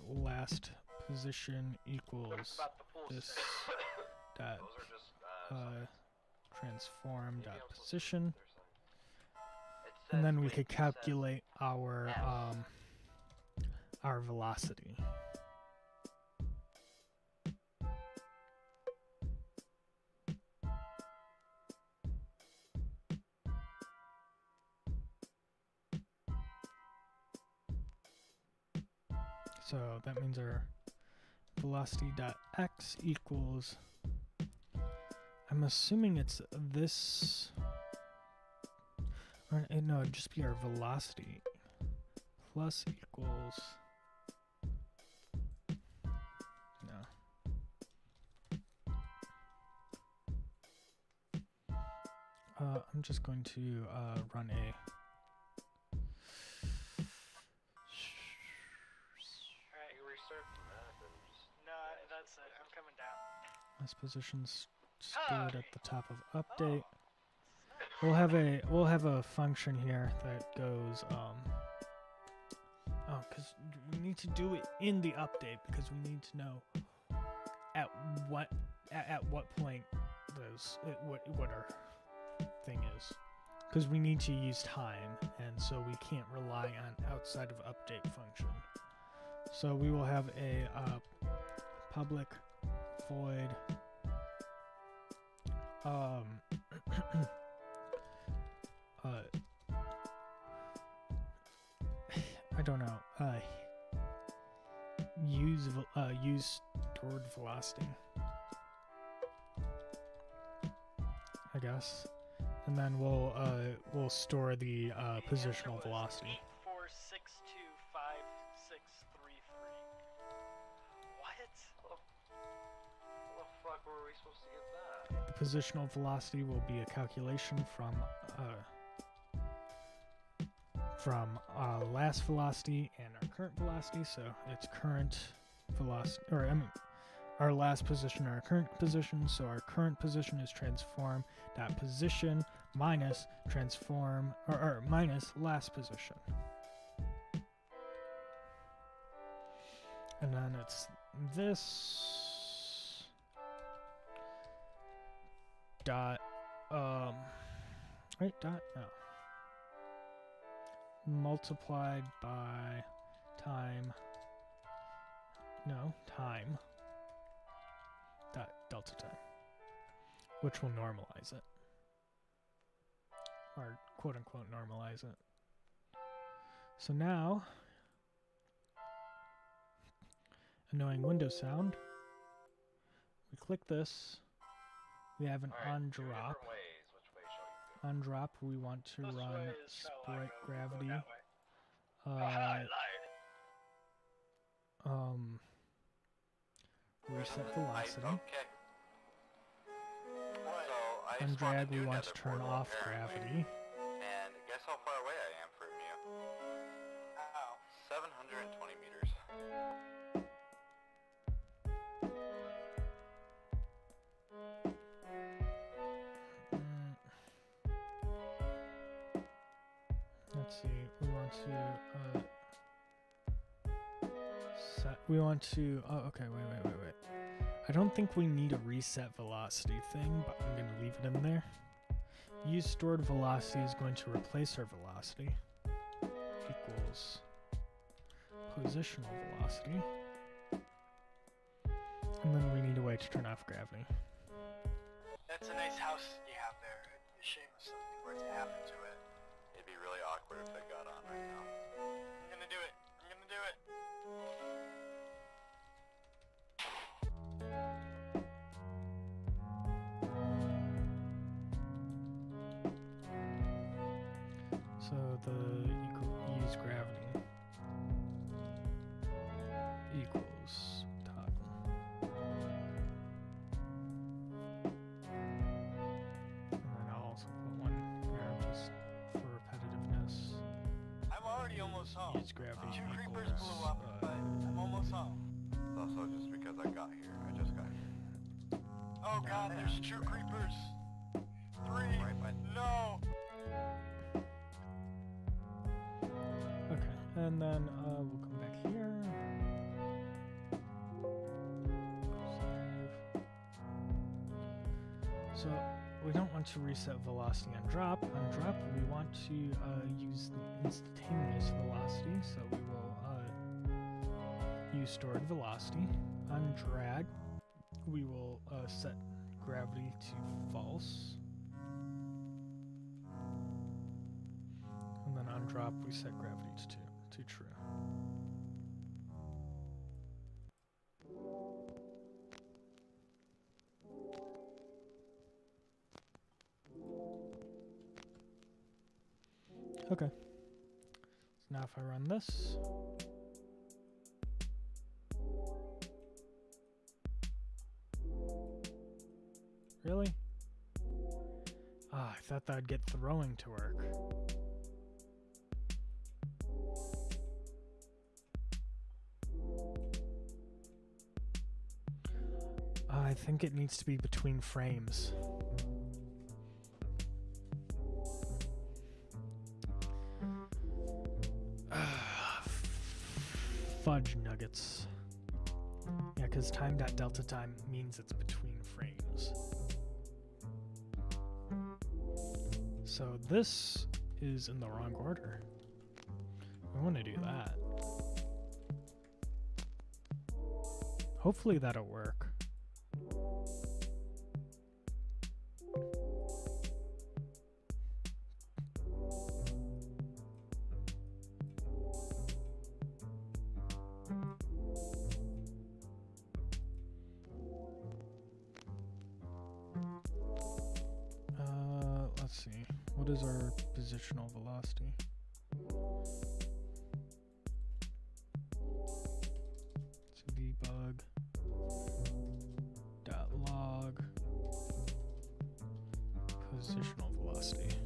Last position equals About the full this set. dot Those are just signs. transform Maybe dot I'm supposed to position. use their signs. It And then says- we wait, could it says calculate our S. velocity. So that means our velocity dot x equals, I'm assuming it's this, or no, it'd just be our velocity plus equals, no. I'm just going to run a Alright, You restart the map and just. no, that's it. I'm coming down. last position stored at the top of update. We'll have a function here that goes because we need to do it in the update because we need to know at what point what our thing is, because we need to use time, and so we can't rely on outside of update function. So we will have a public void I don't know. Use stored velocity, I guess, and then we'll store the positional velocity. 8462563. What? How the fuck were we supposed to get that? The positional velocity will be a calculation from from our last velocity and our current velocity. So it's current velocity, or I mean, our last position, our current position. So our current position is transform dot position minus transform or minus last position. And then it's this dot right dot no multiplied by time dot delta time, which will normalize it, or quote unquote normalize it. So now, annoying Windows sound. We click this. We have an on Two drop. different ways. Which way shall you go? On drop, we want to This run way is shall I sprite go? gravity. Go that way. Haha, I lied. Reset velocity. Okay. What? So I On spawned a drag, we new want to nether turn portal, off apparently. gravity. And guess how far away I am from you? Ow. 720 meters. Let's see. We want to set. We want to. Oh, okay. Wait. I don't think we need a reset velocity thing, but I'm going to leave it in there. Use stored velocity is going to replace our velocity. Equals positional velocity. And then we need a way to turn off gravity. That's a nice house you have there. It'd be a shame if something were to happen to it. It'd be really awkward if it got on right now. I'm gonna do it. I'm gonna do it. So use gravity equals toggle. And then I'll also put one here just for repetitiveness. I'm already almost home. Use gravity Two creepers equals, blew up, but I'm almost home. It's also just because I got here. I just got here. Oh god, there's two creepers. Three. Right by No. Okay, and then we'll come back here. Save. So we don't want to reset velocity on drop. On drop, we want to use the instantaneous velocity. So we will use stored velocity. On drag, we will set gravity to false. And then on drop, we set gravity to true. Okay. So now if I run this, really? Ah, I thought that'd get throwing to work. I think it needs to be between frames. Fudge nuggets. Yeah, because time.delta time means it's between frames. So this is in the wrong order. I want to do that. Hopefully that'll work. Let's see. What is our positional velocity? Let's debug dot log positional velocity.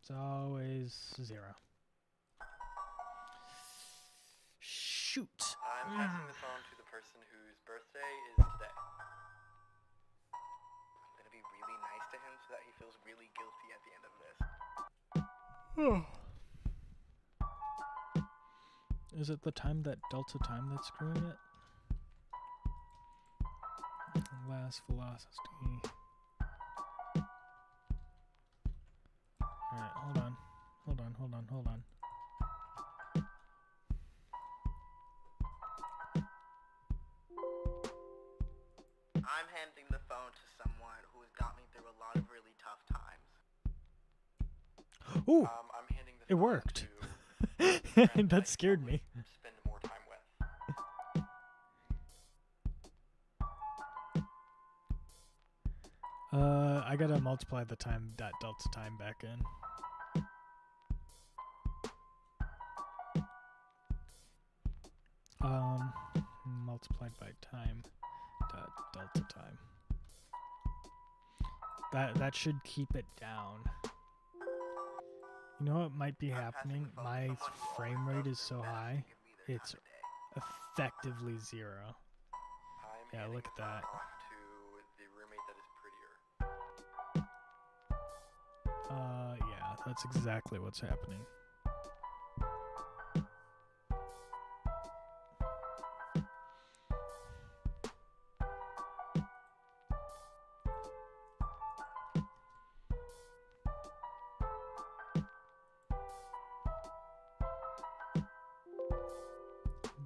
It's always 0. Shoot. I'm passing the phone to the person whose birthday is today. I'm gonna be really nice to him so that he feels really guilty at the end of this. Is it the time that Delta time that's screwing it? Last velocity. Alright, hold on. I'm handing the phone to someone who's got me through a lot of really tough times. Ooh! I'm handing the It phone worked. to a friend I That could scared probably me. Spend more time with. I gotta multiply the time that delta time back in. Multiplied by time dot delta time. That should keep it down. You know what might be happening? My frame rate is so high, it's effectively 0. I'm Yeah, handing look the at phone that. off to the roommate that is prettier. Yeah, that's exactly what's happening.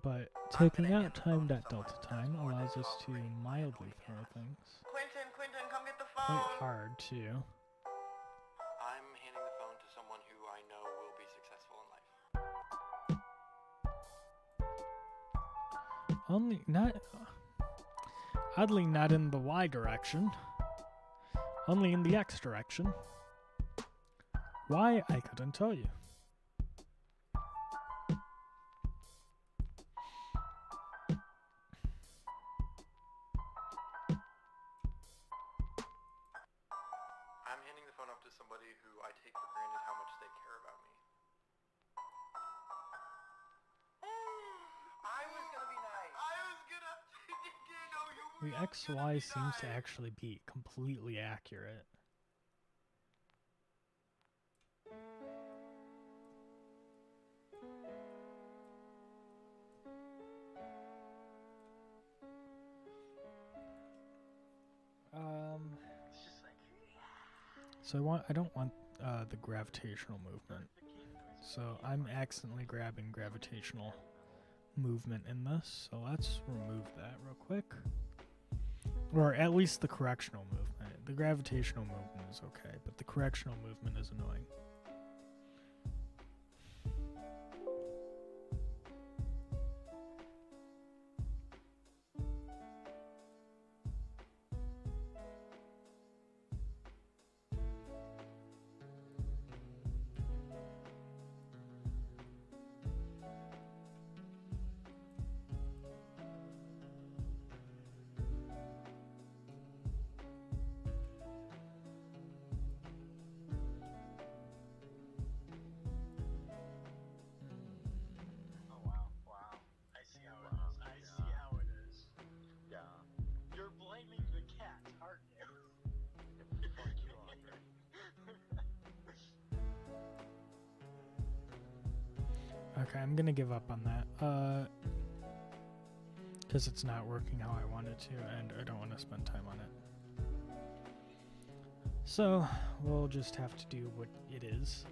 But taking out time dot delta time allows us to mildly throw things. Quentin, come get the Quite phone. hard too. I'm handing the phone to someone who I know will be successful in life. Oddly not in the Y direction. Only in the X direction. Why, I couldn't tell you. I'm handing the phone off to somebody who I take for granted how much they care about me. I was gonna be nice. I was gonna. Didn't know you were. The XY seems to actually be completely accurate. So I don't want the gravitational movement. So I'm accidentally grabbing gravitational movement in this. So let's remove that real quick. Or at least the correctional movement. The gravitational movement is okay, but the correctional movement is annoying. Oh wow. I see how it is. I see how it is. Yeah. You're blaming the cat, aren't you? Fuck you, Andre. Okay, I'm gonna give up on that. Because it's not working how I want it to, and I don't want to spend time on it. So, we'll just have to do what it is.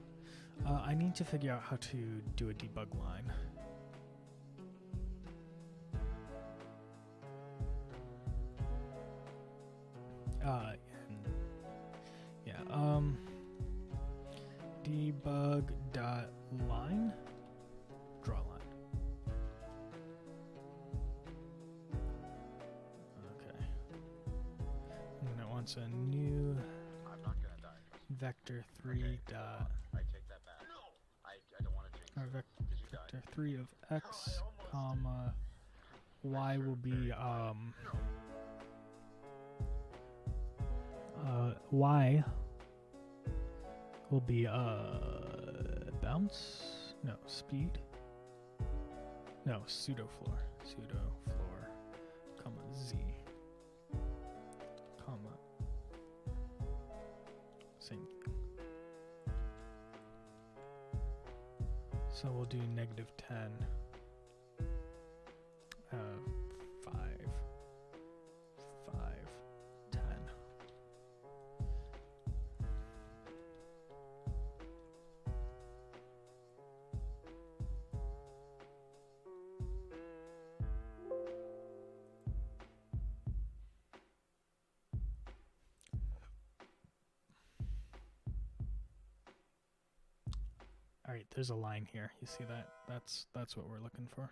I need to figure out how to do a debug line. Debug dot line, draw line. Okay. And then it wants a new I'm not gonna die. vector 3 Okay, dot I take that back. I don't want to jinx or it. Did you die? vector 3 of x, comma y will be y will be bounce. No, speed. No, pseudo floor. Pseudo floor, comma Z, comma same thing. So we'll do -10, 5, 5, 10. All right, there's a line here. You see that? That's what we're looking for.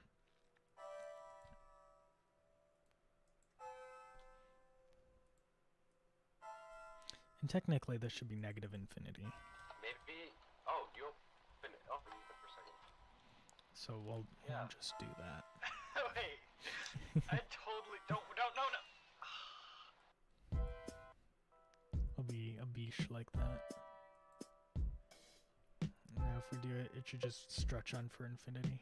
And technically, this should be negative infinity. Maybe. Oh, you open it. Open it for a second. So we'll just do that. Wait. I totally don't. No. It'll be a biche like that. Now if we do it, it should just stretch on for infinity.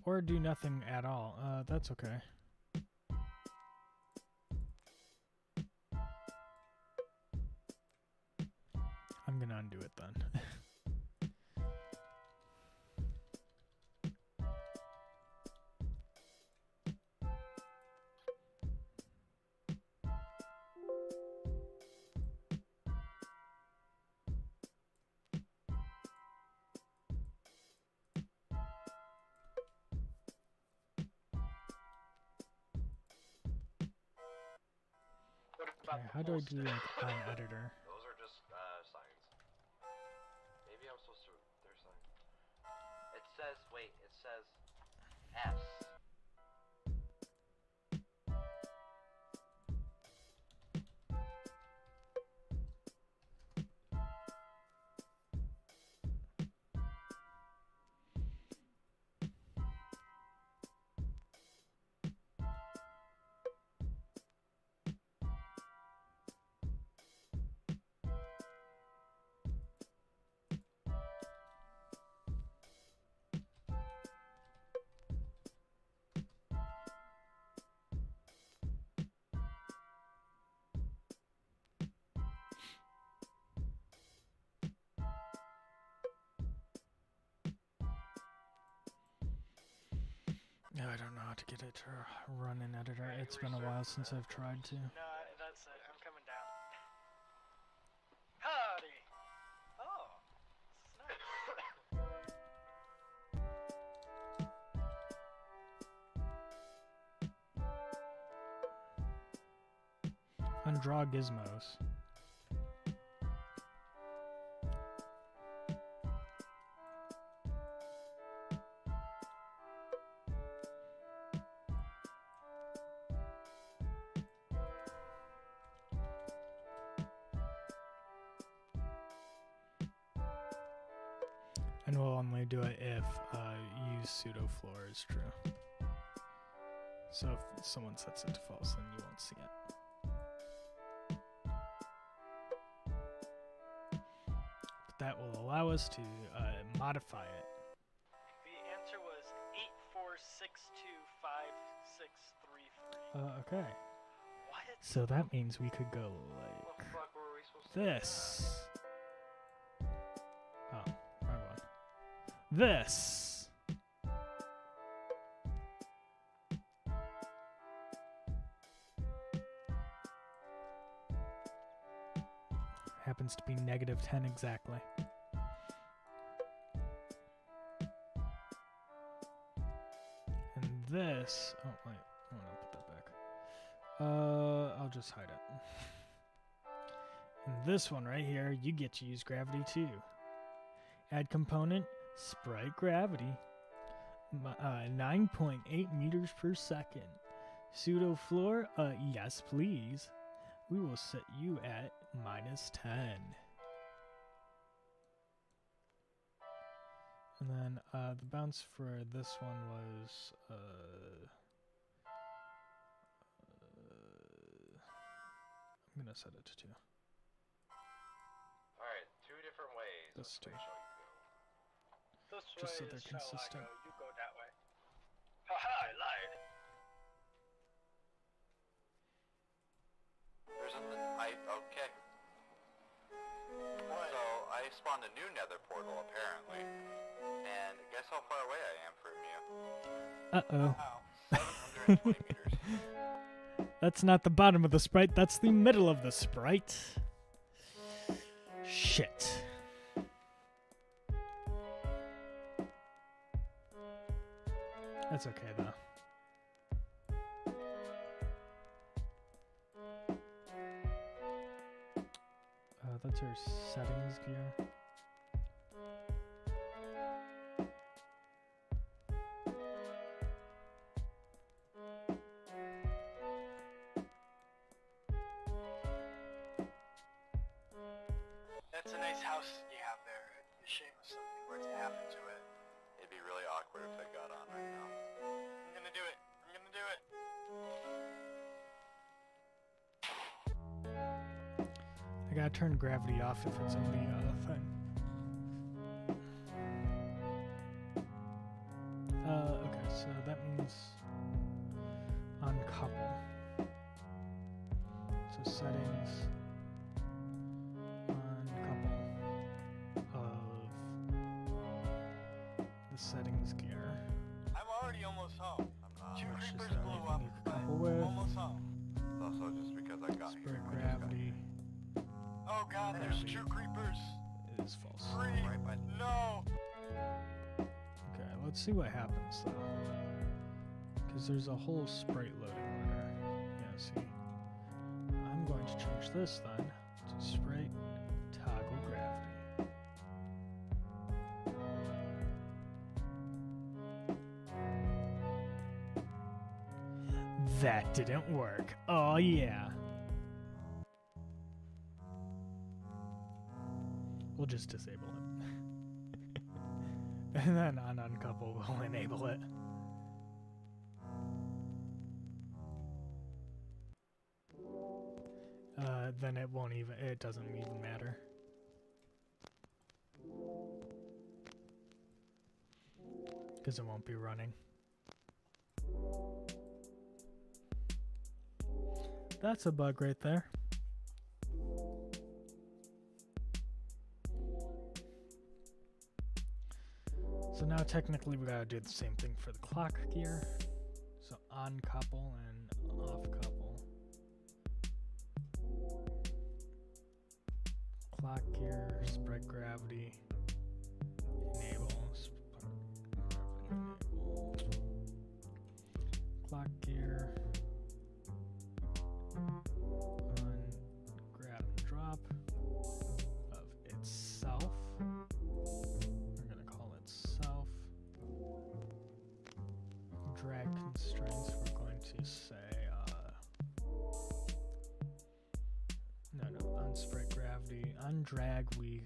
Or do nothing at all. That's okay. I'm gonna undo it then. What about Okay, the how do I full do stack? like on editor? Those are just signs. Maybe I'm supposed to. There's sign. It says. Wait. It says S. No, I don't know how to get it to run in editor. It's been a while since I've tried to. No, that's it. I'm coming down. Howdy. Oh, this is nice. Undraw gizmos. And we'll only do it if use pseudo floor is true. So if someone sets it to false, then you won't see it. But that will allow us to modify it. The answer was 84625633. Okay. What? So that means we could go What like the fuck were we supposed to this. Oh, wrong one. This. Happens to be -10 exactly. And this, oh wait, I want to put that back. I'll just hide it. And this one right here, you get to use gravity too. Add component, sprite gravity, 9.8 meters per second. Pseudo floor, yes please. We will set you at -10. And then the bounce for this one was I'm gonna set it to 2. this too. Way shall you go? This Just so way they're is shall I consistent. go. You go that way. Haha, I lied. There's okay. So, I spawned a new nether portal, apparently. And guess how far away I am from you? Uh-oh. Wow. 720 meters. That's not the bottom of the sprite, that's the middle of the sprite. Shit. That's okay, though. That's our settings gear. That's a nice house you have there. It'd be a shame if something were to happen to it. It'd be really awkward if it got on right now. I'm gonna do it. I'm gonna do it. I gotta turn gravity off if it's in the thing. Okay, so that means uncouple. So settings, uncouple of the settings gear. I'm already almost home. I'm not. Two Which is creepers the blew only up, thing you can but couple with. almost home. It's also just because I got Spread here. I just got gravity Oh god, there's Gravity. 2 creepers. is false. 3. Right by No. Okay, let's see what happens though. Because there's a whole sprite loading order. Yeah, see. I'm going to change this then to sprite toggle gravity. That didn't work. Oh yeah. We'll just disable it. And then on uncouple we'll enable it. Then it won't even, it doesn't even matter. Because it won't be running. That's a bug right there. So now technically we gotta do the same thing for the clock gear. So on couple and off couple. Clock gear, spread gravity, enable, enable. Clock gear, on grab and drop of itself. We're gonna call it self. Drag constraints, we're going to say, no, unspread gravity. On drag, we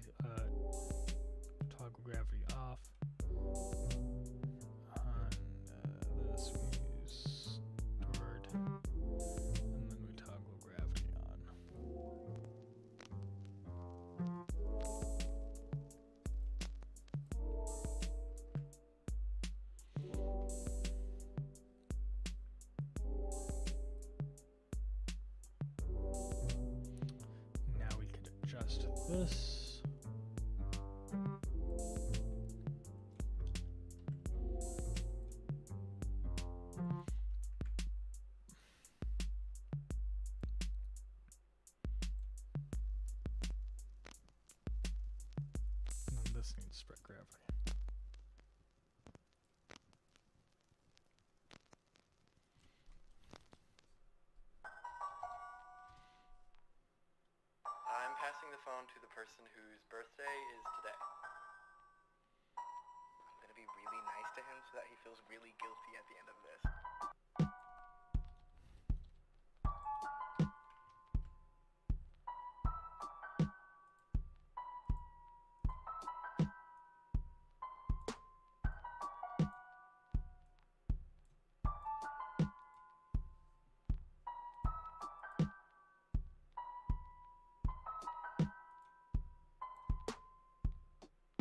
toggle gravity off. On this, we use stored, and then we toggle gravity on. Now we could adjust this. And then this needs spread gravity. I'm passing the phone to the person whose birthday is today. I'm gonna be really nice to him so that he feels really guilty at the end of this.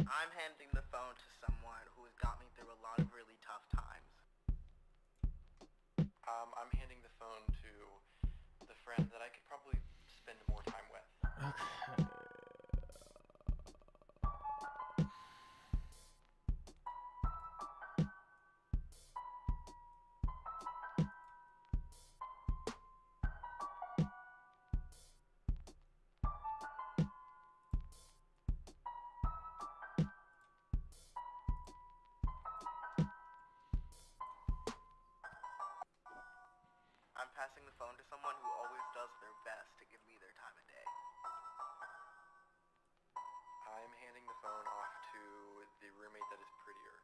I'm handing the phone to someone who has got me through a lot of really tough times. I'm handing the phone to the friend that I could probably spend more time with. Okay. I'm passing the phone to someone who always does their best to give me their time of day. I'm handing the phone off to the roommate that is prettier.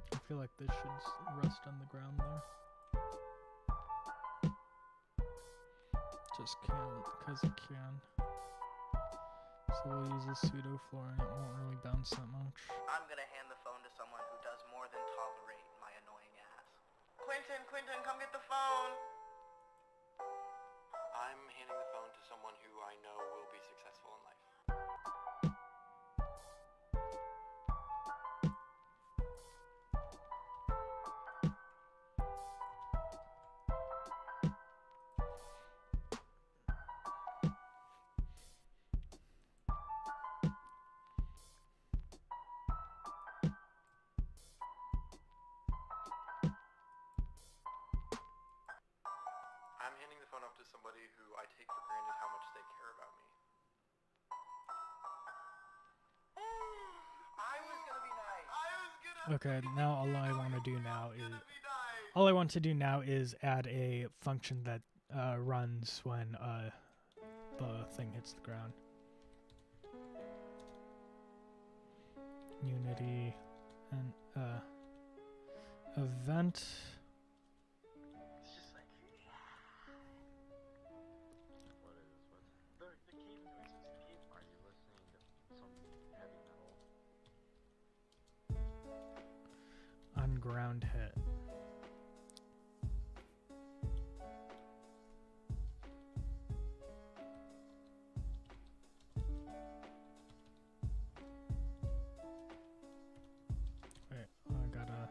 I feel like this should rest on the ground there. Just because it can. So we'll use a pseudo floor and it won't really bounce that much. I'm gonna hand the phone to someone who does more than tolerate my annoying ass. Quentin, come get the phone! I'm handing the phone to someone who I know will be successful in life. I'm handing the phone off to somebody who I take for granted how much they care about me. I was gonna be nice. Okay, now all I want to do now is add a function that runs when the thing hits the ground. Unity and event. It's just like, what is what? The cave noises. The cave. Are you listening to some heavy metal? On ground hit. Wait, I gotta.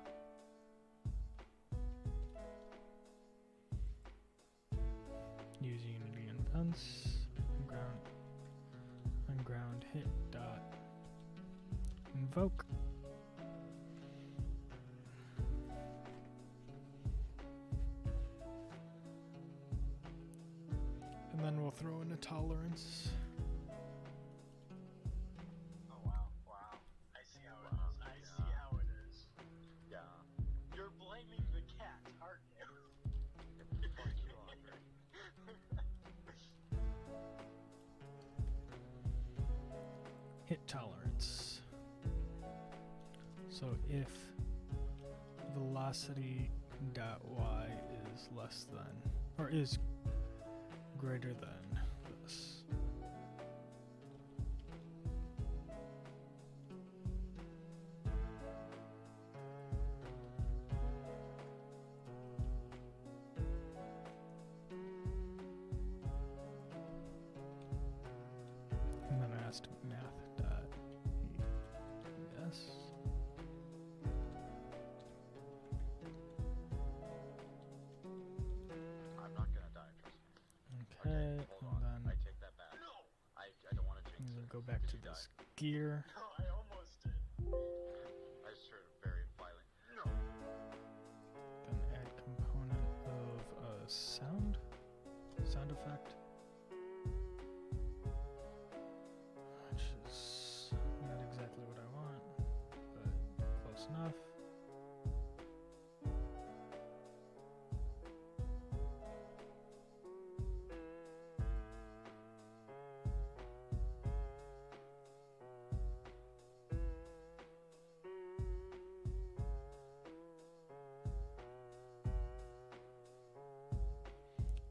Use Unity and events. On ground hit dot invoke. And then we'll throw in a tolerance. Oh wow, wow. I see how it is. I see how it is. Yeah. You're blaming the cat, aren't you? Fuck you, Andre. Hit tolerance. So if velocity dot y is less than, or is greater than this. And then I asked math dot yes. I'm not gonna die, trust me. Okay, Hold on. and I then take that back. I don't want to jinx I'm gonna it. go back Did to you this die? gear. No, I almost did. I just heard a very violent. No. Then add component of a sound effect, which is not exactly what I want, but close enough.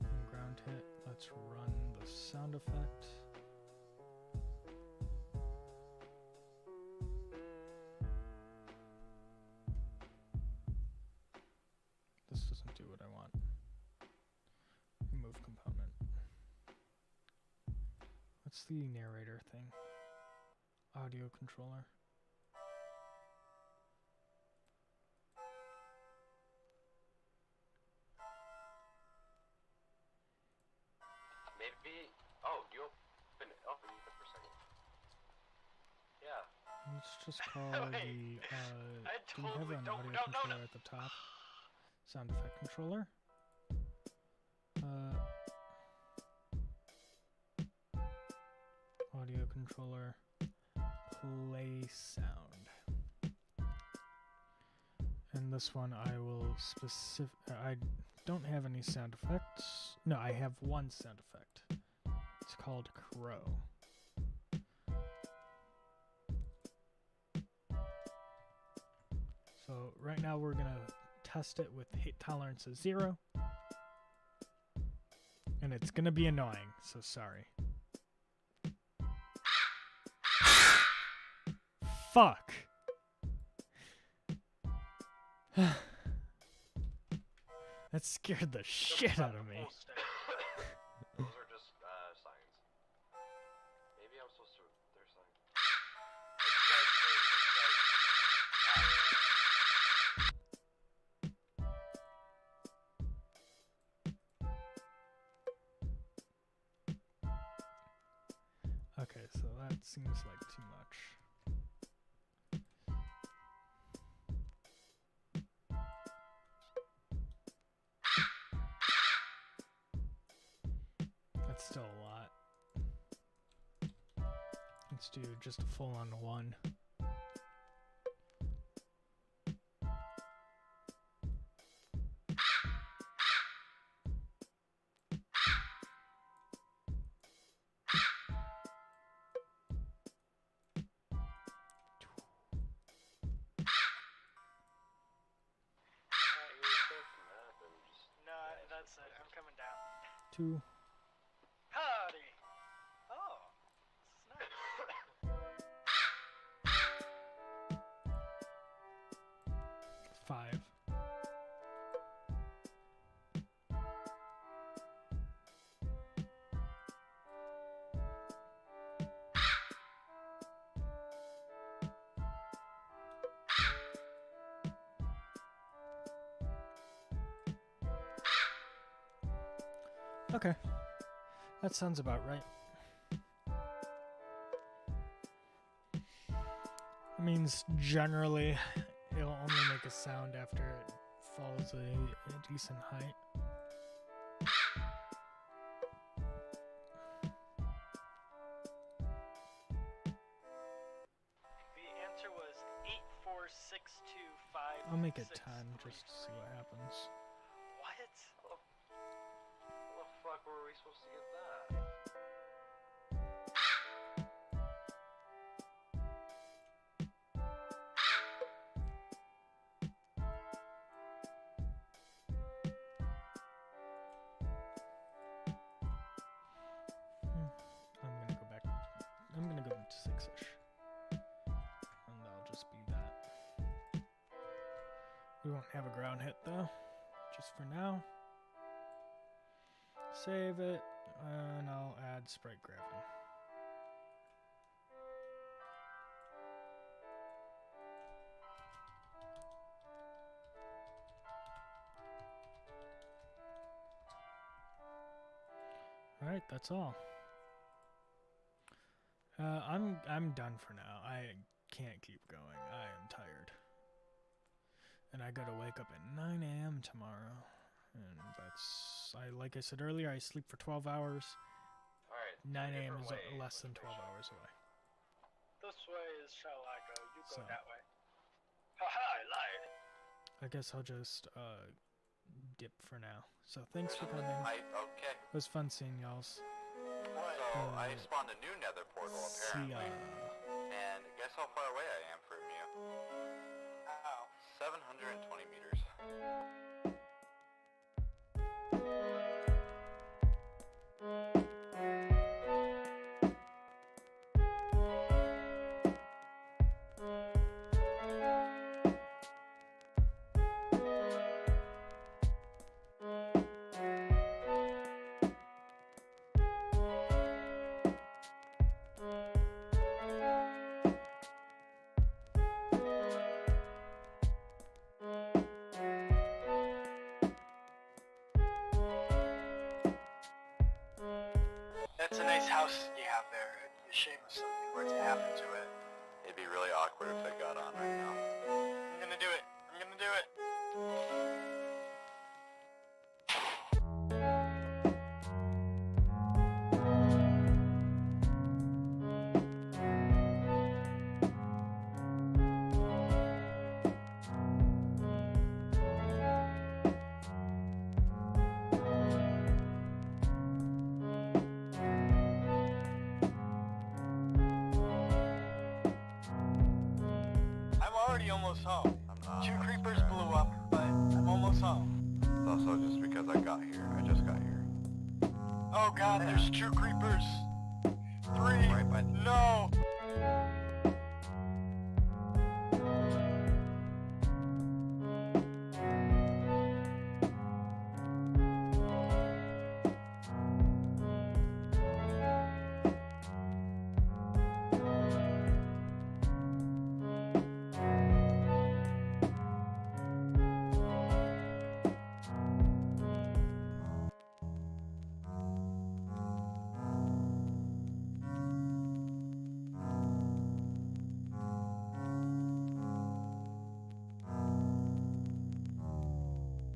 And ground hit. Let's run the sound effect. this doesn't do what I want. Remove component. What's the narrator thing? Audio controller. Maybe. Oh, you open it. Open it for a second. Yeah. Let's just call Wait, the. I Do we have totally an don't. audio No, no, controller no. at the top? Sound effect controller. Audio controller. Play sound. And this one I will I don't have any sound effects. No, I have one sound effect. It's called Crow. So right now we're gonna test it with hit tolerance of 0. And it's gonna be annoying, so sorry. Fuck! That scared the shit out of me. Those are just signs. Maybe I'm supposed to. They're signs. Okay, so that seems like too much. That's still a lot. Let's do just a full-on 1. No, that's it. I'm coming down. 2. Howdy. Oh, this is nice. 5. Okay. That sounds about right. It means generally it'll only make a sound after it falls a decent height. The answer was 84625. I'll make it 10 just to see what happens. What? How the fuck were we supposed to get that? I'm gonna go to 6-ish. And that'll just be that. We won't have a ground hit though. Just for now. Save it, and I'll add sprite gravity. Alright, that's all. I'm done for now. I can't keep going. I am tired. And I gotta wake up at 9 a.m. tomorrow. And that's, like I said earlier, I sleep for 12 hours. Alright. 9 a.m. is less than 12 hours away. This way is shall I go? You go So. that way. Haha, I lied. I guess I'll just dip for now. So thanks for coming. Okay. It was fun seeing y'all's. So I spawned a new nether portal See ya. apparently. And guess how far away I am from you? Ow. 720 meters. house you have there. It'd be a shame if something were to happen to it. It'd be really awkward if they got on right now. I'm gonna do it. I'm gonna do it. I'm already almost home. I'm not. 2 I'm creepers stressed. blew up, but I'm almost home. It's also just because I got here. I just got here. Oh god, there's 2 creepers. 3. Right by- No.